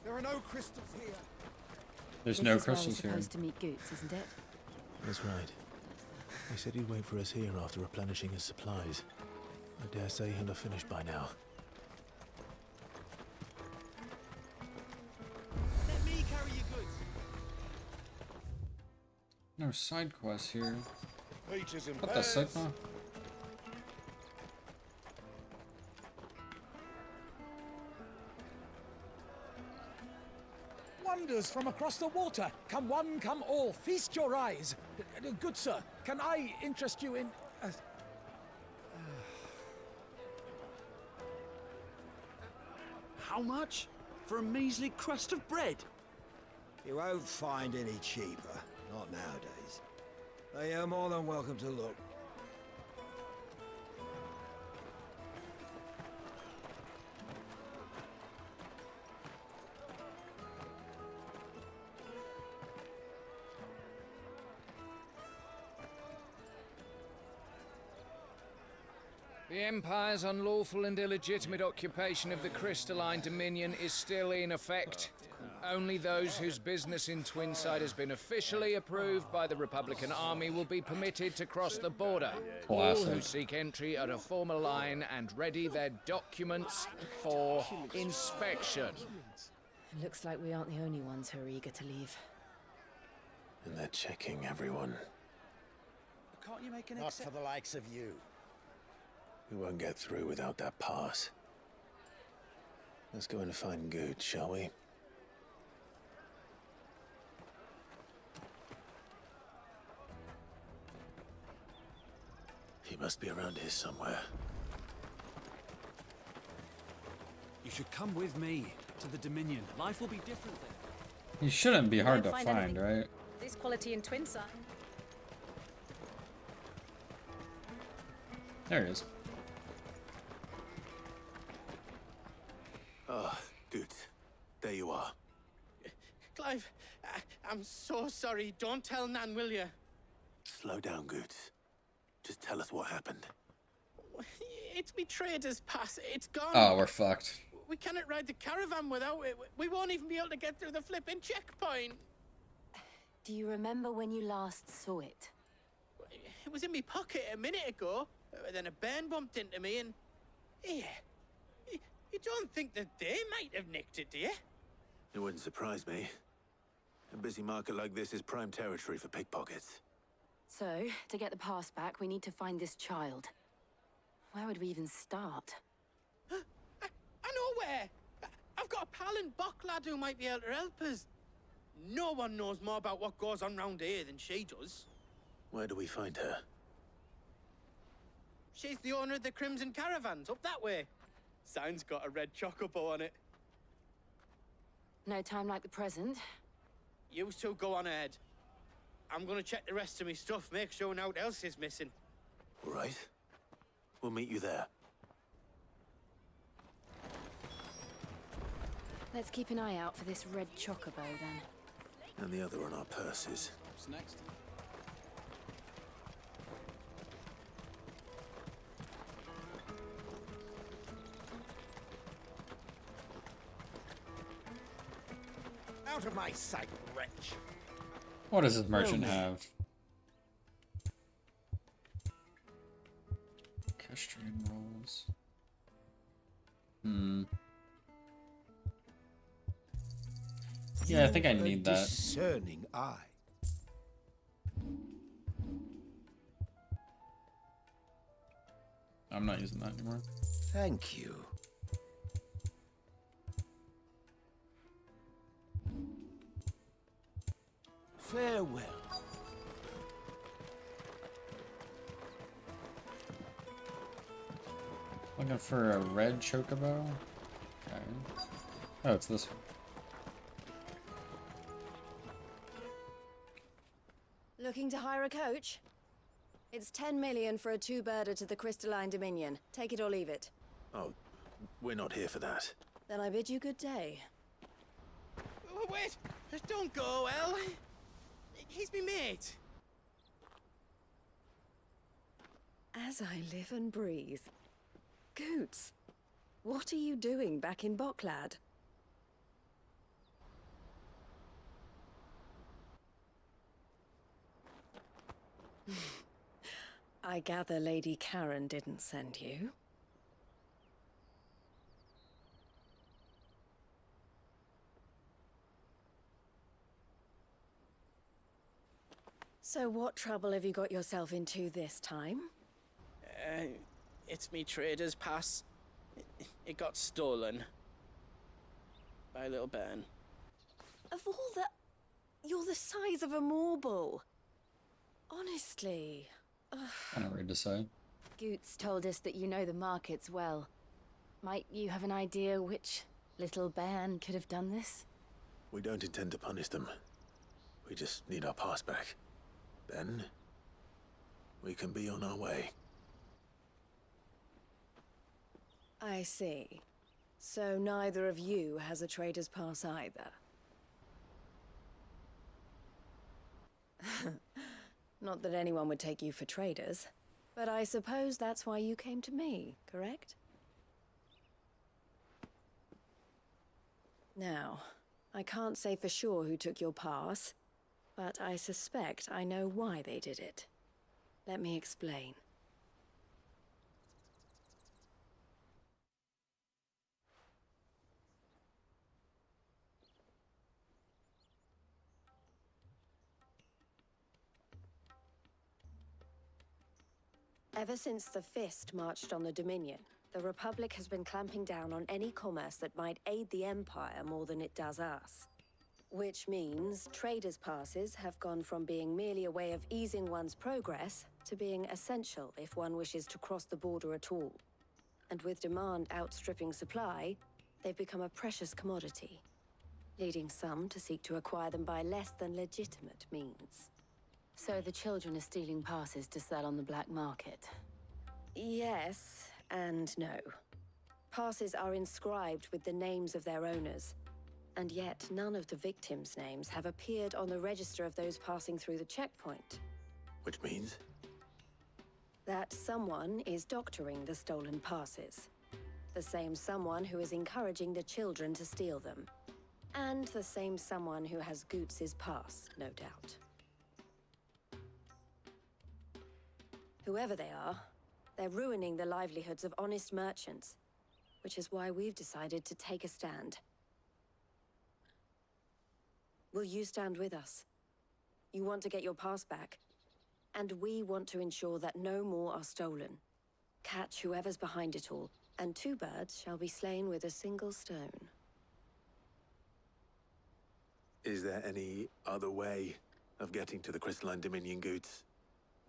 There are no crystals here. There's no crystals here. This is where we're supposed to meet Goots, isn't it? That's right. He said he'd wait for us here after replenishing his supplies. I dare say he'll have finished by now. Let me carry your goods. No side quests here. Peaches and What the Sigma? Wonders from across the water. Come one, come all. Feast your eyes. Good sir, can I interest you in... How much? For a measly crust of bread? You won't find any cheaper. Not nowadays. Though you're more than welcome to look. The Empire's unlawful and illegitimate occupation of the Crystalline Dominion is still in effect. Only those whose business in Twinside has been officially approved by the Republican Army will be permitted to cross the border. All who seek entry are to form a line and ready their documents for inspection. Looks like we aren't the only ones who are eager to leave. And they're checking everyone. Can't you make an Not for the likes of you. We won't get through without that pass. Let's go and find Good, shall we? He must be around here somewhere. You should come with me to the Dominion. Life will be different then. He shouldn't be hard to find, right? This quality in Twinside. There he is. Oh, Good. There you are. Clive, I'm so sorry. Don't tell Nan, will you? Slow down, Good. Just tell us what happened. It's me trader's pass. It's gone. Oh, we're fucked. We cannot ride the caravan without it. We won't even be able to get through the flipping checkpoint. Do you remember when you last saw it? It was in my pocket a minute ago. Then a bairn bumped into me and... Yeah. You don't think that they might have nicked it, do you? It wouldn't surprise me. A busy market like this is prime territory for pickpockets. So, to get the pass back, we need to find this child. Where would we even start? I know where! I've got a pal in Bocklad who might be able to help us. No one knows more about what goes on round here than she does. Where do we find her? She's the owner of the Crimson Caravans, up that way. Sign's got a red chocobo on it. No time like the present. You two go on ahead. I'm gonna check the rest of my stuff, make sure nothing else is missing. All right. We'll meet you there. Let's keep an eye out for this red chocobo, then. And the other on our purses. What's next? Out of my sight, wretch. What does this merchant have? Equestrian rolls. Yeah, I think I need that. Discerning eye. I'm not using that anymore. Thank you. Farewell. Looking for a red chocobo. Okay. Oh, it's this one. Looking to hire a coach? It's 10 million for a two-birder to the Crystalline Dominion. Take it or leave it. Oh, we're not here for that. Then I bid you good day. Wait! Don't go, El! He's me mate. As I live and breathe. Goots, what are you doing back in Bocklad? I gather Lady Karen didn't send you. So what trouble have you got yourself into this time? It's me trader's pass. It got stolen. By a little bairn. Of all the... You're the size of a marble. Honestly. Kind of weird to say. Goots told us that you know the markets well. Might you have an idea which little bairn could have done this? We don't intend to punish them. We just need our pass back. Then, we can be on our way. I see. So neither of you has a trader's pass either. Not that anyone would take you for traders, But I suppose that's why you came to me, correct? Now, I can't say for sure who took your pass, but I suspect I know why they did it. Let me explain. Ever since the Fist marched on the Dominion, the Republic has been clamping down on any commerce that might aid the Empire more than it does us. Which means traders' passes have gone from being merely a way of easing one's progress to being essential if one wishes to cross the border at all. And with demand outstripping supply, they've become a precious commodity, leading some to seek to acquire them by less than legitimate means. So the children are stealing passes to sell on the black market? Yes and no. Passes are inscribed with the names of their owners, and yet none of the victims' names have appeared on the register of those passing through the checkpoint. Which means? That someone is doctoring the stolen passes. The same someone who is encouraging the children to steal them. And the same someone who has Goots's pass, no doubt. Whoever they are, they're ruining the livelihoods of honest merchants, which is why we've decided to take a stand. Will you stand with us? You want to get your pass back, and we want to ensure that no more are stolen. Catch whoever's behind it all, and two birds shall be slain with a single stone. Is there any other way of getting to the Crystalline Dominion, Goots?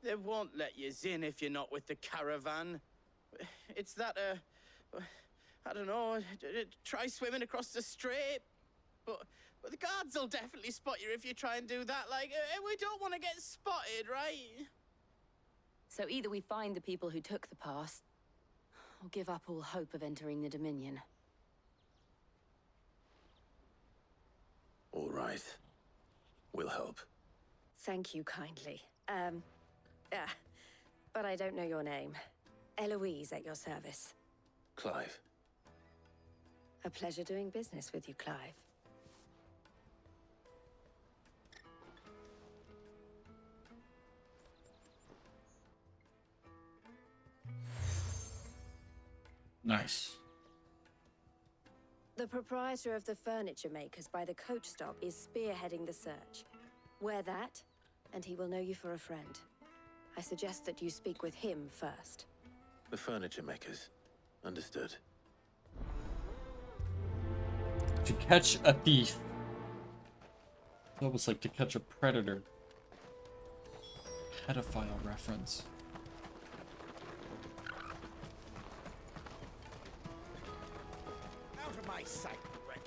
They won't let you in if you're not with the caravan. It's that, I don't know, try swimming across the strait. But the guards will definitely spot you if you try and do that. Like, we don't want to get spotted, right? So either we find the people who took the pass, or give up all hope of entering the Dominion. All right. We'll help. Thank you kindly. But I don't know your name. Eloise at your service. Clive. A pleasure doing business with you, Clive. Nice. The proprietor of the furniture makers by the coach stop is spearheading the search. Wear that, and he will know you for a friend. I suggest that you speak with him first. The furniture makers. Understood. To catch a thief. It's almost like to catch a predator. Pedophile reference. Out of my sight, wretch!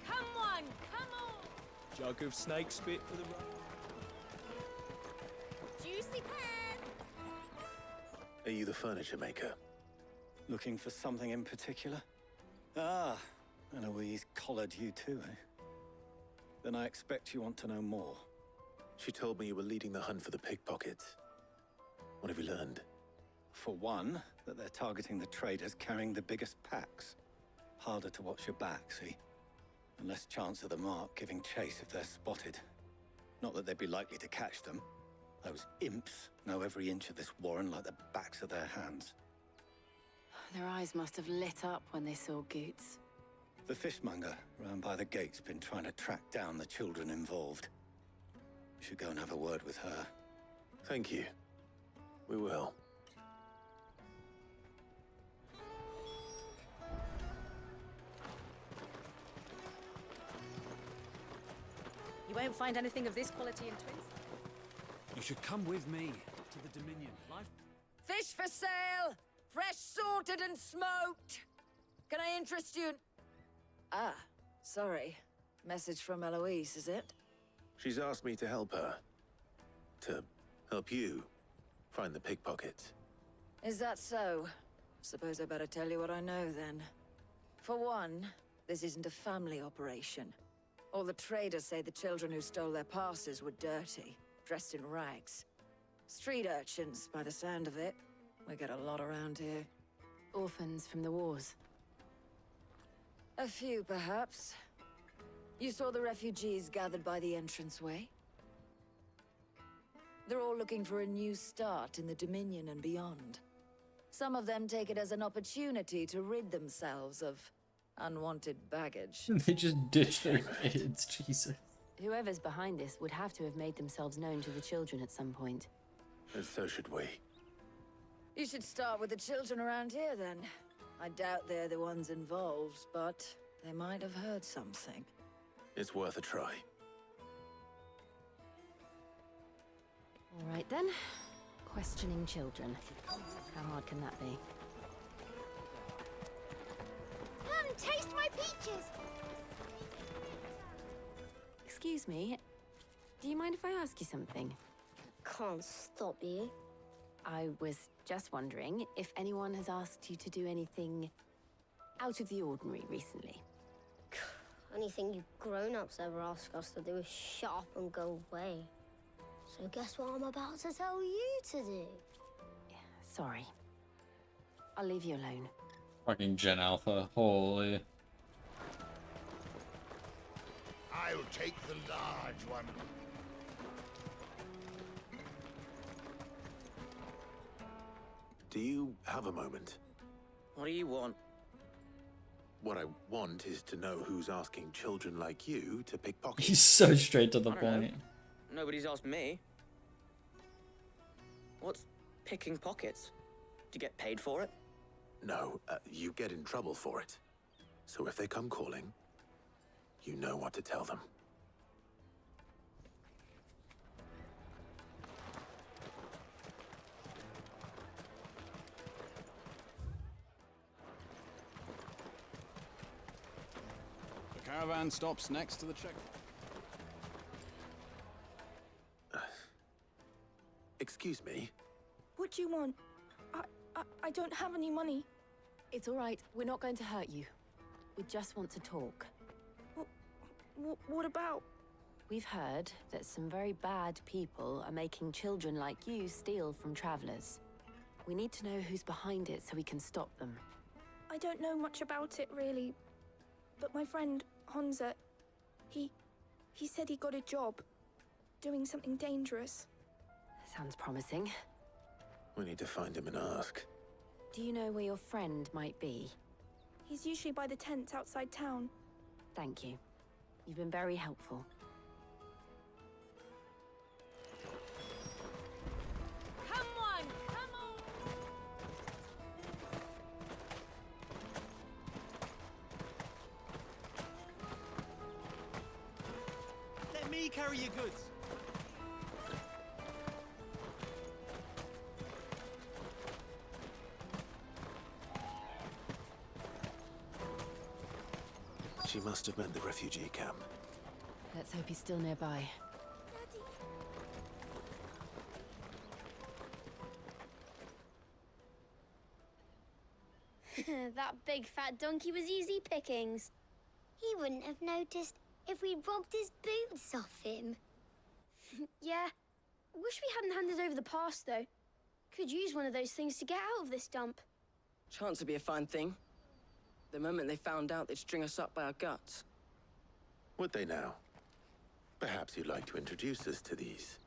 Come on, come on! Jug of snake spit for the run. Juicy pears! Are you the furniture maker? Looking for something in particular? Ah, Eloise collared you too, eh? Then I expect you want to know more. She told me you were leading the hunt for the pickpockets. What have you learned? For one, that they're targeting the traders carrying the biggest packs. Harder to watch your back, see? And less chance of the mark giving chase if they're spotted. Not that they'd be likely to catch them. Those imps know every inch of this warren like the backs of their hands. Their eyes must have lit up when they saw Goots. The fishmonger round by the gate's been trying to track down the children involved. We should go and have a word with her. Thank you. We will. You won't find anything of this quality in Twins. You should come with me to the Dominion. Life. Fish for sale! Fresh sorted and smoked! Can I interest you in... Ah, sorry. Message from Eloise, is it? She's asked me to help her. To help you find the pickpockets. Is that so? Suppose I better tell you what I know then. For one, this isn't a family operation. All the traders say the children who stole their passes were dirty, dressed in rags. Street urchins, by the sound of it. We get a lot around here. Orphans from the wars. A few, perhaps. You saw the refugees gathered by the entranceway? They're all looking for a new start in the Dominion and beyond. Some of them take it as an opportunity to rid themselves of unwanted baggage. They just ditch their kids, Jesus. Whoever's behind this would have to have made themselves known to the children at some point. And so should we. You should start with the children around here, then. I doubt they're the ones involved, but they might have heard something. It's worth a try. All right, then. Questioning children. How hard can that be? Come, taste my peaches! Excuse me. Do you mind if I ask you something? Can't stop you. I was just wondering if anyone has asked you to do anything out of the ordinary recently. Anything you grown-ups ever ask us to do is shut up and go away. So guess what I'm about to tell you to do? Sorry. I'll leave you alone. Fucking Gen Alpha, holy. I'll take the large one. Do you have a moment? What do you want? What I want is to know who's asking children like you to pick pockets. He's so straight to the I don't know. point. Nobody's asked me. What's picking pockets? Do you get paid for it? No, you get in trouble for it. So if they come calling, you know what to tell them. The caravan stops next to the check. Excuse me? What do you want? I don't have any money. It's all right. We're not going to hurt you. We just want to talk. What about? We've heard that some very bad people are making children like you steal from travelers. We need to know who's behind it so we can stop them. I don't know much about it, really. But my friend, Hansa, he said he got a job doing something dangerous. Sounds promising. We need to find him and ask. Do you know where your friend might be? He's usually by the tents outside town. Thank you. You've been very helpful. Come on! Come on! Let me carry your goods. She must have meant the refugee camp. Let's hope he's still nearby. That big fat donkey was easy pickings. He wouldn't have noticed if we robbed his boots off him. Yeah. Wish we hadn't handed over the pass, though. Could use one of those things to get out of this dump. Chance would be a fine thing. The moment they found out, they'd string us up by our guts. Would they now? Perhaps you'd like to introduce us to these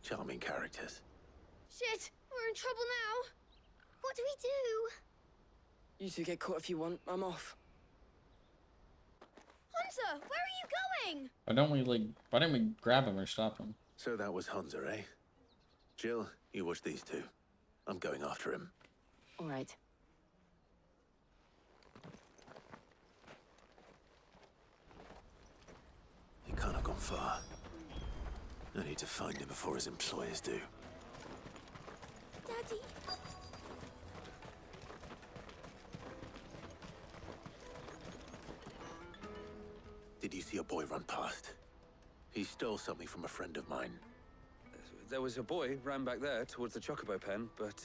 charming characters. Shit, we're in trouble now. What do we do? You two get caught if you want. I'm off. Hunter, where are you going? Why didn't we grab him or stop him? So that was Hansa, eh? Jill, you watch these two. I'm going after him. All right. He can't have gone far. I need to find him before his employers do. Daddy. Did you see a boy run past? He stole something from a friend of mine. There was a boy ran back there towards the chocobo pen, but...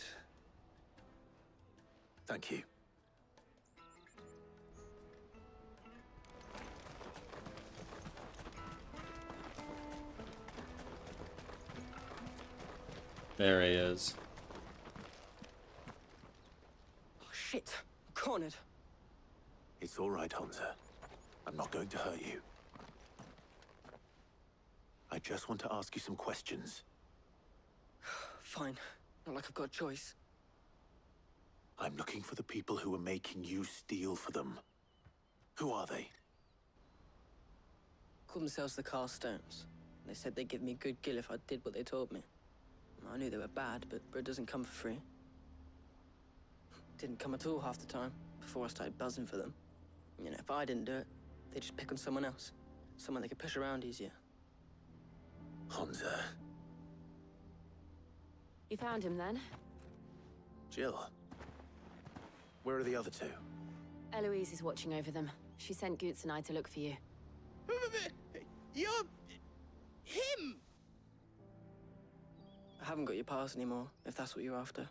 Thank you. There he is. Oh, shit. Cornered. It's all right, Hansa. I'm not going to hurt you. I just want to ask you some questions. Fine. Not like I've got a choice. I'm looking for the people who are making you steal for them. Who are they? Called themselves the Carstones. They said they'd give me good gill if I did what they told me. I knew they were bad, but bread doesn't come for free. Didn't come at all half the time, before I started buzzing for them. You know, if I didn't do it, they'd just pick on someone else. Someone they could push around easier. Hansa. You found him then? Jill. Where are the other two? Eloise is watching over them. She sent Goots and I to look for you. You're... him! I haven't got your pass anymore, if that's what you're after.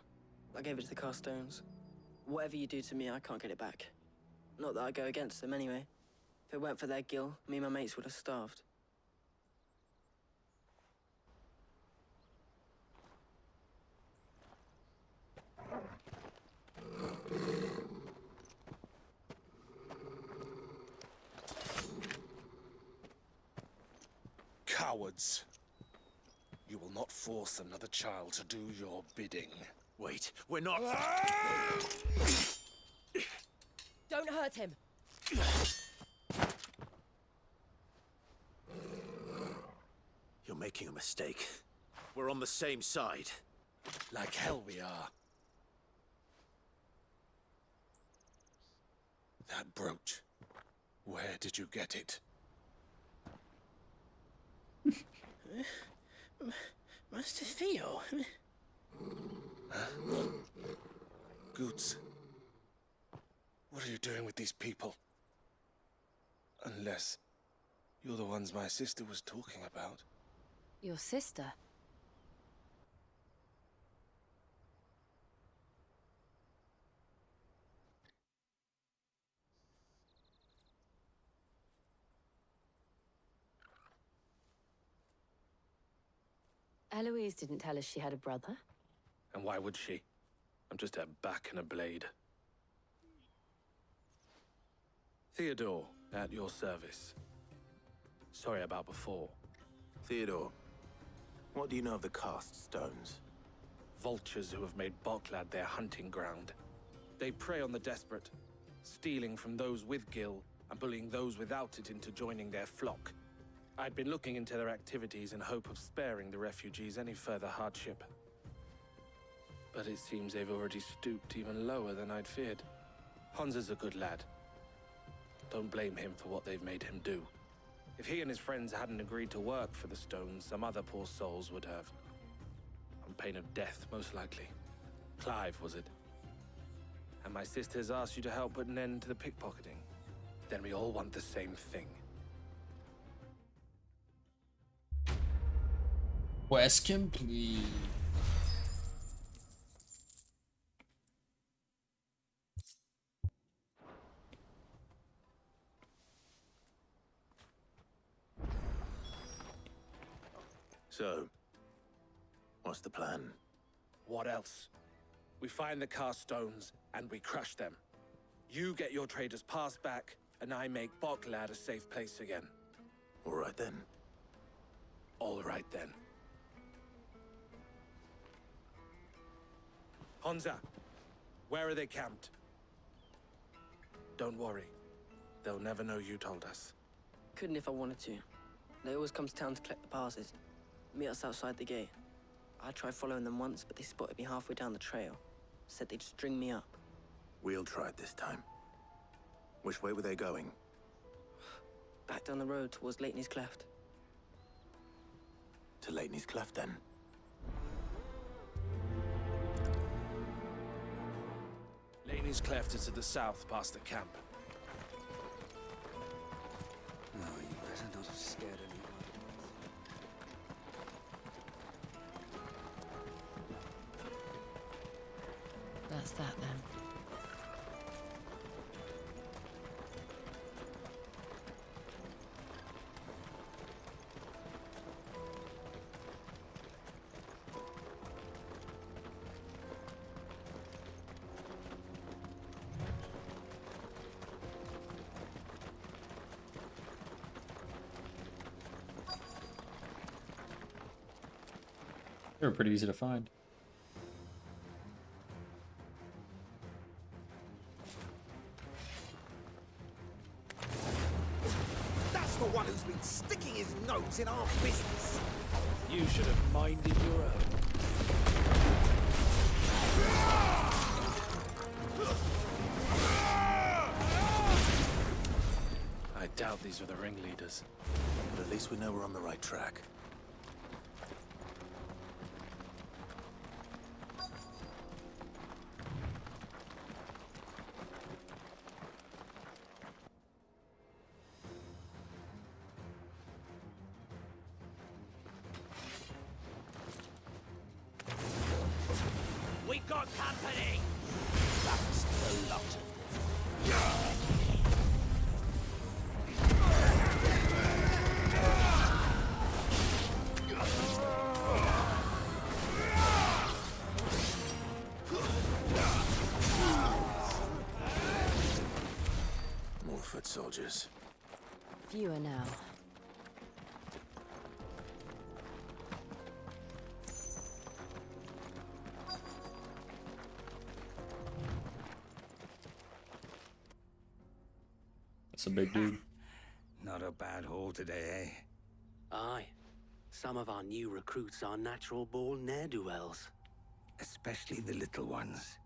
I gave it to the Carstones. Whatever you do to me, I can't get it back. Not that I go against them anyway. If it weren't for their gill, me and my mates would have starved. Cowards. You will not force another child to do your bidding. Wait, we're not... Don't hurt him! You're making a mistake. We're on the same side. Like hell we are. That brooch. Where did you get it? Master Theo? Goots. What are you doing with these people? Unless you're the ones my sister was talking about. Your sister? Eloise didn't tell us she had a brother. And why would she? I'm just a back and a blade. Theodore, at your service. Sorry about before. Theodore, what do you know of the cast stones? Vultures who have made Boklad their hunting ground. They prey on the desperate, stealing from those with gil and bullying those without it into joining their flock. I'd been looking into their activities in hope of sparing the refugees any further hardship. But it seems they've already stooped even lower than I'd feared. Hansa's a good lad. Don't blame him for what they've made him do. If he and his friends hadn't agreed to work for the stones, some other poor souls would have. On pain of death, most likely. Clive, was it? And my sisters asked you to help put an end to the pickpocketing. Then we all want the same thing. Quest complete. So, what's the plan? What else? We find the cast stones and we crush them. You get your trader's pass back, and I make Boklad a safe place again. All right then. All right then. Hansa, where are they camped? Don't worry. They'll never know you told us. Couldn't if I wanted to. They always come to town to collect the passes. Meet us outside the gate. I tried following them once, but they spotted me halfway down the trail. Said they'd string me up. We'll try it this time. Which way were they going? Back down the road towards Leitney's Cleft. To Leitney's Cleft, then? Laney's Cleft is to the south, past the camp. No, you better not have scared anyone. That's that then. They were pretty easy to find. That's the one who's been sticking his nose in our business. You should have minded your own. I doubt these were the ringleaders. But at least we know we're on the right track. We've got company! That's a lot of them. More foot soldiers. Fewer now. That's a big dude. Not a bad haul today, eh? Aye. Some of our new recruits are natural-born ne'er-do-wells. Especially the little ones.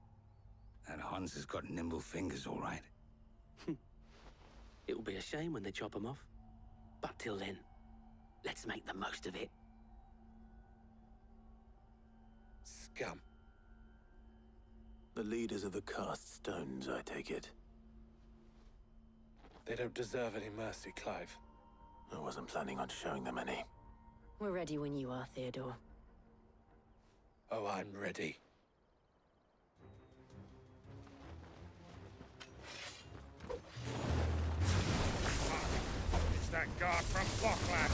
That Hans has got nimble fingers, all right. It will be a shame when they chop them off. But till then, let's make the most of it. Scum. The leaders of the cast stones, I take it. They don't deserve any mercy, Clive. I wasn't planning on showing them any. We're ready when you are, Theodore. Oh, I'm ready. It's that guard from Bockland.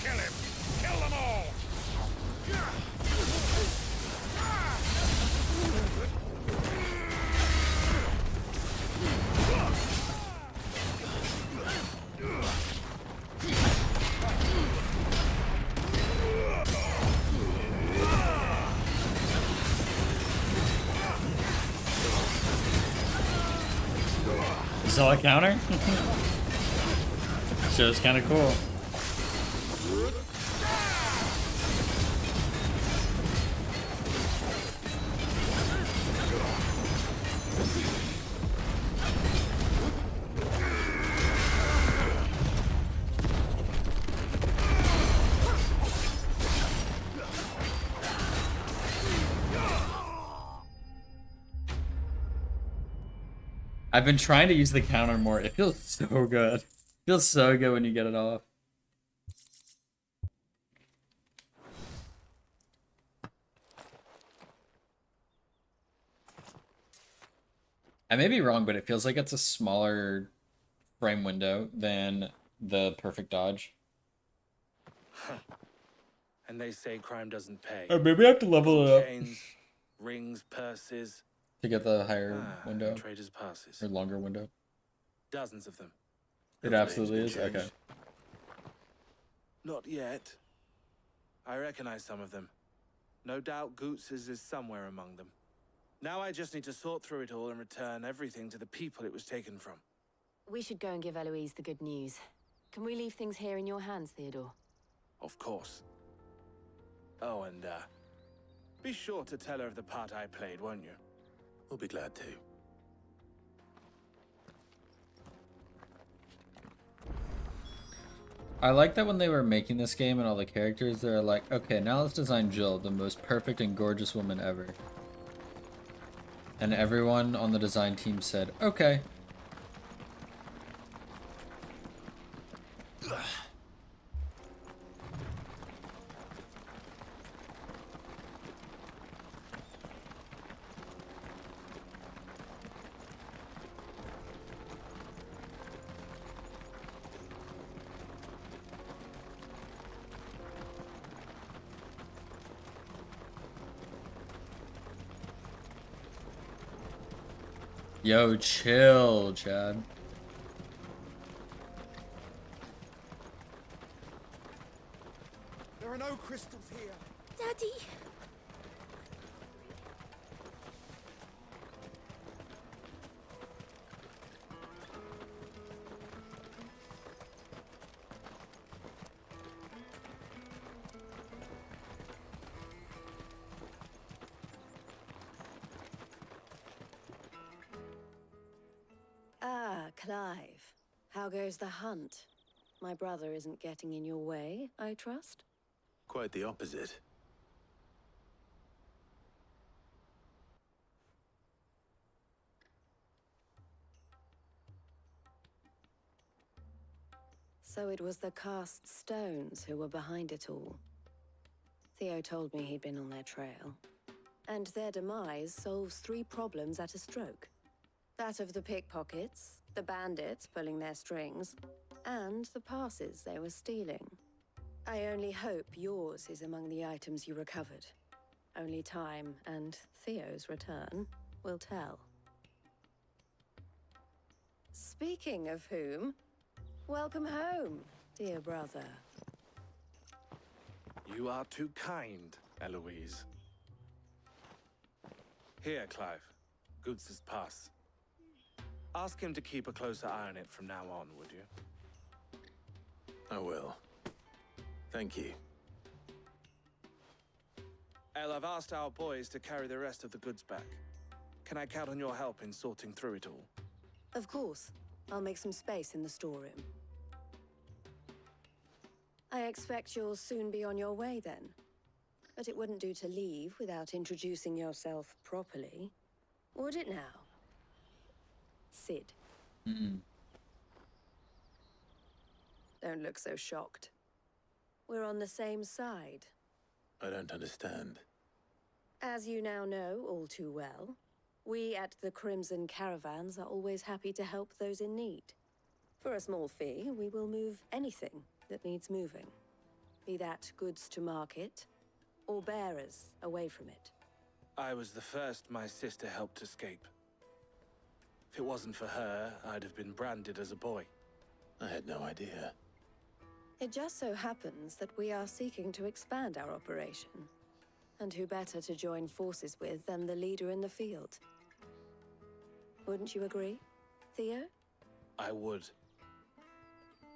Kill him! Kill them all! You saw a counter? So it's kind of cool. I've been trying to use the counter more. It feels so good. It feels so good when you get it off. I may be wrong, but it feels like it's a smaller frame window than the perfect dodge. And they say crime doesn't pay. Maybe I have to level it up Chains, rings, purses. to get the higher window. Traders' passes. Or longer window. Dozens of them. It absolutely is? Okay. Not yet. I recognize some of them. No doubt Goots's is somewhere among them. Now I just need to sort through it all and return everything to the people it was taken from. We should go and give Eloise the good news. Can we leave things here in your hands, Theodore? Of course. Oh, and be sure to tell her of the part I played, won't you? We'll be glad to. I like that when they were making this game and all the characters, they're like, okay, now let's design Jill, the most perfect and gorgeous woman ever. And everyone on the design team said, okay. Yo, chill, Chad. There are no crystals here. Daddy! Ah, Clive. How goes the hunt? My brother isn't getting in your way, I trust? Quite the opposite. So it was the cast stones who were behind it all. Theo told me he'd been on their trail. And their demise solves 3 problems at a stroke. That of the pickpockets, the bandits pulling their strings, and the passes they were stealing. I only hope yours is among the items you recovered. Only time and Theo's return will tell. Speaking of whom, welcome home, dear brother. You are too kind, Eloise. Here, Clive. Goods' pass. Ask him to keep a closer eye on it from now on, would you? I will. Thank you. El, I've asked our boys to carry the rest of the goods back. Can I count on your help in sorting through it all? Of course. I'll make some space in the storeroom. I expect you'll soon be on your way then. But it wouldn't do to leave without introducing yourself properly. Would it now? Sid. Don't look so shocked. We're on the same side. I don't understand. As you now know all too well, we at the Crimson Caravans are always happy to help those in need. For a small fee, we will move anything that needs moving. Be that goods to market, or bearers away from it. I was the first my sister helped escape. If it wasn't for her, I'd have been branded as a boy. I had no idea. It just so happens that we are seeking to expand our operation. And who better to join forces with than the leader in the field? Wouldn't you agree, Theo? I would.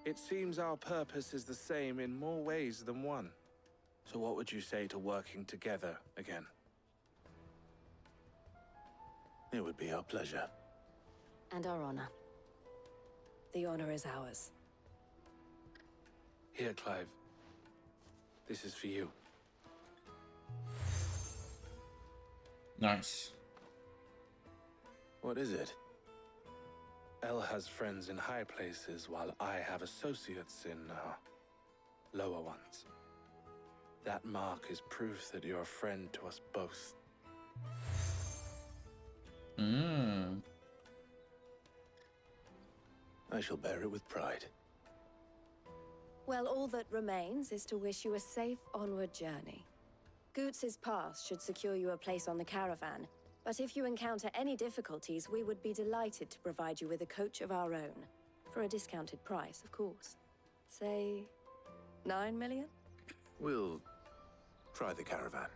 It seems our purpose is the same in more ways than one. So what would you say to working together again? It would be our pleasure. And our honor. The honor is ours. Here, Clive. This is for you. Nice. What is it? El has friends in high places, while I have associates in, lower ones. That mark is proof that you're a friend to us both. I shall bear it with pride. Well, all that remains is to wish you a safe onward journey. Goots' pass should secure you a place on the caravan, but if you encounter any difficulties, we would be delighted to provide you with a coach of our own. For a discounted price, of course. Say, 9 million? We'll try the caravan.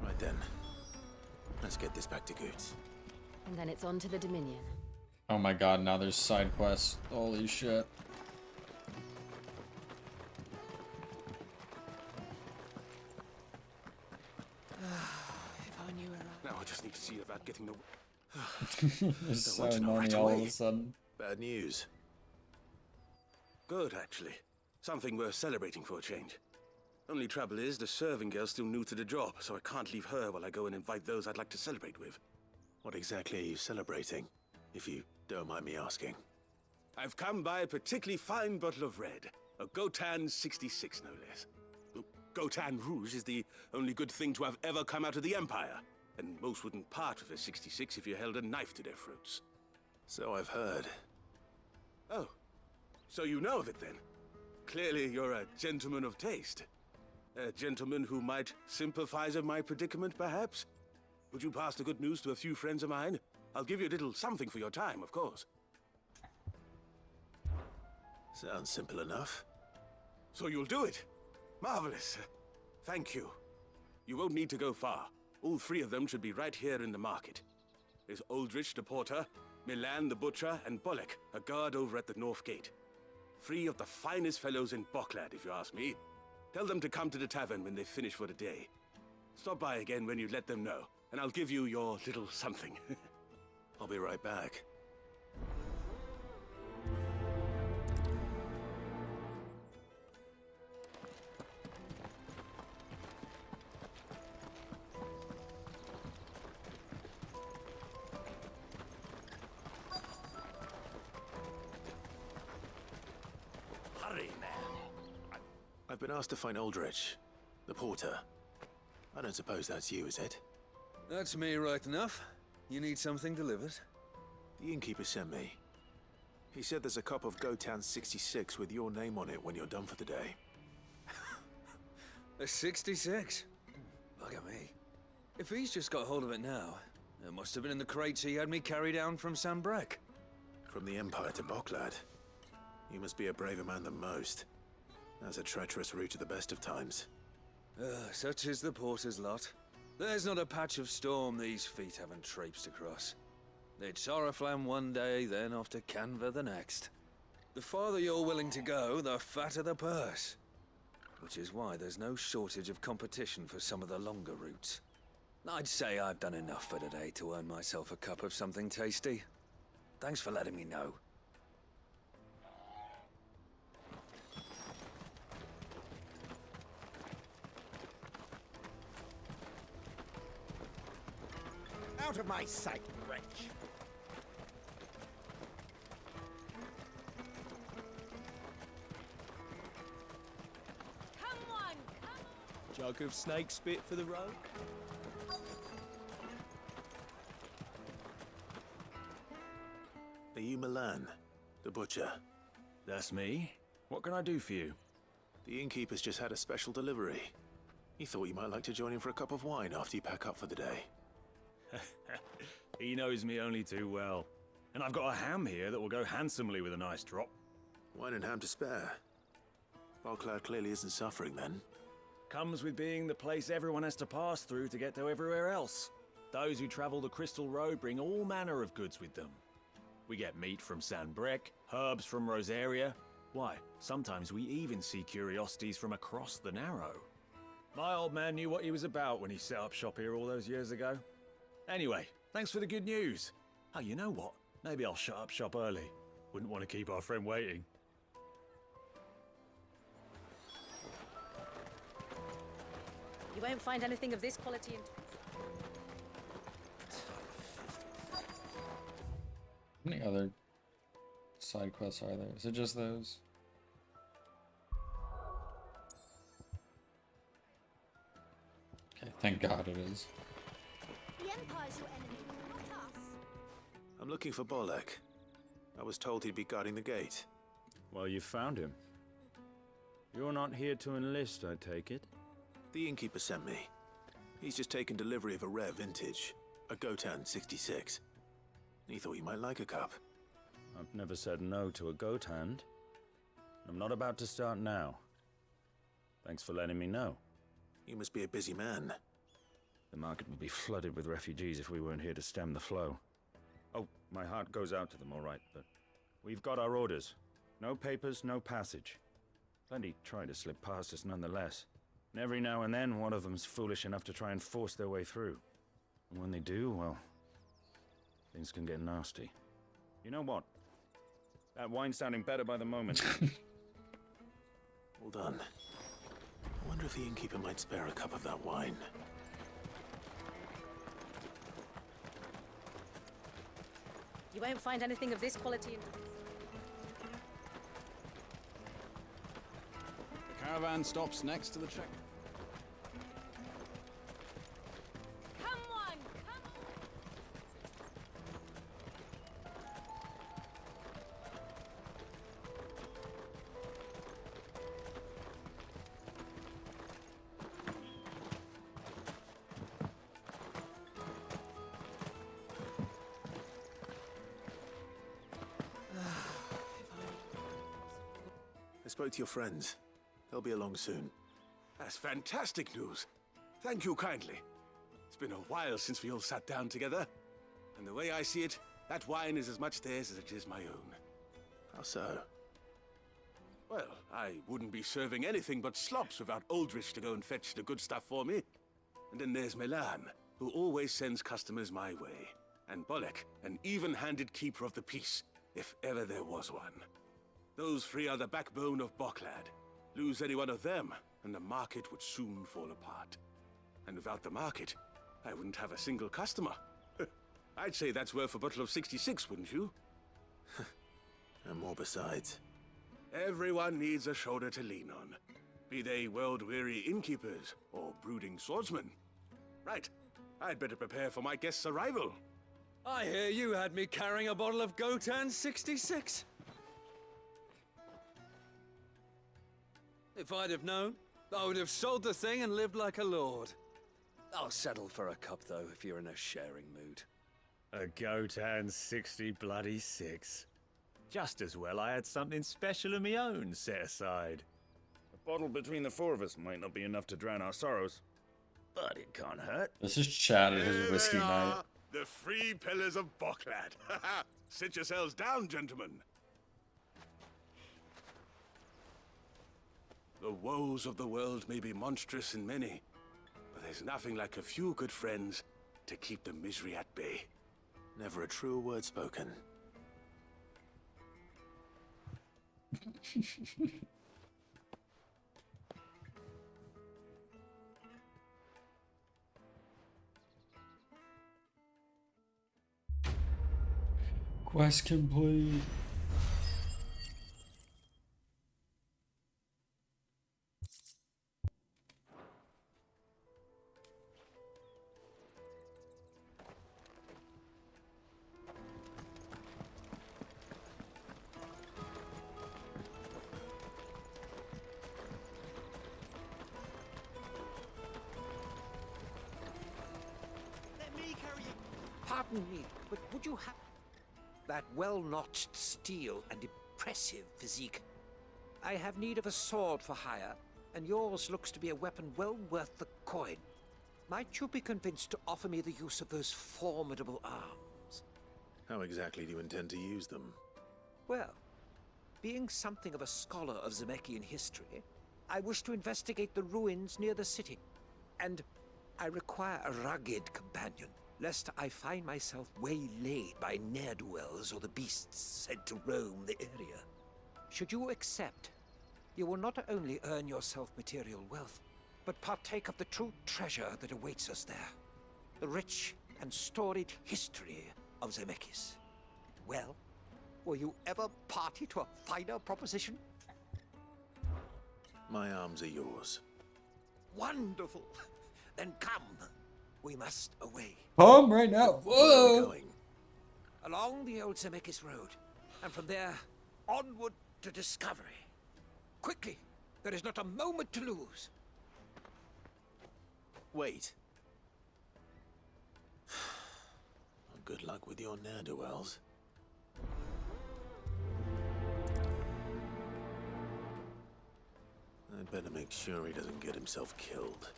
Right then. Let's get this back to Goots. And then it's on to the Dominion. Oh my god, now there's side quests. Holy shit. If I knew where now I just need to see about getting the... It's so annoying all of a sudden. Bad news. Good, actually. Something worth celebrating for a change. Only trouble is, the serving girl's still new to the job, so I can't leave her while I go and invite those I'd like to celebrate with. What exactly are you celebrating, if you don't mind me asking? I've come by a particularly fine bottle of red. A Gotan 66, no less. Gotan Rouge is the only good thing to have ever come out of the Empire. And most wouldn't part with a 66 if you held a knife to their throats. So I've heard. Oh. So you know of it, then? Clearly you're a gentleman of taste. A gentleman who might sympathize with my predicament, perhaps? Would you pass the good news to a few friends of mine? I'll give you a little something for your time, of course. Sounds simple enough. So you'll do it? Marvelous. Thank you. You won't need to go far. All three of them should be right here in the market. There's Aldrich the porter, Milan the butcher, and Bolek, a guard over at the north gate. Three of the finest fellows in Boklad, if you ask me. Tell them to come to the tavern when they finish for the day. Stop by again when you let them know, and I'll give you your little something. I'll be right back. Hurry, man. I've been asked to find Aldrich, the porter. I don't suppose that's you, is it? That's me right enough. You need something delivered? The innkeeper sent me. He said there's a cup of Gotan 66 with your name on it when you're done for the day. A 66? Look at me. If he's just got hold of it now, it must have been in the crates he had me carry down from Sambrek. From the Empire to Boklad. You must be a braver man than most. That's a treacherous route to the best of times. Such is the porter's lot. There's not a patch of storm these feet haven't traipsed across. It's Oriflamme one day, then off to Canva the next. The farther you're willing to go, the fatter the purse. Which is why there's no shortage of competition for some of the longer routes. I'd say I've done enough for today to earn myself a cup of something tasty. Thanks for letting me know. Out of my sight, wretch! Come on! Come on! Jug of snake spit for the road? Are you Milan, the butcher? That's me. What can I do for you? The innkeeper's just had a special delivery. He thought you might like to join him for a cup of wine after you pack up for the day. He knows me only too well. And I've got a ham here that will go handsomely with a nice drop. Wine and ham to spare. Boklad clearly isn't suffering then. Comes with being the place everyone has to pass through to get to everywhere else. Those who travel the Crystal Road bring all manner of goods with them. We get meat from Sanbrek, herbs from Rosaria. Why, sometimes we even see curiosities from across the Narrow. My old man knew what he was about when he set up shop here all those years ago. Anyway, thanks for the good news. Oh, you know what? Maybe I'll shut up shop early. Wouldn't want to keep our friend waiting. You won't find anything of this quality in... How many other side quests are there? Is it just those? Okay, thank God it is. The Empire's your enemy, not us. I'm looking for Bolek. I was told he'd be guarding the gate. Well, you found him. You're not here to enlist, I take it? The innkeeper sent me. He's just taken delivery of a rare vintage, a Gotan 66. He thought you might like a cup. I've never said no to a goat hand. I'm not about to start now. Thanks for letting me know. You must be a busy man. The market would be flooded with refugees if we weren't here to stem the flow. Oh, my heart goes out to them, all right, but we've got our orders. No papers, no passage. Plenty try to slip past us nonetheless. And every now and then, one of them's foolish enough to try and force their way through. And when they do, well, things can get nasty. You know what? That wine's sounding better by the moment. Well done. I wonder if the innkeeper might spare a cup of that wine. You won't find anything of this quality in... The caravan stops next to the check. Come on! Come on! spoke to your friends. They'll be along soon. That's fantastic news. Thank you kindly. It's been a while since we all sat down together. And the way I see it, that wine is as much theirs as it is my own. How so? Well, I wouldn't be serving anything but slops without Aldrich to go and fetch the good stuff for me. And then there's Milan, who always sends customers my way. And Bolek, an even-handed keeper of the peace, if ever there was one. Those three are the backbone of Boklad. Lose any one of them, and the market would soon fall apart. And without the market, I wouldn't have a single customer. I'd say that's worth a bottle of 66, wouldn't you? And more besides. Everyone needs a shoulder to lean on. Be they world-weary innkeepers or brooding swordsmen. Right, I'd better prepare for my guest's arrival. I hear you had me carrying a bottle of Gotan 66. If I'd have known, I would have sold the thing and lived like a lord. I'll settle for a cup, though, if you're in a sharing mood. A Gotan 60 bloody 6. Just as well I had something special of my own set aside. A bottle between the four of us might not be enough to drown our sorrows, but it can't hurt. This is Chad at his whiskey night. The three pillars of Boklad. Sit yourselves down, gentlemen. The woes of the world may be monstrous and many, but there's nothing like a few good friends to keep the misery at bay. Never a truer word spoken. Quest complete. Pardon me, but would you have that well-notched steel and impressive physique? I have need of a sword for hire, and yours looks to be a weapon well worth the coin. Might you be convinced to offer me the use of those formidable arms? How exactly do you intend to use them? Well, being something of a scholar of Zemeckis history, I wish to investigate the ruins near the city, and I require a rugged companion, lest I find myself waylaid by ne'er-do-wells or the beasts sent to roam the area. Should you accept, you will not only earn yourself material wealth, but partake of the true treasure that awaits us there. The rich and storied history of Zemeckis. Well, were you ever party to a finer proposition? My arms are yours. Wonderful! Then come. We must away. Home right now. Whoa! Along the old Zemeckis Road, and from there, onward to discovery. Quickly! There is not a moment to lose. Wait. Good luck with your ne'er-do-wells. I'd better make sure he doesn't get himself killed.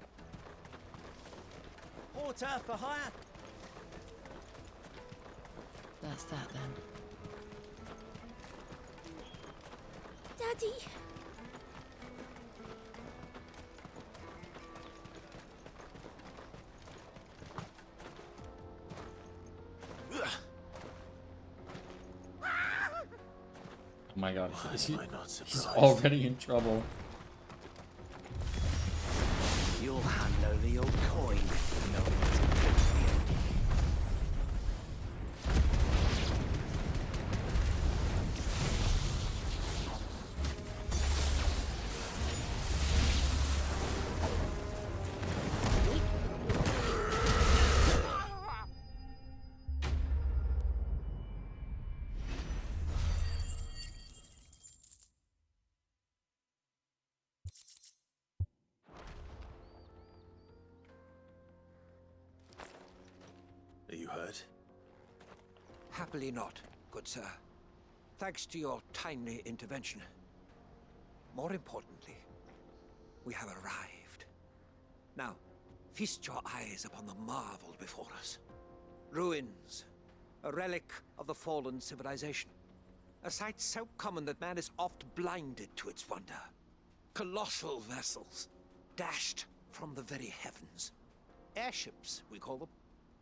Porter for hire. That's that then. Daddy! Oh my god, Why am I not surprised? he's already in trouble. You'll hand over your coin. No one's Are you hurt? Happily not, good sir. Thanks to your timely intervention. more importantly, we have arrived. Now, feast your eyes upon the marvel before us. Ruins, a relic of the fallen civilization. A sight so common that man is oft blinded to its wonder. Colossal vessels, dashed from the very heavens. Airships, we call them,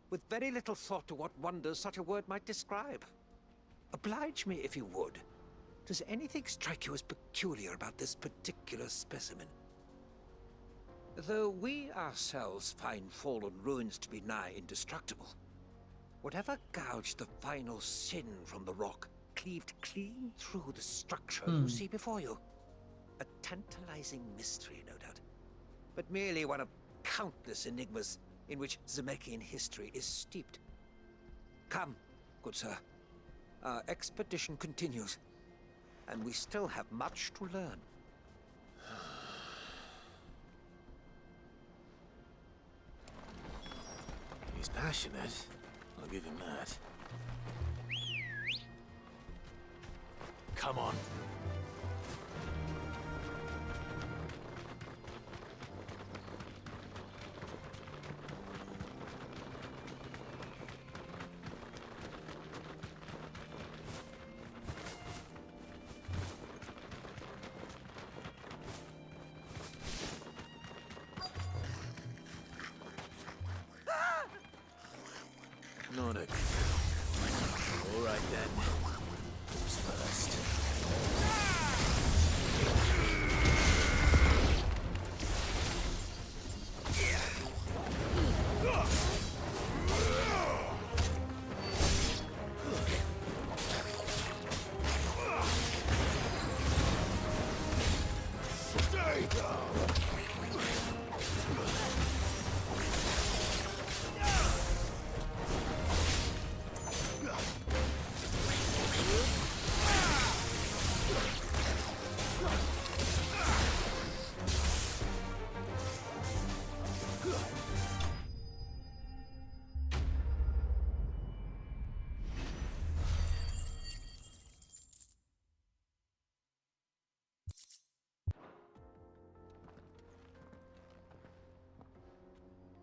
with very little thought to what wonders such a word might describe. Oblige me if you would. Does anything strike you as peculiar about this particular specimen? Though we ourselves find fallen ruins to be nigh indestructible, whatever gouged the final sin from the rock cleaved clean through the structure you see before you. A tantalizing mystery, no doubt, but merely one of countless enigmas in which Zemeckyan history is steeped. Come, good sir. Our expedition continues, and we still have much to learn. He's passionate. I'll give him that. Come on. Not a... All right then. Who's first?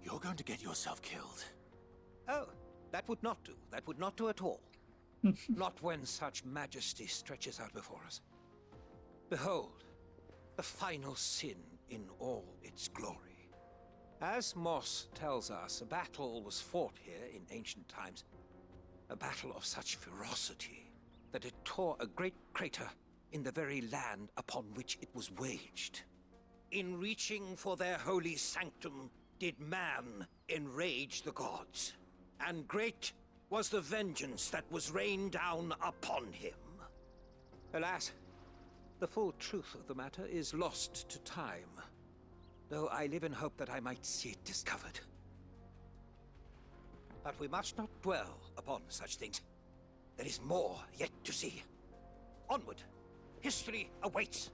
You're going to get yourself killed. Oh, that would not do. That would not do at all. Not when such majesty stretches out before us. Behold, the final sin in all its glory. As Moss tells us, a battle was fought here in ancient times. A battle of such ferocity that it tore a great crater in the very land upon which it was waged. In reaching for their holy sanctum, did man enrage the gods, and great was the vengeance that was rained down upon him. Alas, the full truth of the matter is lost to time, though I live in hope that I might see it discovered. But we must not dwell upon such things. There is more yet to see. Onward, history awaits.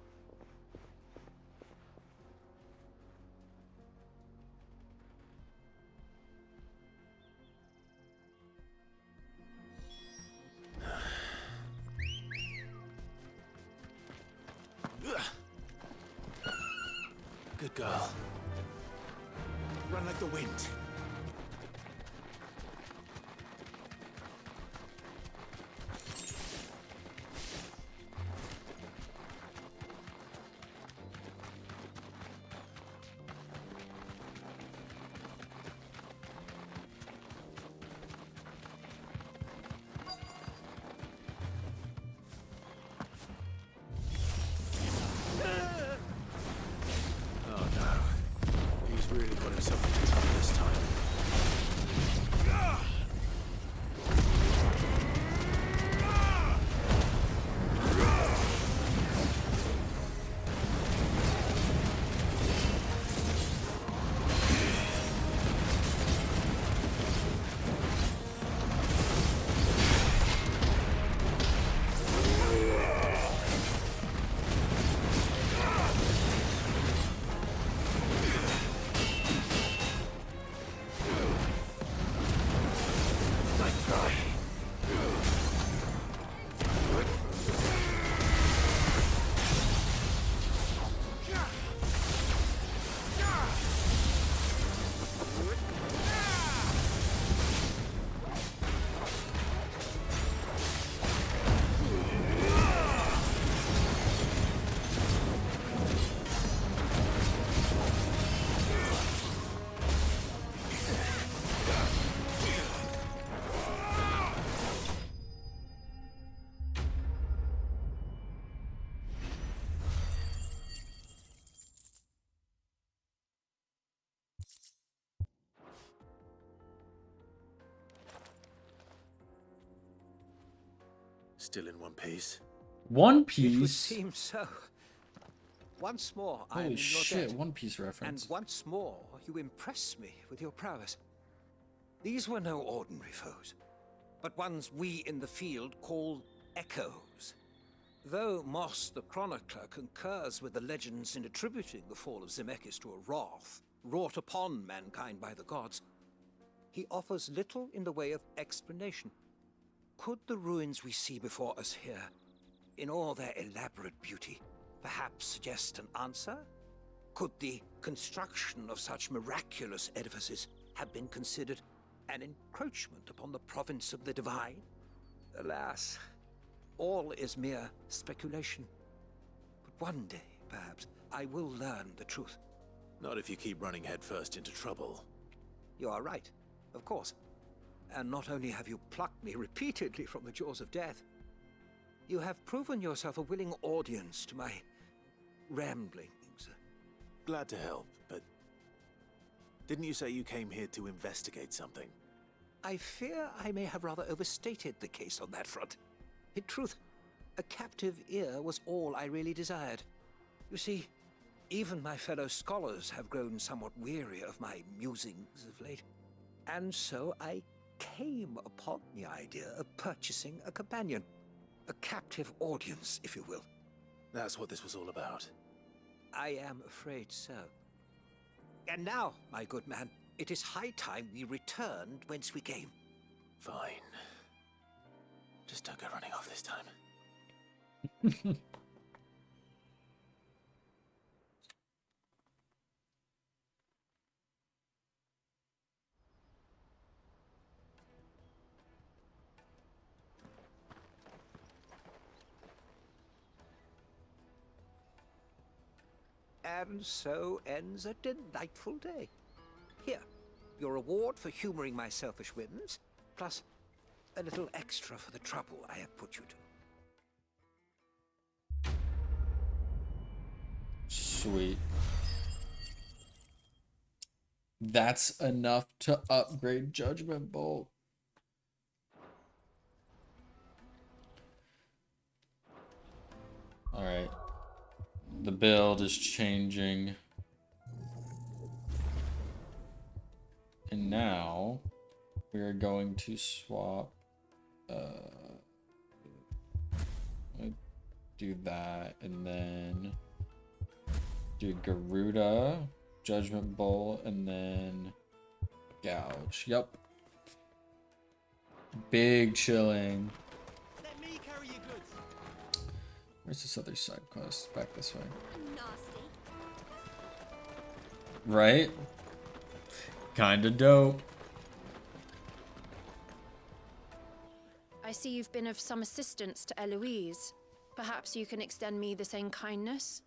Good girl. Run like the wind. Really got himself into trouble this time. Still in one piece. One It would Piece? seem so. Once more, I am Holy in your shit, debt. One Piece reference. And once more, you impress me with your prowess. These were no ordinary foes, but ones we in the field call echoes. Though Moss the Chronicler concurs with the legends in attributing the fall of Zemeckis to a wrath wrought upon mankind by the gods, he offers little in the way of explanation. Could the ruins we see before us here, in all their elaborate beauty, perhaps suggest an answer? Could the construction of such miraculous edifices have been considered an encroachment upon the province of the divine? Alas, all is mere speculation. But one day, perhaps, I will learn the truth. Not if you keep running headfirst into trouble. You are right, of course. And not only have you plucked me repeatedly from the jaws of death, you have proven yourself a willing audience to my ramblings. Glad to help, but didn't you say you came here to investigate something? I fear I may have rather overstated the case on that front. In truth, a captive ear was all I really desired. You see, even my fellow scholars have grown somewhat weary of my musings of late. And so I came upon the idea of purchasing a companion. A captive audience, if you will. That's what this was all about. I am afraid so. And now, my good man, it is high time we returned whence we came. Fine. Just don't go running off this time. And so ends a delightful day. Here, your reward for humoring my selfish whims, plus a little extra for the trouble I have put you to. Sweet. That's enough to upgrade Judgment Bolt. Alright. The build is changing. And now we are going to swap do that and then do Garuda, Judgment Bolt, and then Gouge. Yep. Big chilling. Let me carry your goods. Where's this other side quest? Back this way. Right? Kinda dope. I see you've been of some assistance to Eloise. Perhaps you can extend me the same kindness?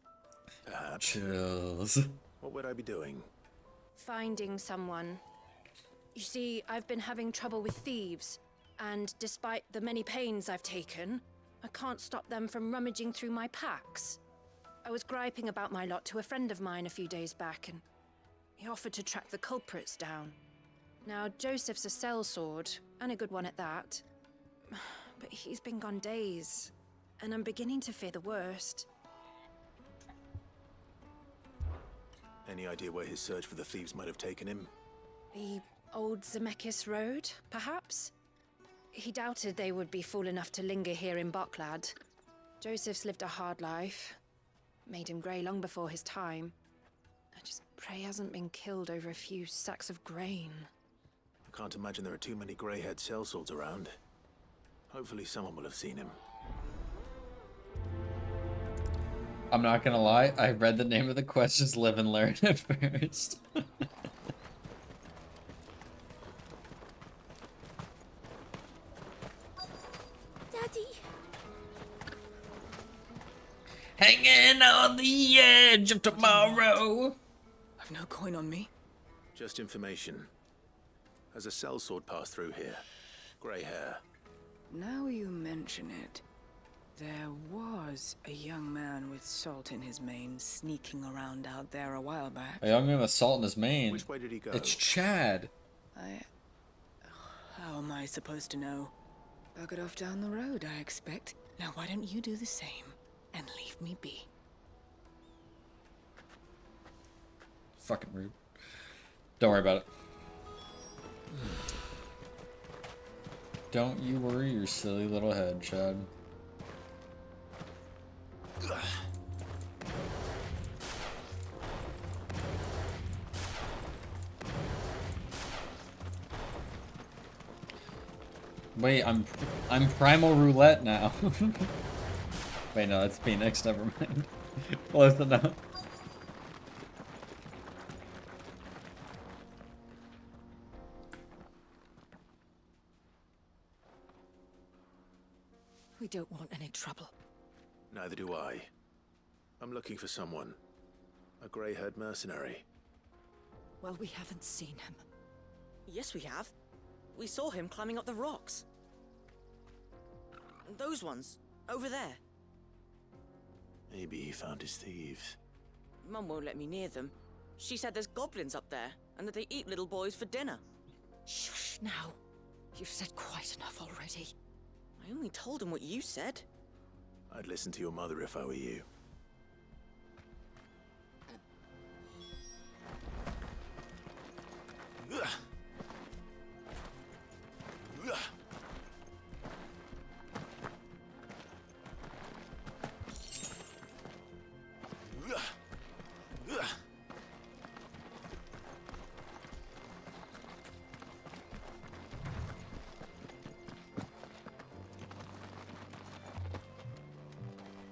Perhaps. Chills. What would I be doing? Finding someone. You see, I've been having trouble with thieves, and despite the many pains I've taken, I can't stop them from rummaging through my packs. I was griping about my lot to a friend of mine a few days back, and he offered to track the culprits down. Now, Joseph's a sellsword, and a good one at that. But he's been gone days, and I'm beginning to fear the worst. Any idea where his search for the thieves might have taken him? The old Zemeckis Road, perhaps? He doubted they would be fool enough to linger here in Boklad. Joseph's lived a hard life. Made him grey long before his time. I just pray he hasn't been killed over a few sacks of grain. I can't imagine there are too many grey-haired sellswords around. Hopefully someone will have seen him. I'm not gonna lie, I read the name of the quest, just live and learn at first. Daddy. Hanging on the edge of tomorrow. I've no coin on me. Just information. Has a sellsword passed through here? Grey hair. Now you mention it, there was a young man with salt in his mane sneaking around out there a while back. A young man with salt in his mane. Which way did he go? It's Chad. How am I supposed to know? Buggered off down the road, I expect. Now why don't you do the same and leave me be? Fucking rude. Don't worry about it. Don't you worry your silly little head, Chad. Wait, I'm Primal Roulette now. Wait, no, that's Phoenix. Never mind. Close enough. We don't want any trouble. Neither do I. I'm looking for someone. A grey-haired mercenary. Well, we haven't seen him. Yes, we have. We saw him climbing up the rocks. Those ones, over there. Maybe he found his thieves. Mum won't let me near them. She said there's goblins up there, and that they eat little boys for dinner. Shush now. You've said quite enough already. I only told him what you said. I'd listen to your mother if I were you.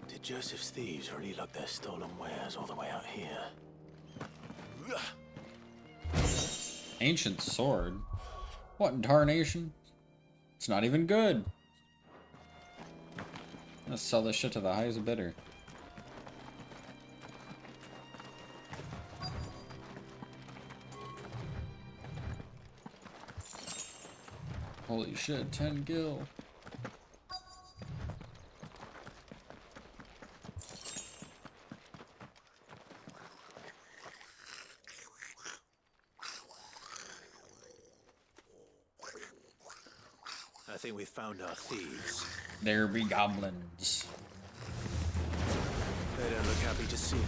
Did Joseph's thieves really lug their stolen wares all the way out here? Ancient sword? What in tarnation? It's not even good. Let's sell this shit to the highest bidder. Holy shit, 10 gil. I think we found our thieves. There be goblins. They don't look happy to see me.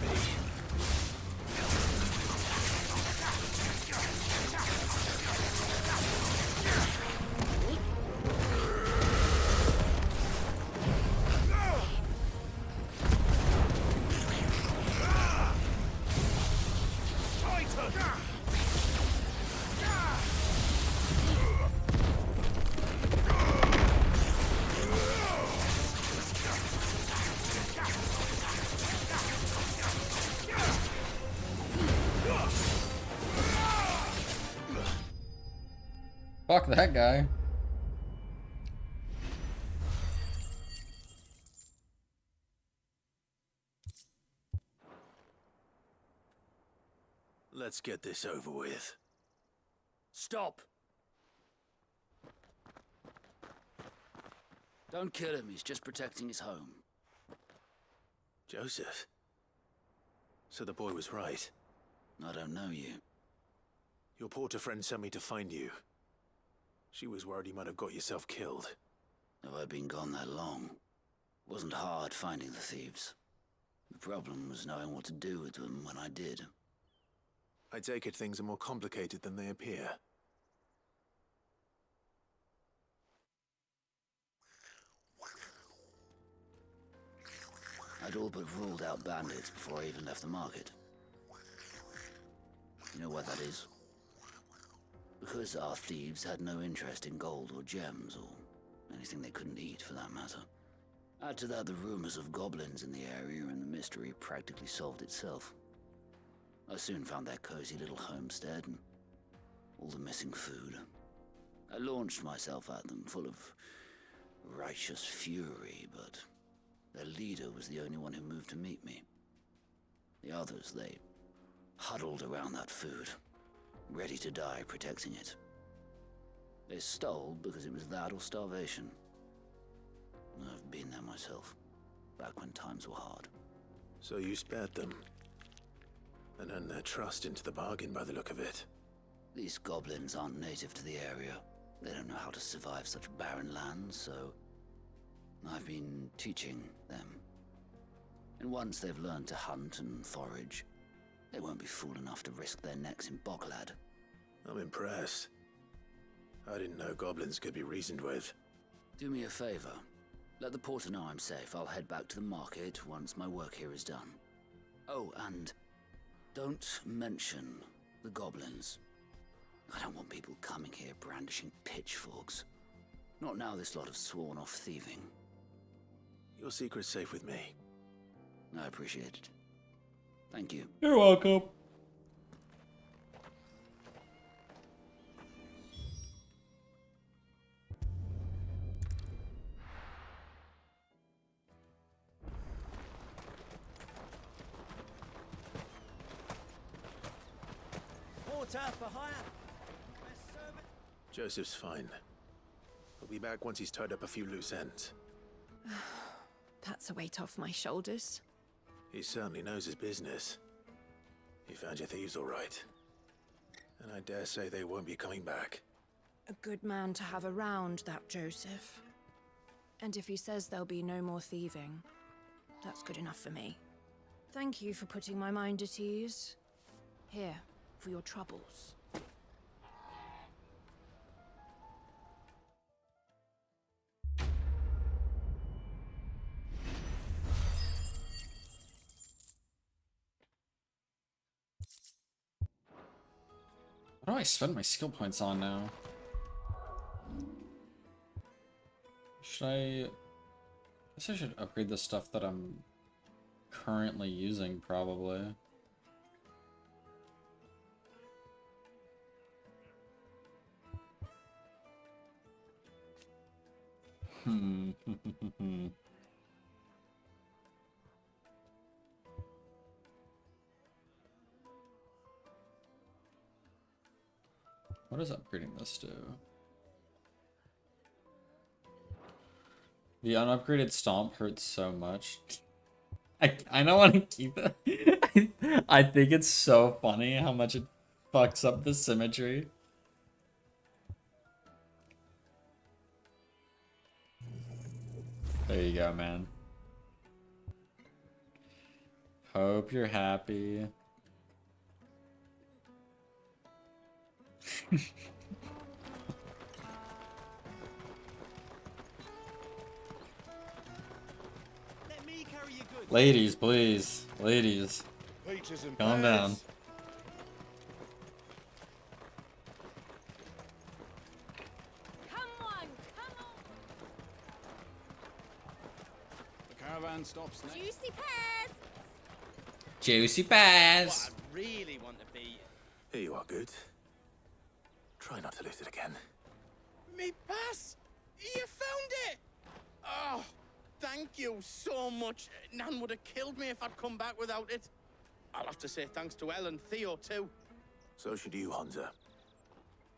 Fuck that guy. Let's get this over with. Stop! Don't kill him, he's just protecting his home. Joseph? So the boy was right. I don't know you. Your porter friend sent me to find you. She was worried you might have got yourself killed. Have I been gone that long? It wasn't hard finding the thieves. The problem was knowing what to do with them when I did. I take it things are more complicated than they appear. I'd all but ruled out bandits before I even left the market. You know what that is? Because our thieves had no interest in gold or gems, or anything they couldn't eat for that matter. Add to that the rumors of goblins in the area, and the mystery practically solved itself. I soon found their cozy little homestead, and all the missing food. I launched myself at them, full of righteous fury, but their leader was the only one who moved to meet me. The others, they huddled around that food, ready to die protecting it. They stole because it was that or starvation. I've been there myself, back when times were hard. So you spared them, and earned their trust into the bargain by the look of it. These goblins aren't native to the area. They don't know how to survive such barren lands, so I've been teaching them. And once they've learned to hunt and forage, they won't be fool enough to risk their necks in Boglad. I'm impressed. I didn't know goblins could be reasoned with. Do me a favor. Let the porter know I'm safe. I'll head back to the market once my work here is done. Oh, and don't mention the goblins. I don't want people coming here brandishing pitchforks. Not now this lot have sworn off thieving. Your secret's safe with me. I appreciate it. Thank you. You're welcome. Porter for hire. Best servant. Joseph's fine. He'll be back once he's tied up a few loose ends. That's a weight off my shoulders. He certainly knows his business. He found your thieves all right. And I dare say they won't be coming back. A good man to have around, that Joseph. And if he says there'll be no more thieving, that's good enough for me. Thank you for putting my mind at ease. Here, for your troubles. What do I spend my skill points on now? Should I guess I should upgrade the stuff that I'm currently using, probably. What does upgrading this do? The unupgraded stomp hurts so much. I don't want to keep it. I think it's so funny how much it fucks up the symmetry. There you go, man. Hope you're happy. Let me carry your goods. Ladies, please. Ladies. Peaches and Calm pears. down. The caravan stops next. Juicy pears! Juicy pears. What I really want to be. Here you are, Goods. Try not to lose it again. Me pass! You found it! Oh, thank you so much. Nan would have killed me if I'd come back without it. I'll have to say thanks to Elle and Theo, too. So should you, Hansa.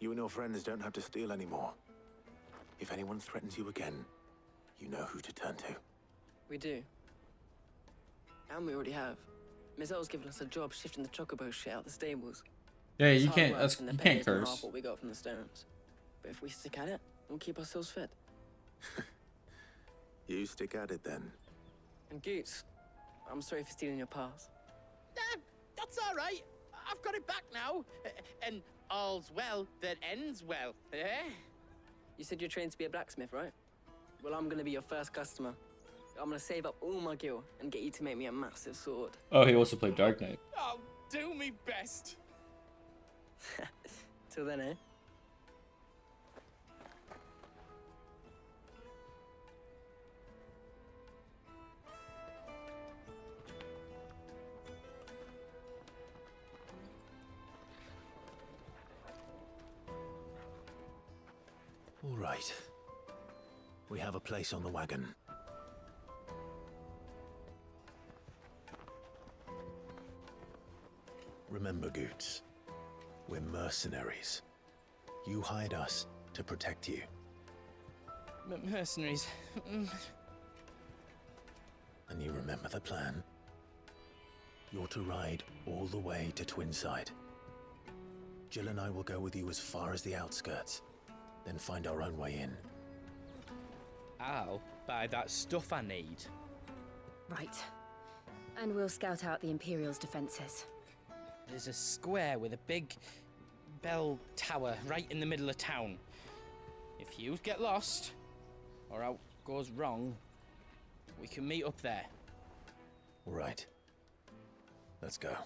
You and your friends don't have to steal anymore. If anyone threatens you again, you know who to turn to. We do. And we already have. Miss L's given us a job shifting the chocobo shit out the stables. Yeah, It's you hard can't. work, That's, and the you pay can't isn't half curse. what we got from the stones. But if we stick at it, we'll keep ourselves fit. You stick at it then. And Goots, I'm sorry for stealing your pass. That's all right. I've got it back now. And all's well that ends well, eh? You said you're trained to be a blacksmith, right? Well, I'm gonna be your first customer. I'm gonna save up all my gil and get you to make me a massive sword. Oh, he also played Dark Knight. I'll do me best. Till then, eh? All right. We have a place on the wagon. Remember, Goots, we're mercenaries. You hired us to protect you. Mercenaries. And you remember the plan? You're to ride all the way to Twinside. Jill and I will go with you as far as the outskirts. then find our own way in. I'll buy that stuff I need. Right. And we'll scout out the Imperial's defenses. There's a square with a big bell tower right in the middle of town. If you get lost, or out goes wrong, we can meet up there. Right. Let's go.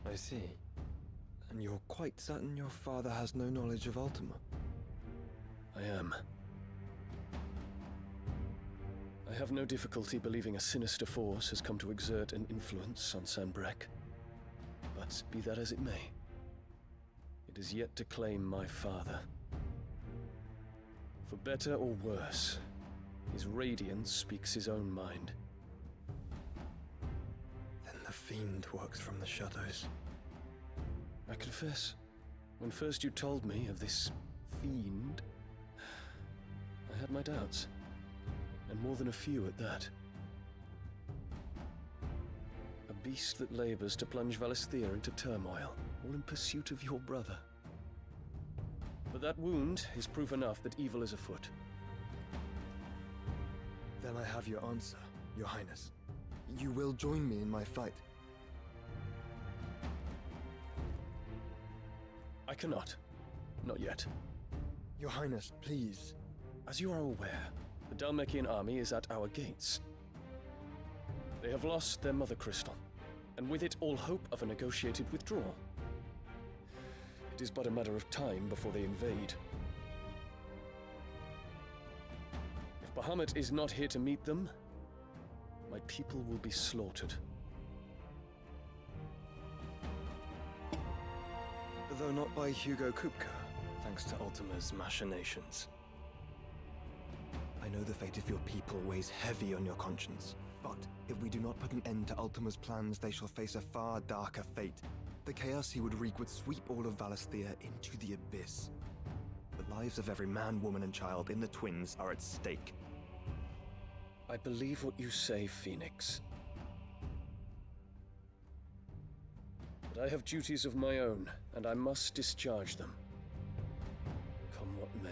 I see. And you're quite certain your father has no knowledge of Ultima? I am. I have no difficulty believing a sinister force has come to exert an influence on Sanbreque. But be that as it may, it is yet to claim my father. For better or worse, his radiance speaks his own mind. Then the Fiend works from the shadows. I confess, when first you told me of this fiend, I had my doubts, and more than a few at that. A beast that labors to plunge Valisthea into turmoil, all in pursuit of your brother. But that wound is proof enough that evil is afoot. Then I have your answer, Your Highness. You will join me in my fight. I cannot. Not yet. Your Highness, please. As you are aware, the Dhalmekian army is at our gates. They have lost their mother crystal, and with it all hope of a negotiated withdrawal. It is but a matter of time before they invade. If Bahamut is not here to meet them, my people will be slaughtered. Though not by Hugo Kupka, thanks to Ultima's machinations. I know the fate of your people weighs heavy on your conscience, but if we do not put an end to Ultima's plans, they shall face a far darker fate. The chaos he would wreak would sweep all of Valisthea into the abyss. The lives of every man, woman, and child in the Twins are at stake. I believe what you say, Phoenix. But I have duties of my own, and I must discharge them. Come what may.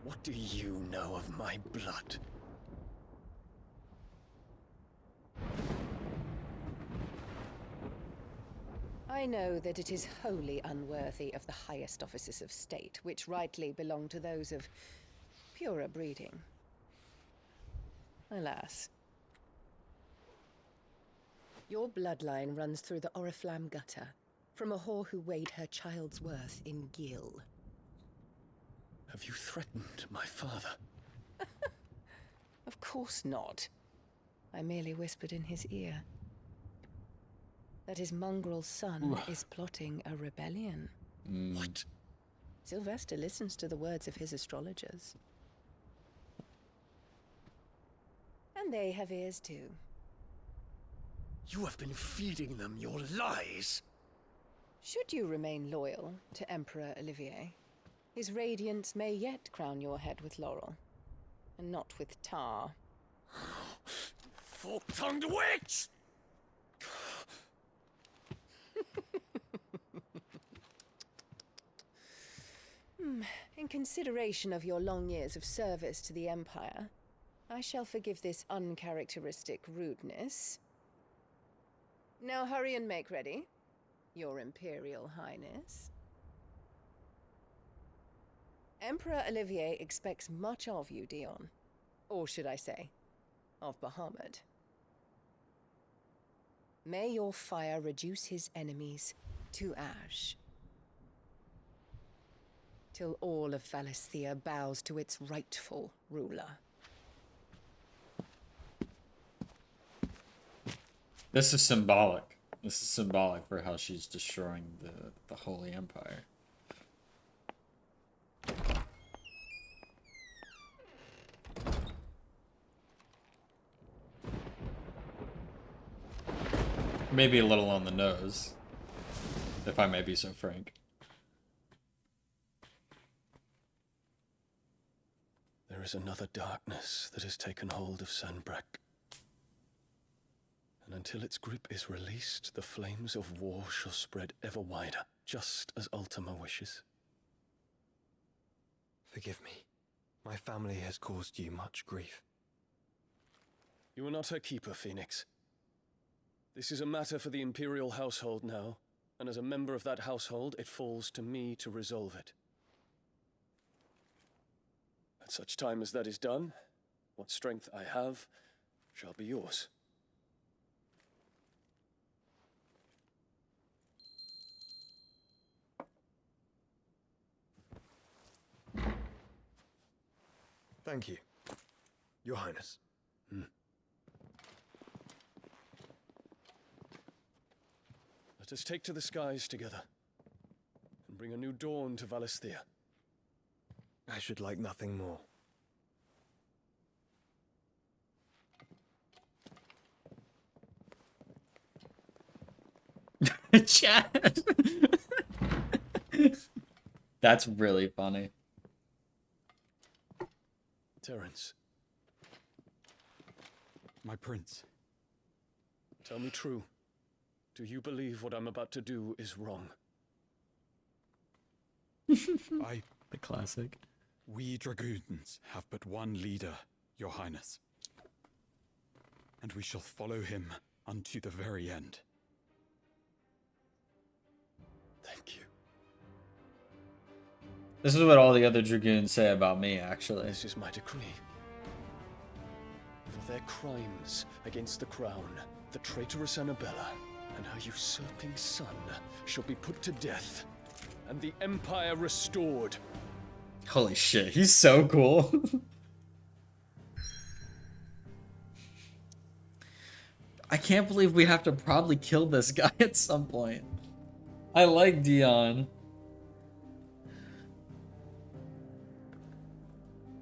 What do you know of my blood? I know that it is wholly unworthy of the highest offices of state, which rightly belong to those of purer breeding. Alas. Your bloodline runs through the Oriflamme gutter, from a whore who weighed her child's worth in gil. Have you threatened my father? Of course not. I merely whispered in his ear that his mongrel son is plotting a rebellion. What? Sylvester listens to the words of his astrologers. And they have ears too. You have been feeding them your lies! Should you remain loyal to Emperor Olivier, his radiance may yet crown your head with laurel, and not with tar. Fork-tongued witch! In consideration of your long years of service to the Empire, I shall forgive this uncharacteristic rudeness. Now hurry and make ready, Your Imperial Highness. Emperor Olivier expects much of you, Dion. Or should I say, of Bahamut. May your fire reduce his enemies to ash, till all of Valisthea bows to its rightful ruler. This is symbolic. This is symbolic for how she's destroying the Holy Empire. Maybe a little on the nose, if I may be so frank. There is another darkness that has taken hold of Sanbreque. And until its grip is released, the flames of war shall spread ever wider, just as Ultima wishes. Forgive me. My family has caused you much grief. You are not her keeper, Phoenix. This is a matter for the Imperial household now, and as a member of that household, it falls to me to resolve it. At such time as that is done, what strength I have shall be yours. Thank you, Your Highness. Let us take to the skies together, and bring a new dawn to Valisthea. I should like nothing more. Chat. That's really funny. Terence. My prince. Tell me true. Do you believe what I'm about to do is wrong? The classic. We dragoons have but one leader, Your Highness. And we shall follow him unto the very end. Thank you. This is what all the other dragoons say about me, actually. This is my decree. For their crimes against the crown, the traitorous Annabella and her usurping son shall be put to death, and the Empire restored. Holy shit, he's so cool. I can't believe we have to probably kill this guy at some point. I like Dion.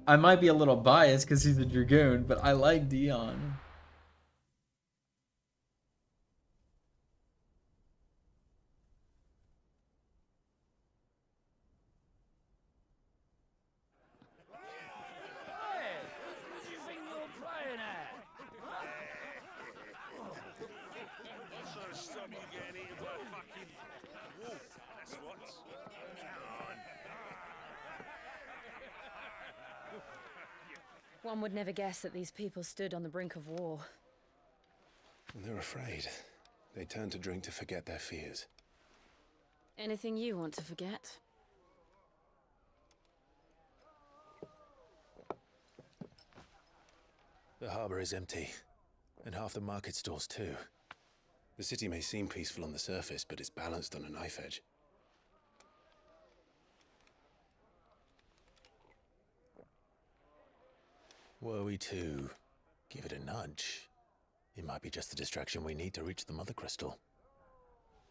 I might be a little biased because he's a dragoon, but I like Dion. One would never guess that these people stood on the brink of war. When they're afraid, they turn to drink to forget their fears. Anything you want to forget? The harbor is empty, and half the market stalls too. The city may seem peaceful on the surface, but it's balanced on a knife edge. Were we to give it a nudge, it might be just the distraction we need to reach the Mother Crystal.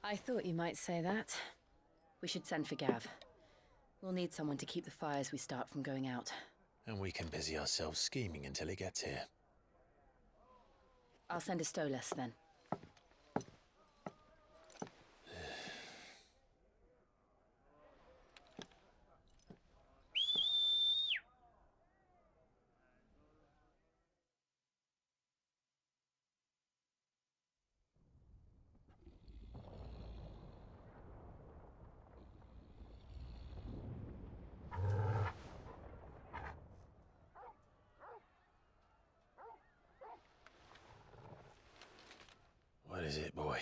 I thought you might say that. We should send for Gav. We'll need someone to keep the fires we start from going out. And we can busy ourselves scheming until he gets here. I'll send a Stolas then. What is it, boy?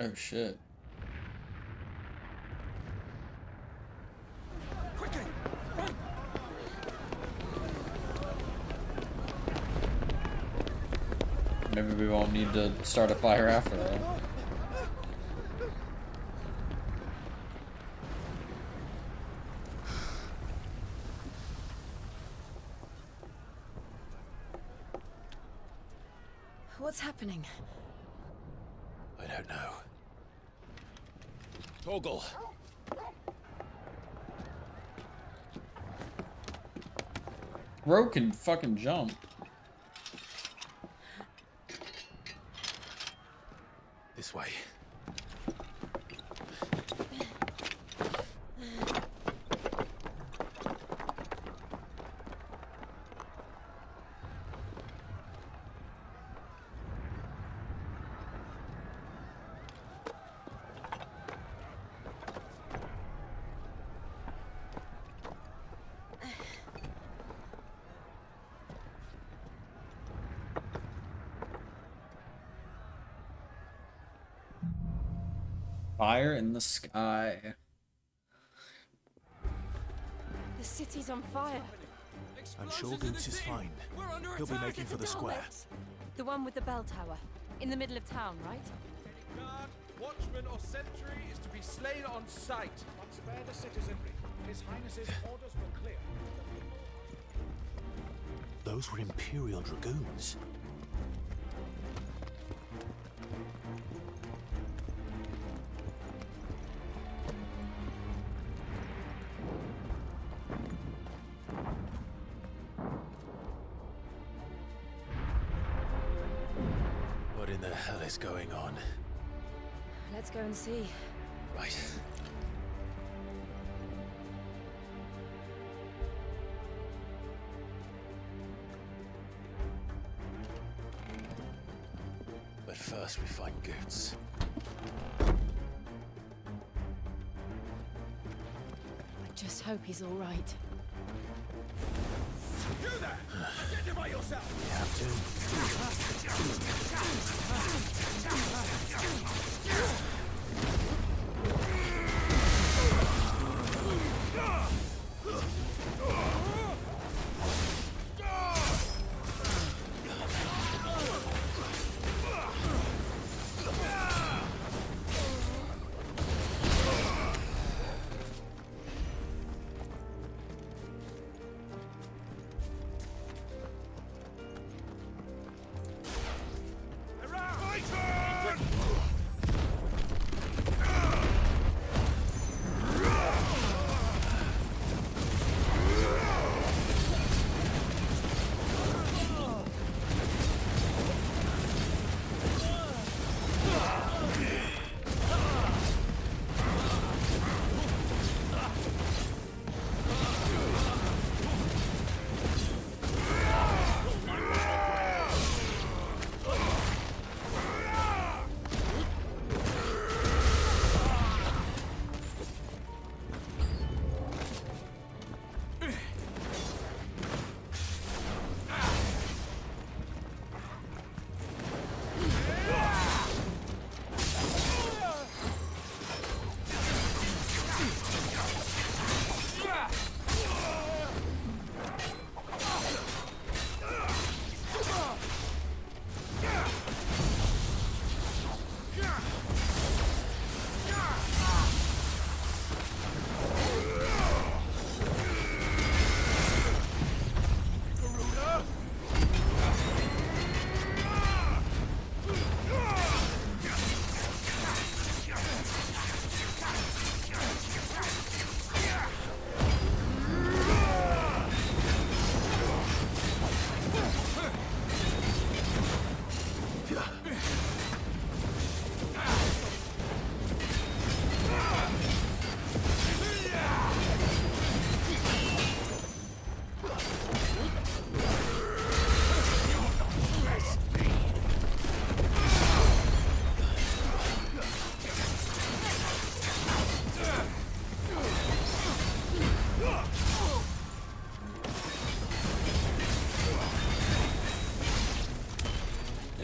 Oh shit. Maybe we won't need to start a fire after all. What's happening? I don't know. Torgal! Bro can fucking jump. This way. Fire in the sky. The city's on fire. I'm sure Goots is fine. He'll be making for the square. The one with the bell tower. In the middle of town, right? Guard, watchman, or sentry is to be slain on sight. But spare the citizenry. His Highness's orders were clear. Those were Imperial Dragoons. What in the hell is going on? Let's go and see. Right. But first we find Goots. I just hope he's all right. You there! Identify yourself! We have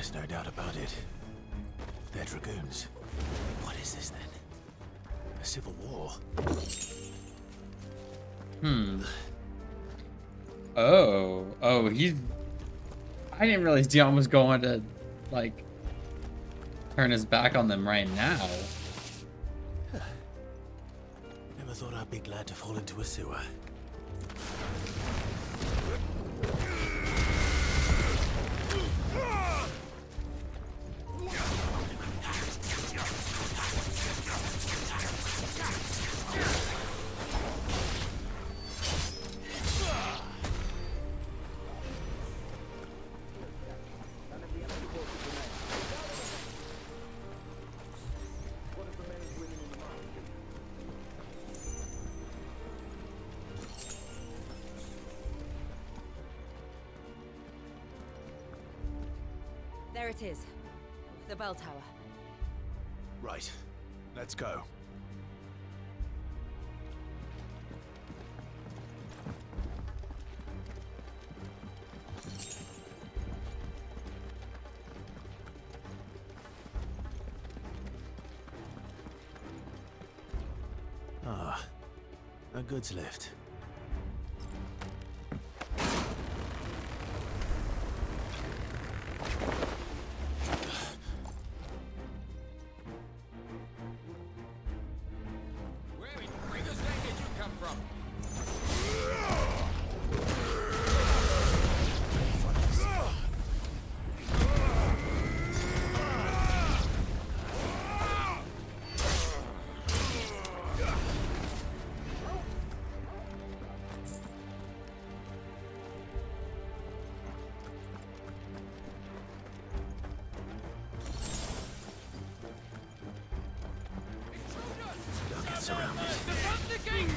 There's no doubt about it. They're Dragoons. What is this then? A civil war? Oh, he's... I didn't realize Dion was going to, like, turn his back on them right now. Never thought I'd be glad to fall into a sewer. There it is. The bell tower. Right. Let's go. Ah, a goods lift. Where in Krieger's Lane did you come from? Don't get surrounded. Defend the gate!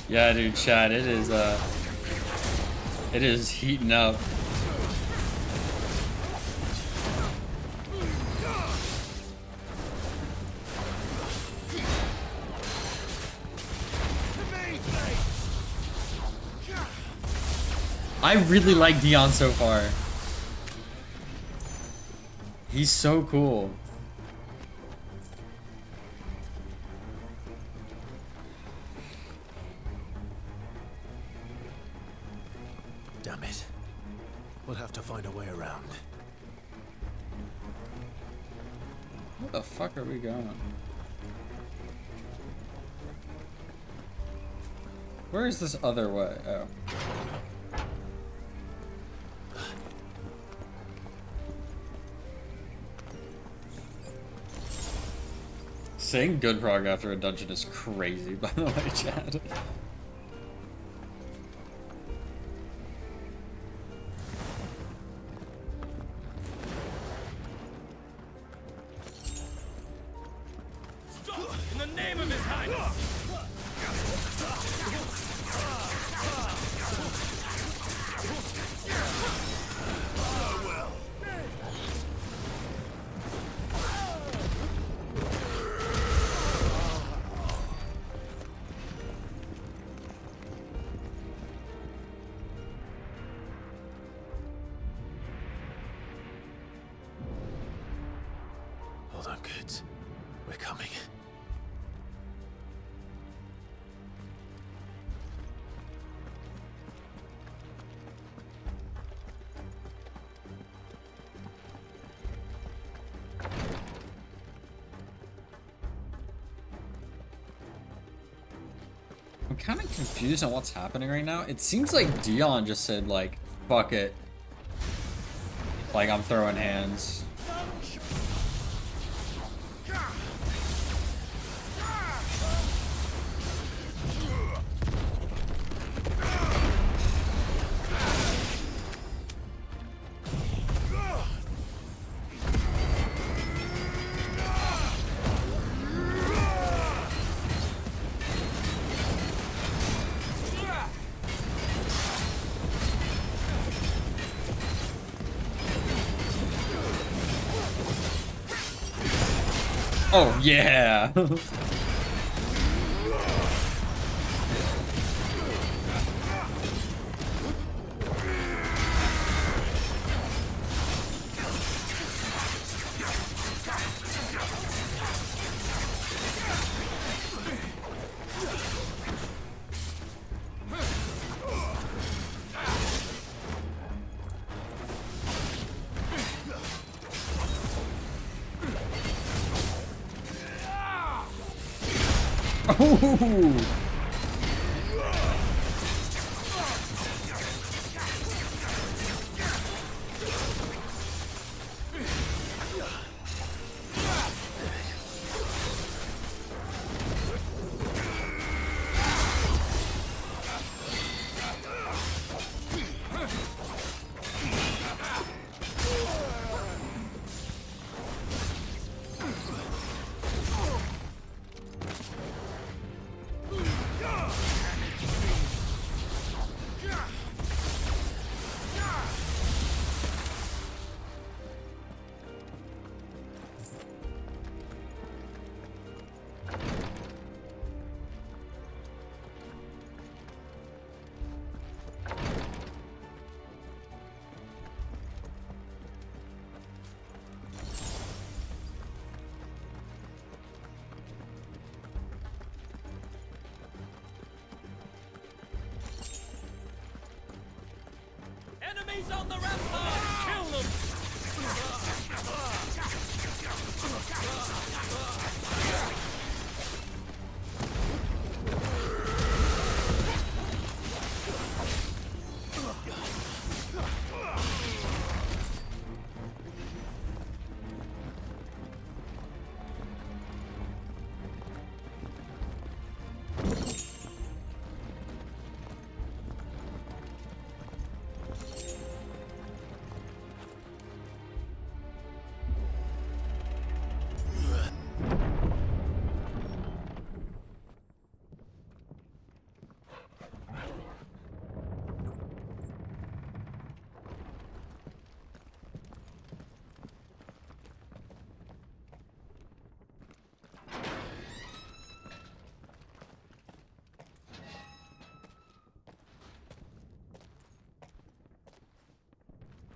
Yeah, dude, chat, it is heating up. I really like Dion so far. He's so cool. Damn it. We'll have to find a way around. Where the fuck are we going? Where is this other way? Oh. Saying good prog after a dungeon is crazy, by the way, Chad. Stop! In the name of His Highness! Hold on, kids. We're coming. kind of confused on what's happening right now. It seems like Dion just said, like, fuck it. Like, I'm throwing hands. Oh, yeah! Ooh. Enemies on the rampart! Kill them!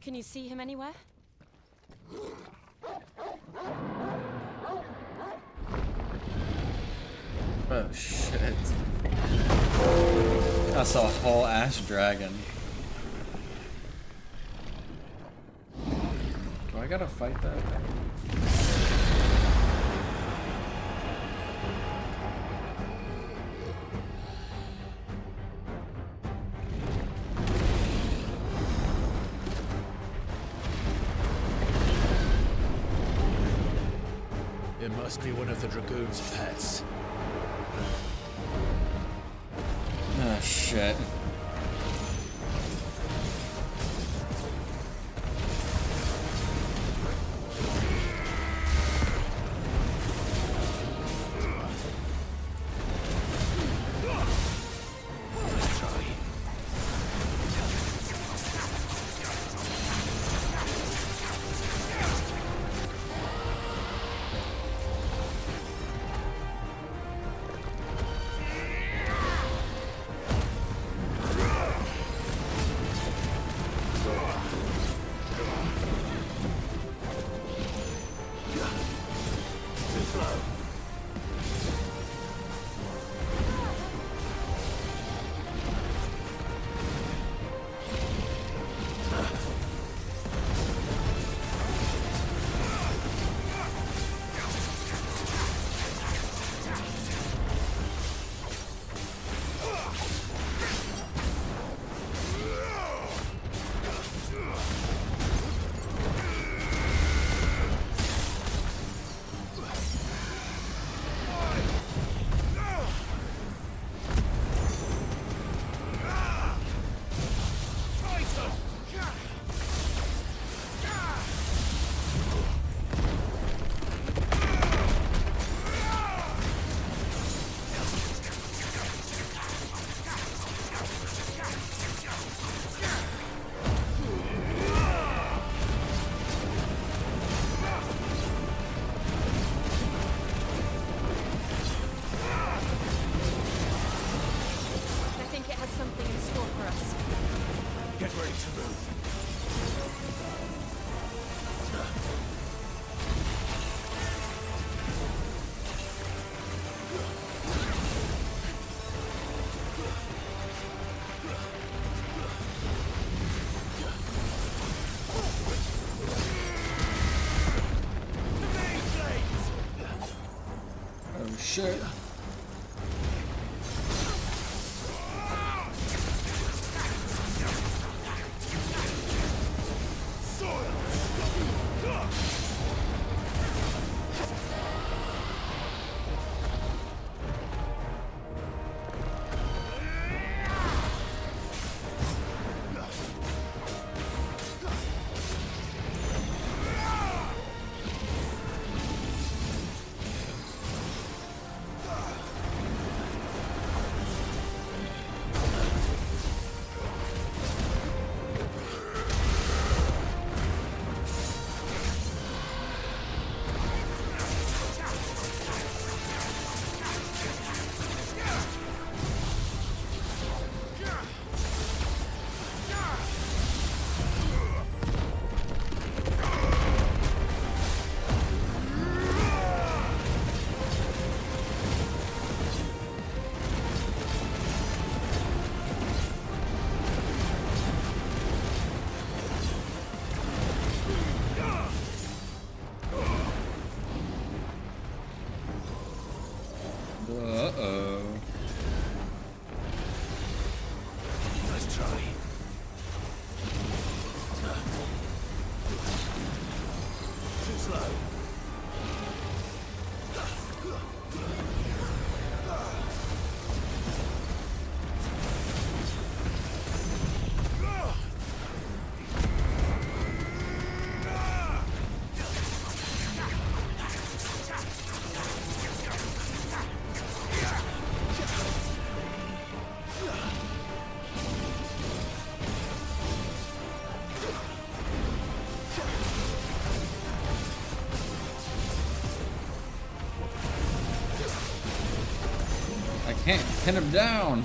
Can you see him anywhere? Oh shit. That's a whole ass dragon. Do I gotta fight that thing? It must be one of the Dragoon's pets. Oh shit. shit. Uh-oh. Nice try. Too slow. I can't pin him down.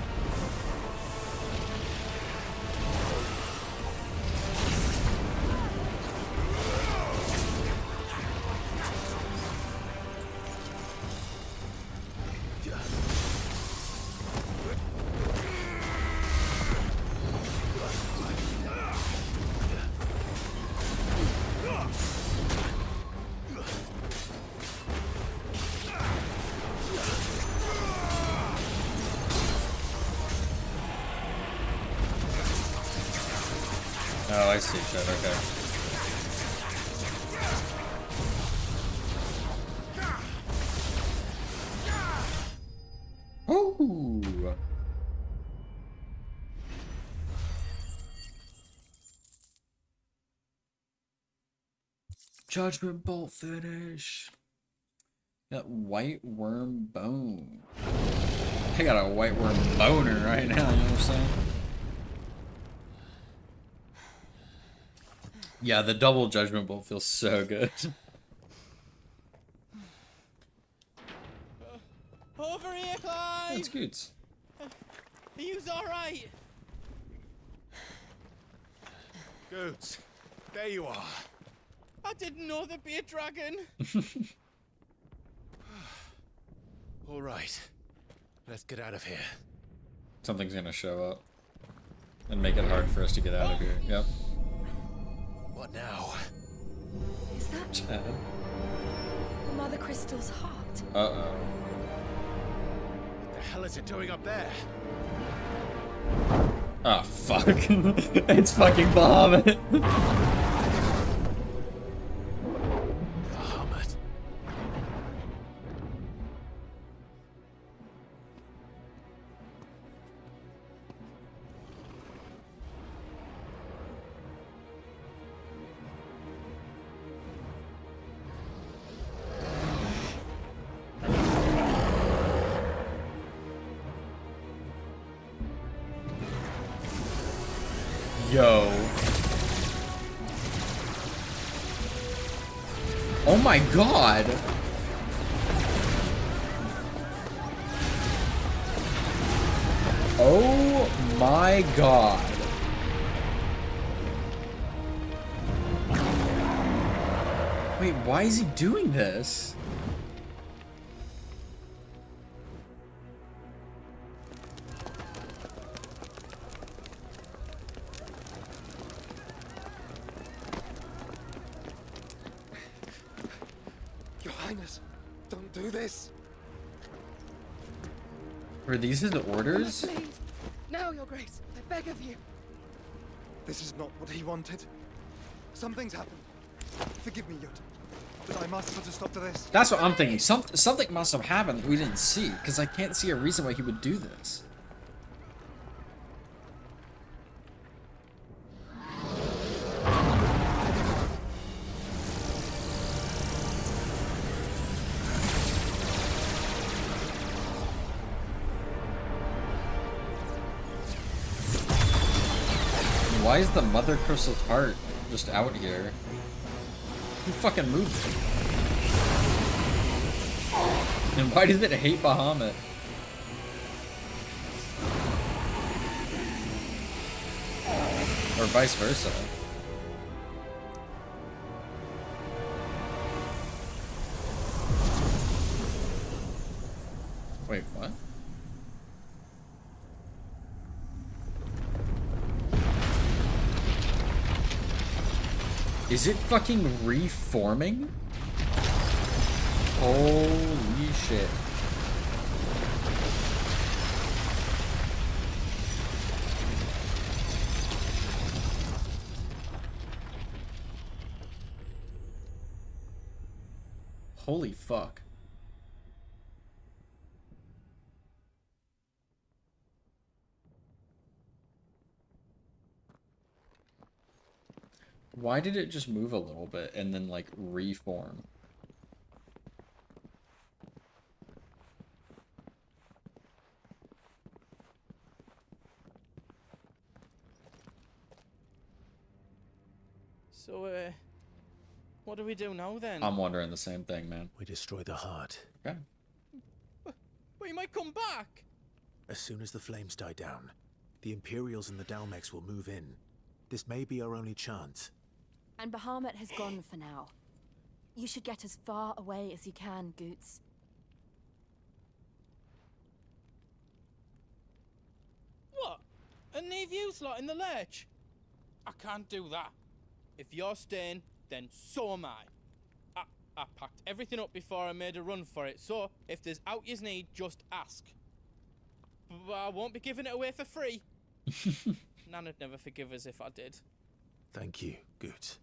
Oh, I see shit, okay. Ooh. Judgment Bolt finish. That white worm bone. I got a white worm boner right now, you know what I'm saying? Yeah, the double Judgment Bolt feels so good. Over here, Clive! That's good. Are you alright? Goots, there you are. I didn't know there'd be a dragon. All right, let's get out of here. Something's gonna show up and make it hard for us to get out of here. Yep. What now? Is that Chad. the Mother Crystal's heart? Uh-oh. What the hell is it doing up there? Oh, fuck. It's fucking Bahamut. Bahamut. Yo. Oh my god. Oh my god. Wait, why is he doing this? Your Highness, don't do this. Were these his orders? Please. Now, Your Grace, I beg of you. This is not what he wanted. Something's happened. Forgive me, Yoda, but I must put a stop to this. That's what I'm thinking. Something must have happened that we didn't see, because I can't see a reason why he would do this. Why is the Mother Crystal's heart just out here? Who fucking moved it? And why does it hate Bahamut? Or vice versa. Wait, what? Is it fucking reforming? Holy shit. Holy fuck. Why did it just move a little bit and then like reform? So, what do we do now then? I'm wondering the same thing, man. We destroy the heart. Okay. We might come back. As soon as the flames die down, the Imperials and the Dalmex will move in. This may be our only chance. And Bahamut has gone for now. You should get as far away as you can, Goots. What? And leave you lot in the lurch? I can't do that. If you're staying, then so am I. I packed everything up before I made a run for it, so if there's out yous need, just ask. But I won't be giving it away for free. Nan'd never forgive us if I did. Thank you, Goots.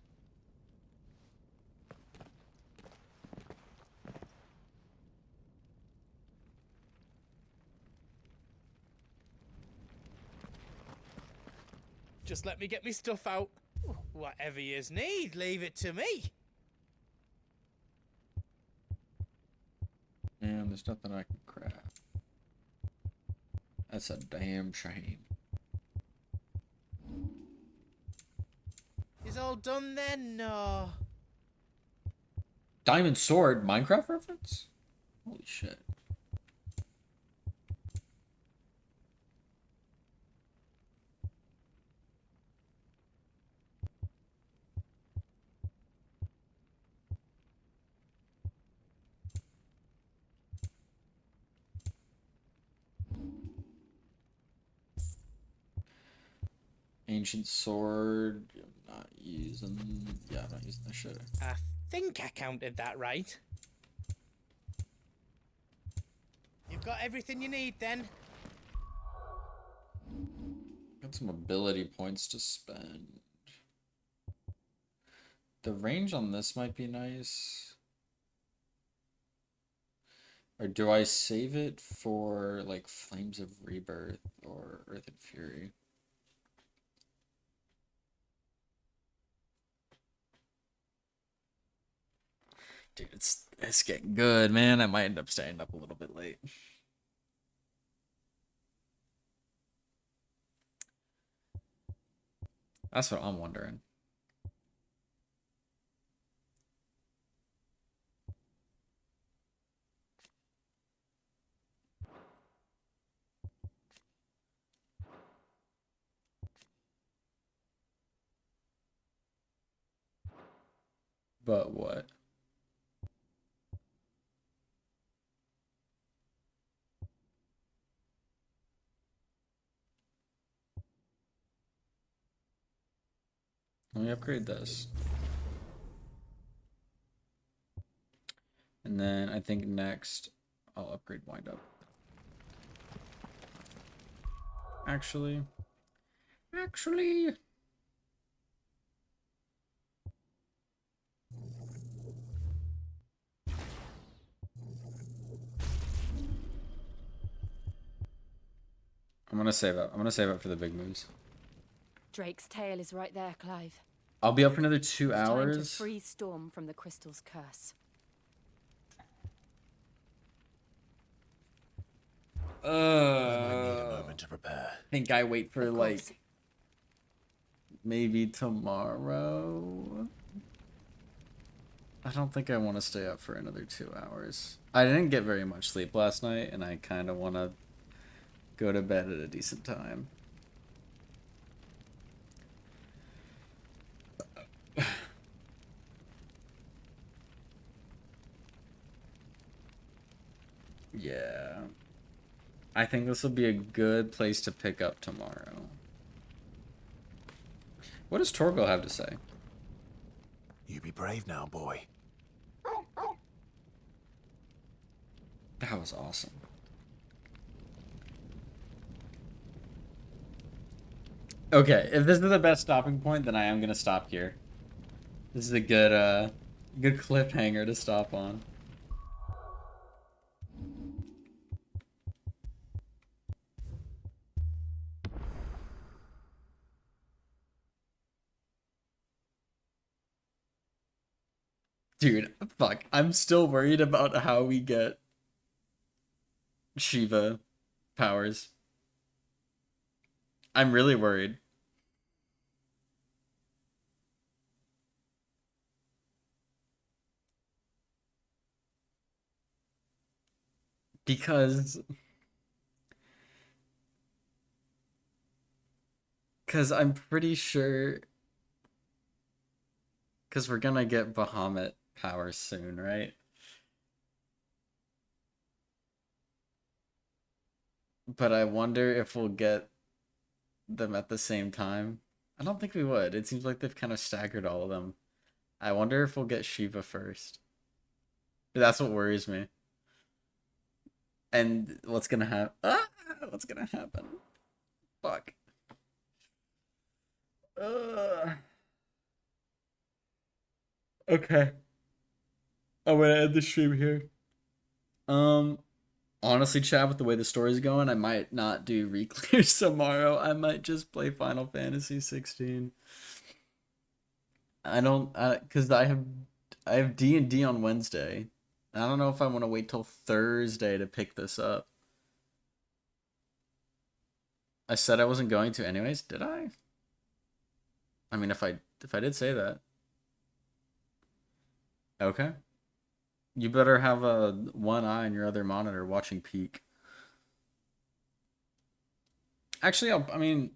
Just let me get me stuff out. Whatever yous need, leave it to me. And there's nothing I can craft. That's a damn shame. Is all done then? No. Diamond Sword, Minecraft reference? Holy shit. Ancient sword. I'm not using. Yeah, I'm not using that shit. I think I counted that right. You've got everything you need then. Got some ability points to spend. The range on this might be nice. Or do I save it for like Flames of Rebirth or Earth and Fury? Dude, it's getting good, man. I might end up staying up a little bit late. That's what I'm wondering. But what? Let me upgrade this. And then I think next I'll upgrade Wind Up. Actually. I'm gonna save up. I'm gonna save up for the big moves. Drake's tail is right there, Clive. I'll be up for another 2 It's hours. time to free Storm from the crystal's curse. I might need a moment to prepare. I think I wait for like maybe tomorrow. I don't think I want to stay up for another 2 hours. I didn't get very much sleep last night, and I kind of want to go to bed at a decent time. Yeah. I think this will be a good place to pick up tomorrow. What does Torgo have to say? You be brave now, boy. That was awesome. Okay, if this is the best stopping point, then I am gonna stop here. This is a good good cliffhanger to stop on. Dude, fuck. I'm still worried about how we get Shiva powers. I'm really worried. Because I'm pretty sure because we're gonna get Bahamut powers soon, right? But I wonder if we'll get them at the same time. I don't think we would. It seems like they've kind of staggered all of them. I wonder if we'll get Shiva first. That's what worries me. And what's gonna happen? Ah, what's gonna happen? Fuck. Okay. I'm gonna end the stream here. Honestly, Chad, with the way the story's going, I might not do reclears tomorrow. I might just play Final Fantasy 16. I don't, cause I have D&D on Wednesday. I don't know if I want to wait till Thursday to pick this up. I said I wasn't going to anyways, did I? I mean, if I did say that. Okay. You better have a one eye on your other monitor watching Peak. Actually, I mean,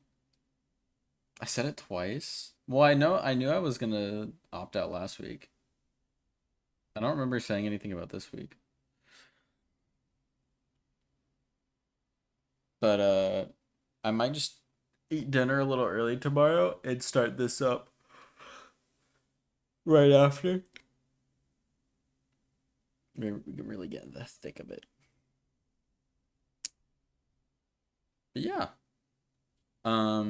I said it twice. Well, I knew I was gonna opt out last week. I don't remember saying anything about this week. But I might just eat dinner a little early tomorrow and start this up right after. We can really get in the thick of it. But yeah.